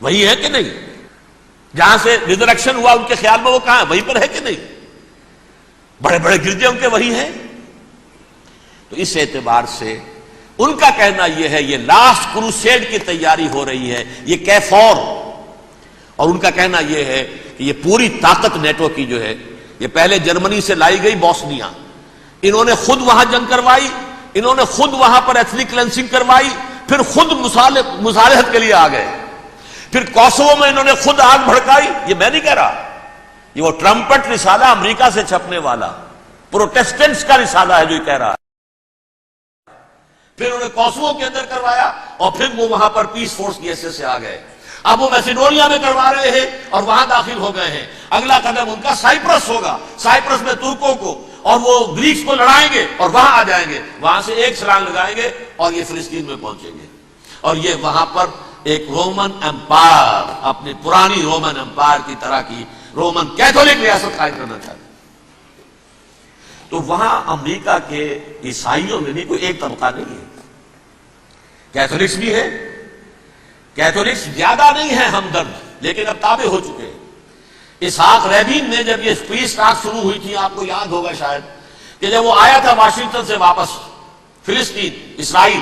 وہی ہے کہ نہیں؟ جہاں سے ریزریکشن ہوا ان کے خیال میں وہ کہاں ہے؟ وہیں پر ہے کہ نہیں؟ بڑے بڑے گرجے ان کے وہی ہیں۔ تو اس اعتبار سے ان کا کہنا یہ ہے یہ لاسٹ کروسیڈ کی تیاری ہو رہی ہے، یہ کیفور، اور ان کا کہنا یہ ہے کہ یہ پوری طاقت نیٹو کی جو ہے یہ پہلے جرمنی سے لائی گئی بوسنیا، انہوں نے خود وہاں جنگ کروائی، انہوں نے خود وہاں پر ایتھنک کلینسنگ کروائی، پھر خود مصالحت کے لیے آ گئے، پھر کوسوو میں انہوں نے خود آگ بھڑکائی۔ یہ میں نہیں کہہ رہا، یہ وہ ٹرمپٹ رسالہ امریکہ سے چھپنے والا پروٹیسٹنٹس کا رسالہ ہے جو یہ کہہ رہا ہے۔ پھر انہوں نے کوسوو کے اندر کروایا، اور پھر وہ وہاں پر پیس فورس کی حیثیت سے آ گئے۔ اب وہ میسیڈونیا میں کروا رہے ہیں اور وہاں داخل ہو گئے ہیں۔ اگلا قدم ان کا سائپرس ہوگا، سائپرس میں ترکوں کو اور وہ گریکس کو لڑائیں گے اور وہاں آ جائیں گے، وہاں سے ایک چھلانگ لگائیں گے اور یہ فلسطین میں پہنچیں گے، اور یہ وہاں پر ایک رومن امپائر، اپنی پرانی رومن امپائر کی طرح کی رومن کیتھولک ریاست قائم کرنا چاہتے ہیں۔ تو وہاں امریکہ کے عیسائیوں میں بھی کوئی ایک طبقہ نہیں ہے، کیتھولکس بھی ہے، کیتھولکس زیادہ نہیں ہے ہمدرد، لیکن اب تابع ہو چکے ہیں۔ اسحاق ریبین نے جب یہ پیس ٹاک شروع ہوئی تھی، آپ کو یاد ہوگا شاید کہ جب وہ آیا تھا واشنگٹن سے واپس فلسطین اسرائیل،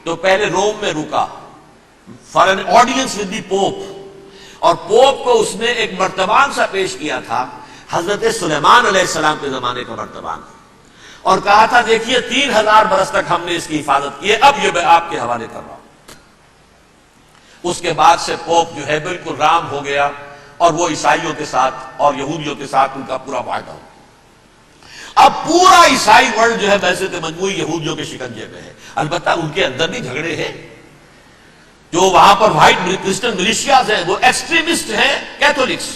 تو پہلے روم میں رکا for an audience with the Pope, اور پوپ کو اس نے ایک مرتبان سا پیش کیا تھا، حضرت سلیمان علیہ السلام کے زمانے کا مرتبان، اور کہا تھا دیکھیے 3000 برس تک ہم نے اس کی حفاظت کی ہے، اب یہ میں آپ کے حوالے کر رہا ہوں۔ اس کے بعد سے پوپ جو ہے بالکل رام ہو گیا، اور وہ عیسائیوں کے ساتھ اور یہودیوں کے ساتھ ان کا پورا معاہدہ ہو۔ اب پورا عیسائی ورلڈ جو ہے ویسے تو مجموعی یہودیوں کے شکنجے میں ہے، البتہ ان کے اندر بھی جھگڑے ہیں، جو وہاں پر وائٹ کرسچن ملیشیاز ہیں وہ ایکسٹریمسٹ ہیں کیتھولکس،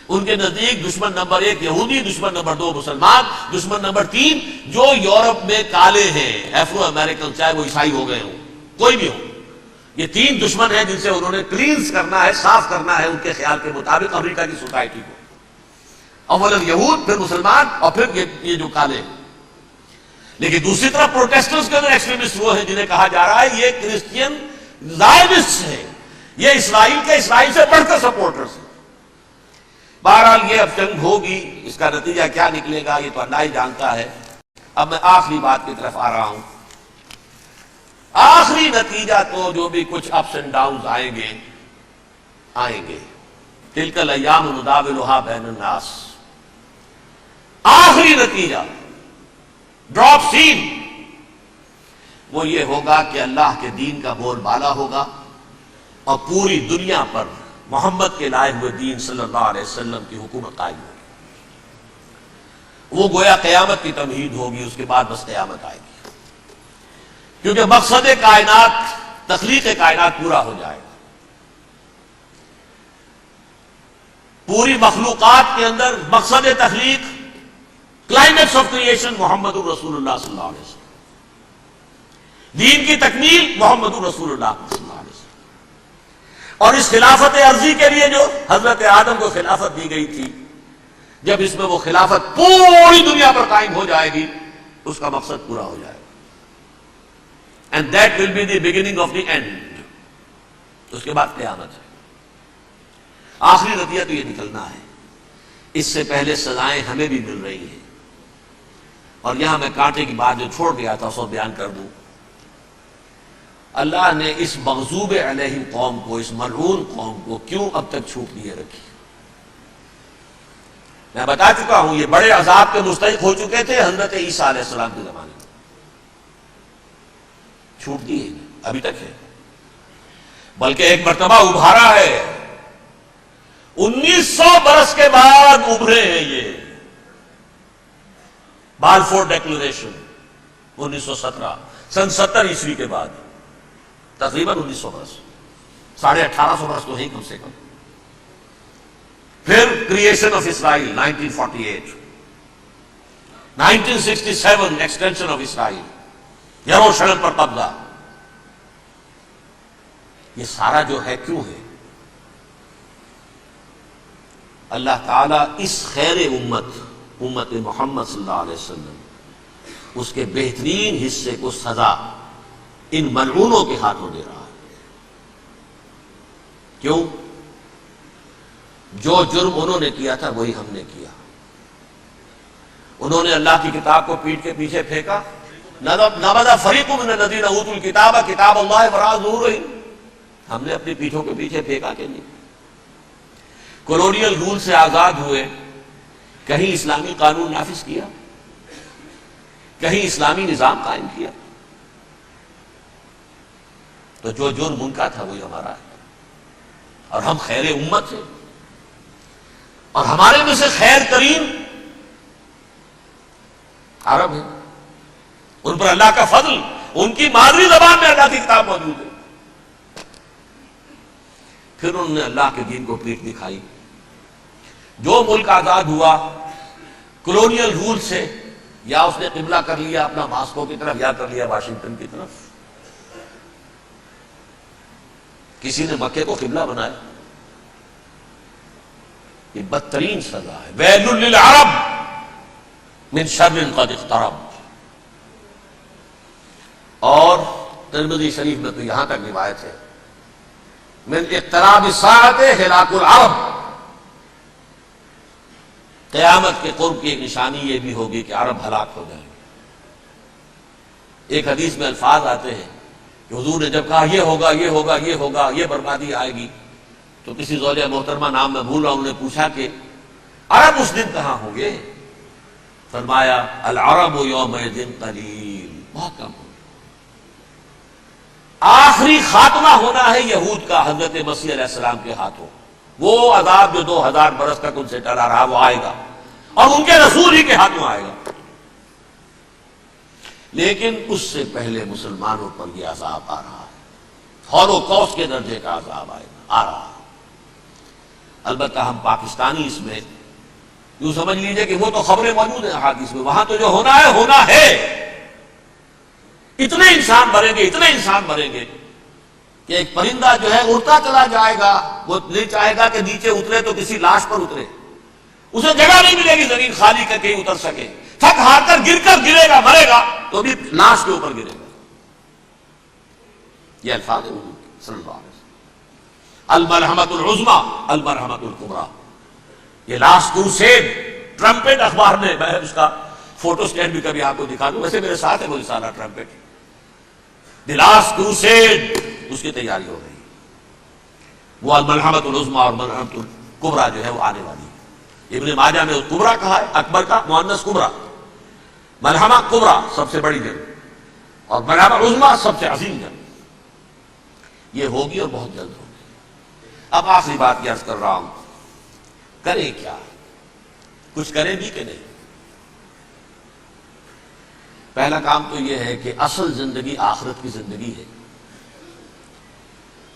ان کے نزدیک دشمن نمبر 1 یہودی، دشمن نمبر 2 مسلمان، دشمن نمبر 3 جو یورپ میں کالے ہیں، ایفرو امریکن، چاہے وہ عیسائی ہو گئے ہوں، کوئی بھی ہو، یہ 3 دشمن ہیں جن سے انہوں نے کلینز کرنا ہے، صاف کرنا ہے ان کے خیال کے مطابق امریکہ کی سوسائٹی کو، اولا یہود، پھر مسلمان، اور پھر یہ جو کالے ہیں۔ لیکن دوسری طرف پروٹیسٹنٹس کے اندر ایکسٹریمسٹ وہ ہیں جنہیں کہا جا رہا ہے یہ کرسچین زائونسٹ ہیں، یہ اسرائیل کے اسرائیل سے بڑھ کر سپورٹرز ہیں۔ بہرحال یہ اب جنگ ہوگی، اس کا نتیجہ کیا نکلے گا یہ تو اللہ ہی جانتا ہے۔ اب میں آخری بات کی طرف آ رہا ہوں۔ آخری نتیجہ تو جو بھی کچھ اپس اینڈ ڈاؤنز آئیں گے، تلک الایام نداولھا بین الناس، آخری نتیجہ ڈراپ سین وہ یہ ہوگا کہ اللہ کے دین کا بول بالا ہوگا، اور پوری دنیا پر محمد کے لائے ہوئے دین صلی اللہ علیہ وسلم کی حکومت قائم ہوگی۔ وہ گویا قیامت کی تمہید ہوگی، اس کے بعد بس قیامت آئے گی، کیونکہ مقصد کائنات، تخلیق کائنات پورا ہو جائے گا۔ پوری مخلوقات کے اندر مقصد تخلیق، کلائمیکس آف کریشن محمد الرسول اللہ صلی اللہ علیہ وسلم، دین کی تکمیل محمد الرسول اللہ صلی اللہ علیہ وسلم، اور اس خلافت عرضی کے لیے جو حضرت آدم کو خلافت دی گئی تھی، جب اس میں وہ خلافت پوری دنیا پر قائم ہو جائے گی، اس کا مقصد پورا ہو جائے گا، and that will be the beginning of the end۔ اس کے بعد قیامت ہے۔ آخری نتیجہ تو یہ نکلنا ہے، اس سے پہلے سزائیں ہمیں بھی مل رہی ہیں، اور یہاں میں کانٹے کی بات جو چھوڑ گیا تھا اس کو بیان کر دوں۔ اللہ نے اس مغضوب علیہم قوم کو، اس ملعون قوم کو کیوں اب تک چھوٹ لیے رکھی؟ میں بتا چکا ہوں یہ بڑے عذاب کے مستحق ہو چکے تھے حضرت عیسیٰ علیہ السلام کے زمانے میں، چھوٹ دی ہے ابھی تک ہے۔ بلکہ ایک مرتبہ ابھارا ہے، 1900 برس کے بعد ابھرے ہیں یہ بالفور ڈیکلریشن 1917 سن 70 عیسوی کے بعد، تقریباً 1900 برس، 1850 برس تو ہے کم سے کم۔ پھر creation of Israel 1948، 1967 extension of Israel, یروشلم پر قبضہ۔ یہ سارا جو ہے کیوں ہے؟ اللہ تعالیٰ اس خیر امت محمد صلی اللہ علیہ وسلم، اس کے بہترین حصے کو سزا ان ملعونوں کے ہاتھوں دے رہا ہے۔ کیوں؟ جو جرم انہوں نے کیا تھا وہی ہم نے کیا۔ انہوں نے اللہ کی کتاب کو پیٹھ کے پیچھے پھینکا، نبذ فریق من الذین اوتوا الکتاب کتاب اللہ وراء ظہورہم، ہم نے اپنی پیٹھوں کے پیچھے پھینکا کہ نہیں؟ کولونیل رول سے آزاد ہوئے، کہیں اسلامی قانون نافذ کیا، کہیں اسلامی نظام قائم کیا؟ تو جو جرم ان کا تھا وہی ہمارا ہے، اور ہم خیر امت ہیں، اور ہمارے میں سے خیر ترین عرب ہیں، ان پر اللہ کا فضل، ان کی مادری زبان میں اللہ کی کتاب موجود ہے۔ پھر انہوں نے اللہ کے دین کو پیٹ دکھائی۔ جو ملک آزاد ہوا کولونیل رول سے، یا اس نے قبلہ کر لیا اپنا ماسکو کی طرف، یا کر لیا واشنگٹن کی طرف۔ کسی نے مکے کو قبلہ بنایا، یہ بدترین سزا ہے۔ ویل للعرب من شر قد اقترب۔ اور ترمذی شریف میں تو یہاں تک روایت ہے، من اقتراب الساعۃ ہلاک العرب، قیامت کے قرب کی ایک نشانی یہ بھی ہوگی کہ عرب ہلاک ہو جائیں گے۔ ایک حدیث میں الفاظ آتے ہیں کہ حضور نے جب کہا یہ ہوگا یہ ہوگا یہ ہوگا، یہ بربادی آئے گی، تو کسی زوجہ محترمہ نام میں بھول رہا ہوں، انہوں نے پوچھا کہ عرب اس دن کہاں ہوں گے؟ فرمایا العرب یومئذ قلیل، بہت کم ہوں۔ آخری خاتمہ ہونا ہے یہود کا حضرت مسیح علیہ السلام کے ہاتھوں۔ وہ عذاب جو 2000 برس تک ان سے ٹلا رہا وہ آئے گا، اور ان کے رسول ہی کے ہاتھوں آئے گا۔ لیکن اس سے پہلے مسلمانوں پر یہ عذاب آ رہا ہے، ہولوکاسٹ کے درجے کا عذاب آ رہا ہے۔ البتہ ہم پاکستانی اس میں یوں سمجھ لیجئے کہ وہ تو خبریں موجود ہیں احادیث میں، وہاں تو جو ہونا ہے ہونا ہے۔ اتنے انسان مریں گے، اتنے انسان مریں گے کہ ایک پرندہ جو ہے اڑتا چلا جائے گا، وہ نہیں چاہے گا کہ نیچے اترے تو کسی لاش پر اترے، اسے جگہ نہیں ملے گی زمین خالی کر کے اتر سکے، تھک ہار کر گرے گا، مرے گا تو بھی لاش کے اوپر گرے گا۔ یہ الفاظ ہیں صلی اللہ علیہ وسلم۔ المرحمۃ العظمیٰ المرحمۃ الکبریٰ، یہ لاسٹ کروسیڈ، ٹرمپٹ اخبار نے، میں اس کا فوٹو اسٹیٹ بھی کبھی آپ کو دکھا دوں، ویسے میرے ساتھ ہے وہ رسالہ ٹرمپٹ، دی لاسٹ کروسیڈ، اس کی تیاری ہو رہی ہے۔ وہ المرحمۃ العظمیٰ اور مرحمۃ الکبریٰ جو ہے وہ آنے والی ہے۔ ابن ماجہ میں کبریٰ کہا ہے، اکبر کا مؤنث کبریٰ، مرحمہ کبریٰ سب سے بڑی جنگ، اور مرحمہ عظمیٰ سب سے عظیم جنگ، یہ ہوگی اور بہت جلد ہوگی۔ اب آخری بات یہ عرض کر رہا ہوں، کریں کیا؟ کچھ کریں بھی کہ نہیں؟ پہلا کام تو یہ ہے کہ اصل زندگی آخرت کی زندگی ہے۔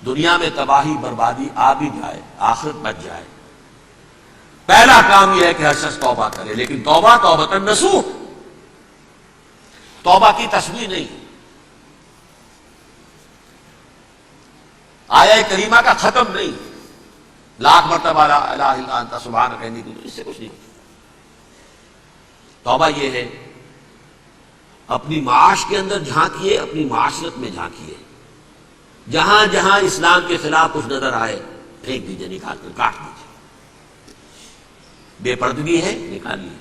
دنیا میں تباہی بربادی آ بھی جائے، آخرت بچ جائے، پہلا کام یہ ہے کہ ہر شخص توبہ کرے، لیکن توبہ توبۃ نصوح، توبہ کی تشبیہ نہیں، آیہ کریمہ کا ختم نہیں، لاکھ مرتبہ لا الہ الا انت سبحانک انی کنت، اس سے کچھ نہیں۔ توبہ یہ ہے اپنی معاش کے اندر جھانکیے، اپنی معاشرت میں جھانکیے، جہاں جہاں اسلام کے خلاف کچھ نظر آئے پھینک دیجیے، نکال کر کاٹ دیجیے، بے پردگی ہے نکالیے،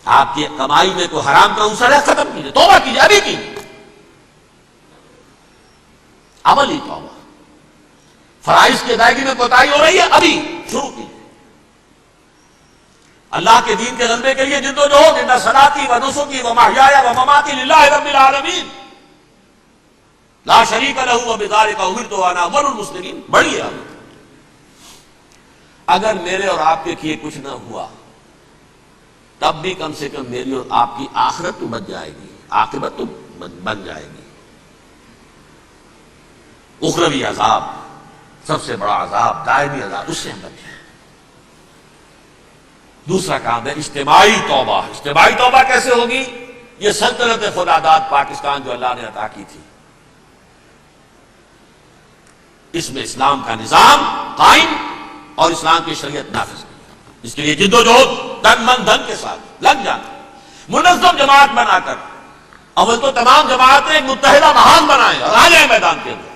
آپ کی کمائی میں کوئی حرام کا عنصر ہے ختم کیجیے، توبہ کیجیے، ابھی کیجیے، عملی توبہ۔ فرائض کی ادائیگی میں کوتاہی ہو رہی ہے، ابھی شروع کیجیے۔ اللہ کے دین کے غلبے کے لیے جدوجہد، ان صلاتی و نسکی و محیایا و مماتی للہ رب العالمین، لا شریک لہ وبذالک امرت وانا اول المسلمین. بڑی ہے. اگر میرے اور آپ کے کیے کچھ نہ ہوا تب بھی کم سے کم میری اور آپ کی آخرت تو بچ جائے گی، عاقبت تو بن جائے گی. اخروی عذاب، سب سے بڑا عذاب، دائمی عذاب، اس سے ہم بچیں. دوسرا کام ہے اجتماعی توبہ. اجتماعی توبہ کیسے ہوگی؟ یہ سلطنت خداداد پاکستان جو اللہ نے عطا کی تھی، اس میں اسلام کا نظام قائم اور اسلام کی شریعت نافذ کی، جس کے لیے جد و جہد تن من دھن کے ساتھ لگ جانا. منظم جماعت بنا کر اول تو تمام جماعتیں ایک متحدہ محاذ بنائیں اور آ جائیں میدان کے اندر.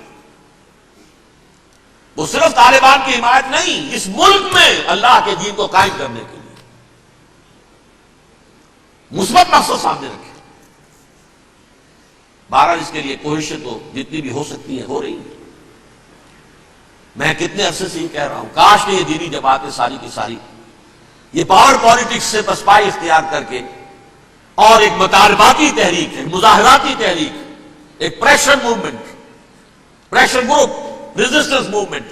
وہ صرف طالبان کی حمایت نہیں، اس ملک میں اللہ کے دین کو قائم کرنے کے لیے مثبت مقصد سامنے رکھے. بہرحال اس کے لیے کوششیں تو جتنی بھی ہو سکتی ہیں ہو رہی ہیں. میں کتنے عرصے سے یہ کہہ رہا ہوں، کاش کہ یہ دینی جماعتیں ساری کی ساری یہ پاور پالیٹکس سے پسپائی اختیار کر کے اور ایک مطالباتی تحریک، ایک مظاہراتی تحریک، ایک pressure movement, pressure group, resistance movement,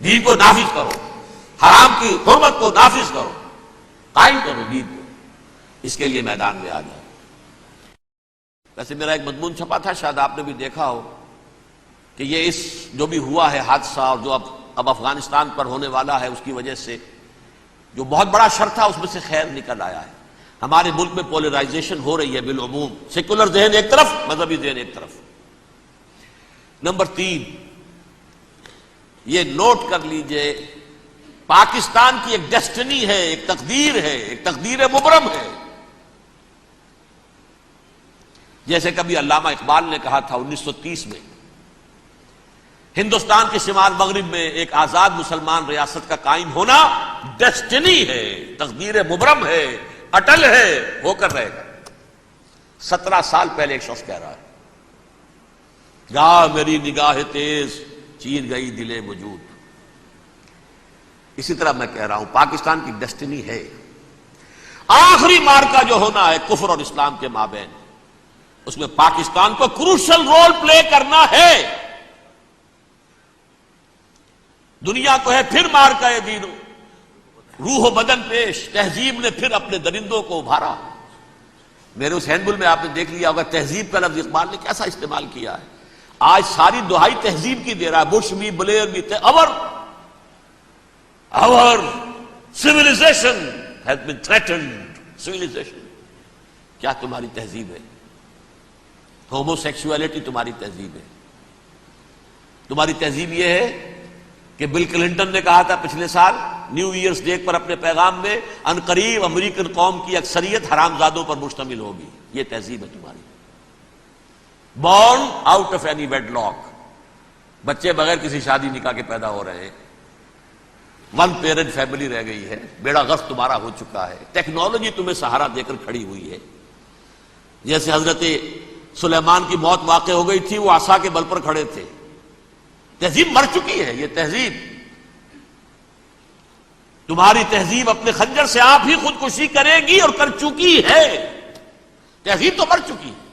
دین کو نافذ کرو، حرام کی حرمت کو نافذ کرو، قائم کرو دین کو. اس کے لیے میدان میں آ جاؤ. ویسے میرا ایک مضمون چھپا تھا، شاید آپ نے بھی دیکھا ہو، کہ یہ اس جو بھی ہوا ہے حادثہ اور جو اب افغانستان پر ہونے والا ہے، اس کی وجہ سے جو بہت بڑا شر تھا اس میں سے خیر نکل آیا ہے. ہمارے ملک میں پولرائزیشن ہو رہی ہے بالعموم، سیکولر ذہن ایک طرف، مذہبی ذہن ایک طرف. نمبر 3، یہ نوٹ کر لیجئے، پاکستان کی ایک ڈیسٹنی ہے، ایک تقدیر ہے، ایک تقدیر مبرم ہے. جیسے کبھی علامہ اقبال نے کہا تھا 1930 میں، ہندوستان کے شمال مغرب میں ایک آزاد مسلمان ریاست کا قائم ہونا ڈیسٹنی ہے، تقدیر مبرم ہے، اٹل ہے، ہو کر رہے گا. 17 سال پہلے ایک شخص کہہ رہا ہے، جا میری نگاہ تیز چیر گئی دل وجود. اسی طرح میں کہہ رہا ہوں پاکستان کی ڈیسٹنی ہے. آخری مارکا جو ہونا ہے کفر اور اسلام کے مابین، اس میں پاکستان کو کروشل رول پلے کرنا ہے. دنیا کو ہے پھر مارکا دین، روح و بدن پیش، تہذیب نے پھر اپنے درندوں کو ابھارا. میرے اس ہینڈبل میں آپ نے دیکھ لیا ہوگا تہذیب کا لفظ اقبال نے کیسا استعمال کیا ہے. آج ساری دہائی تہذیب کی دے رہا ہے، بش بھی، بلیر بھی. Our civilization has been threatened. Civilization. کیا تمہاری تہذیب ہے؟ ہومو سیکسولیٹی تمہاری تہذیب ہے. تمہاری تہذیب یہ ہے کہ بل کلنٹن نے کہا تھا پچھلے سال نیو ایئرز ڈے پر اپنے پیغام میں، ان قریب امریکن قوم کی اکثریت حرامزادوں پر مشتمل ہوگی. یہ تہذیب ہے تمہاری. Born out of any wedlock, بچے بغیر کسی شادی نکاح کے پیدا ہو رہے ہیں. ون پیرنٹ فیملی رہ گئی ہے. بیڑا غرق تمہارا ہو چکا ہے. ٹیکنالوجی تمہیں سہارا دے کر کھڑی ہوئی ہے. جیسے حضرت سلیمان کی موت واقع ہو گئی تھی، وہ عصا کے بل پر کھڑے تھے. تہذیب مر چکی ہے. یہ تہذیب، تمہاری تہذیب اپنے خنجر سے آپ ہی خودکشی کرے گی اور کر چکی ہے. تہذیب تو مر چکی ہے.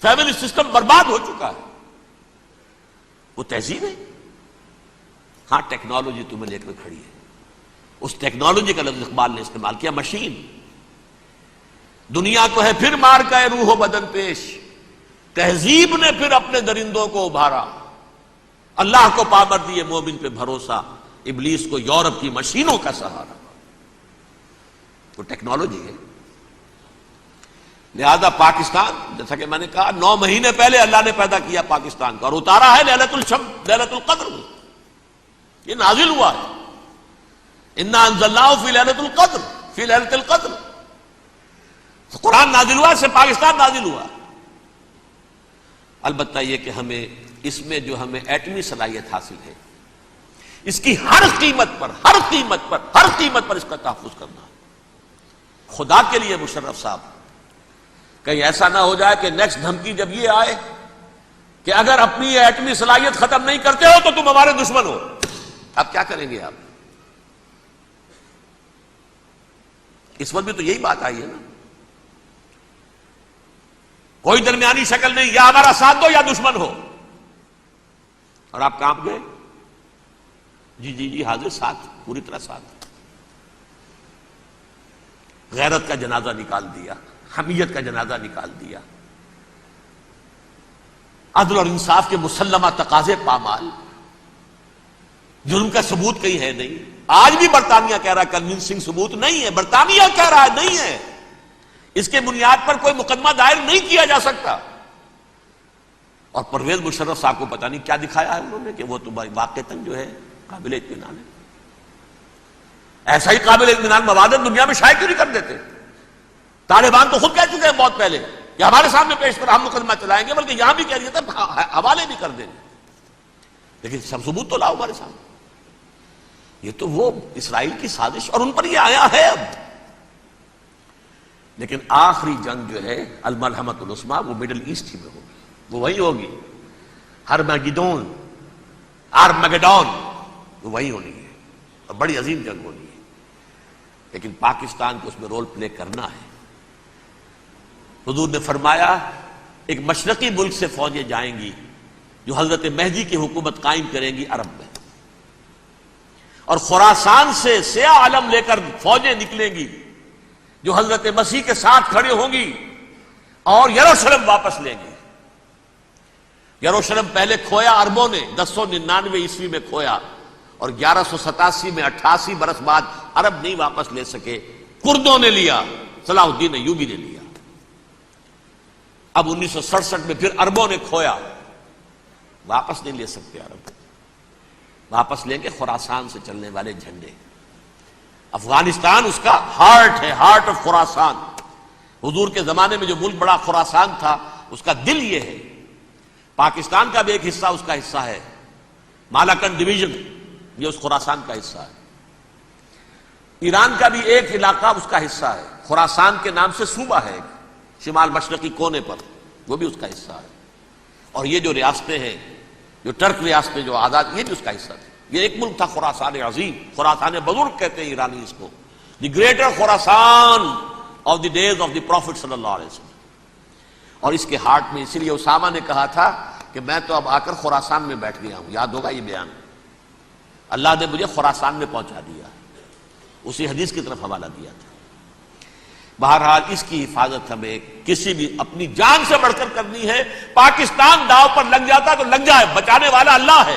فیملی سسٹم برباد ہو چکا ہے. وہ تہذیب ہے. ہاں ٹیکنالوجی تمہیں لے کر کھڑی ہے. اس ٹیکنالوجی کا لفظ اقبال نے استعمال کیا، مشین. دنیا کو ہے پھر مار کا روح و بدن پیش، تہذیب نے پھر اپنے درندوں کو ابھارا. اللہ کو پامر دیے مومن پہ بھروسہ، ابلیس کو یورپ کی مشینوں کا سہارا. وہ ٹیکنالوجی ہے. لہذا پاکستان، جیسا کہ میں نے کہا 9 مہینے پہلے اللہ نے پیدا کیا پاکستان کو اور اتارا ہے لیلۃ القدر میں. یہ نازل ہوا ہے. انا انزلناہ فی لیلۃ القدر، فی لیلۃ القدر. قرآن نازل ہوا سے پاکستان نازل ہوا. البتہ یہ کہ ہمیں اس میں جو ہمیں ایٹمی صلاحیت حاصل ہے، اس کی ہر قیمت پر اس کا تحفظ کرنا. خدا کے لیے مشرف صاحب، کہیں ایسا نہ ہو جائے کہ نیکسٹ دھمکی جب یہ آئے کہ اگر اپنی ایٹمی صلاحیت ختم نہیں کرتے ہو تو تم ہمارے دشمن ہو. اب کیا کریں گے آپ؟ اس وقت بھی تو یہی بات آئی ہے نا. کوئی درمیانی شکل نہیں، یا ہمارا ساتھ دو یا دشمن ہو. اور آپ کہاں گئے؟ جی حاضر، ساتھ، پوری طرح ساتھ. غیرت کا جنازہ نکال دیا، حمیت کا جنازہ نکال دیا، عدل اور انصاف کے مسلمہ تقاضے پامال. جرم کا ثبوت کہیں ہے نہیں. آج بھی برطانیہ کہہ رہا ہے کنونسنگ ثبوت نہیں ہے، برطانیہ کہہ رہا ہے نہیں ہے، اس کے بنیاد پر کوئی مقدمہ دائر نہیں کیا جا سکتا. اور پرویز مشرف صاحب کو پتہ نہیں کیا دکھایا ہے انہوں نے کہ وہ تو واقعتاً جو ہے قابل اطمینان ہے. ایسا ہی قابل اطمینان مواد دنیا میں شائع کیوں نہیں کر دیتے؟ طالبان تو خود کہہ چکے ہیں بہت پہلے کہ ہمارے سامنے پیش کر ہم مقدمہ چلائیں گے، بلکہ یہاں بھی کہہ دیا تھا حوالے بھی کر دیں گے، لیکن سب ثبوت تو لاؤ ہمارے سامنے. یہ تو وہ اسرائیل کی سازش، اور ان پر یہ آیا ہے اب. لیکن آخری جنگ جو ہے الملحمۃ العظمیٰ وہ مڈل ایسٹ ہی میں ہوگی، وہ وہی ہوگی. ہرمگیڈون، آرمگیڈون، وہ وہی ہونی ہے، اور بڑی عظیم جنگ ہونی ہے. لیکن پاکستان کو اس میں رول پلے کرنا ہے. حضور نے فرمایا ایک مشرقی ملک سے فوجیں جائیں گی جو حضرت مہدی کی حکومت قائم کریں گی عرب میں، اور خراسان سے سیاہ علم لے کر فوجیں نکلیں گی جو حضرت مسیح کے ساتھ کھڑے ہوں گی اور یروشلم واپس لیں گی. یروشلم پہلے کھویا عربوں نے 1099 عیسوی میں کھویا، اور 1187 میں 88 برس بعد عرب نہیں واپس لے سکے، کردوں نے لیا، صلاح الدین ایوبی نے لیا. اب 1967 میں پھر عربوں نے کھویا، واپس نہیں لے سکتے عرب. واپس لیں گے خراسان سے چلنے والے جھنڈے. افغانستان اس کا ہارٹ ہے، ہارٹ آف خراسان. حضور کے زمانے میں جو ملک بڑا خراسان تھا اس کا دل یہ ہے. پاکستان کا بھی ایک حصہ اس کا حصہ ہے، مالاکنڈ ڈویژن، یہ اس خراسان کا حصہ ہے. ایران کا بھی ایک علاقہ اس کا حصہ ہے، خراسان کے نام سے صوبہ ہے ایک شمال مشرقی کونے پر، وہ بھی اس کا حصہ ہے. اور یہ جو ریاستیں ہیں، جو ٹرک ریاستیں جو آزاد، یہ بھی اس کا حصہ تھے. یہ ایک ملک تھا خراسان عظیم، خراسان بزرگ کہتے ہیں ایرانی اس کو، the greater Khorasan of the days of the prophet صلی اللہ علیہ وسلم. اور اس کے ہارٹ میں، اسی لیے اسامہ نے کہا تھا کہ میں تو اب آ کر خراسان میں بیٹھ گیا ہوں. یاد ہوگا یہ بیان، اللہ نے مجھے خراسان میں پہنچا دیا، اسی حدیث کی طرف حوالہ دیا تھا. بہرحال اس کی حفاظت ہمیں کسی بھی اپنی جان سے بڑھ کر کرنی ہے. پاکستان داؤ پر لگ جاتا تو لگ جائے، بچانے والا اللہ ہے.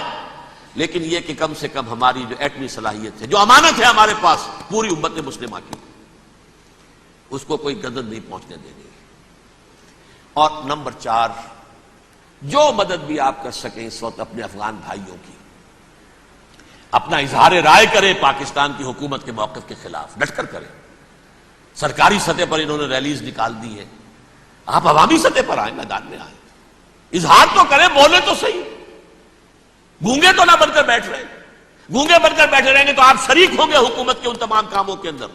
لیکن یہ کہ کم سے کم ہماری جو ایٹمی صلاحیت ہے، جو امانت ہے ہمارے پاس پوری امت مسلمہ کی، اس کو کوئی گدن نہیں پہنچنے دے گی. اور نمبر 4، جو مدد بھی آپ کر سکیں اس وقت اپنے افغان بھائیوں کی، اپنا اظہار رائے کریں پاکستان کی حکومت کے موقف کے خلاف، ڈٹ کر کریں. سرکاری سطح پر انہوں نے ریلیز نکال دی ہے، آپ عوامی سطح پر آئیں، میدان میں آئیں، اظہار تو کریں، بولے تو صحیح. گونگے تو نہ بن کر بیٹھ رہے. گونگے بن کر بیٹھے رہیں گے تو آپ شریک ہوں گے حکومت کے ان تمام کاموں کے اندر،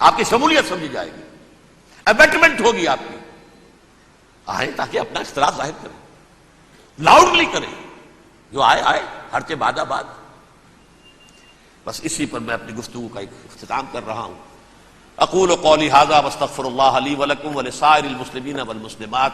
آپ کی شمولیت سمجھی جائے گی، ابیٹمنٹ ہوگی آپ کی. آئیں تاکہ اپنا اختلاف ظاہر کریں، لاؤڈلی کریں، جو آئے آئے، ہر کے بعد آباد. بس اسی پر میں اپنی گفتگو کا اختتام کر رہا ہوں. اقول قولی ھذا واستغفر اللہ لی ولکم ولسائر المسلمین والمسلمات.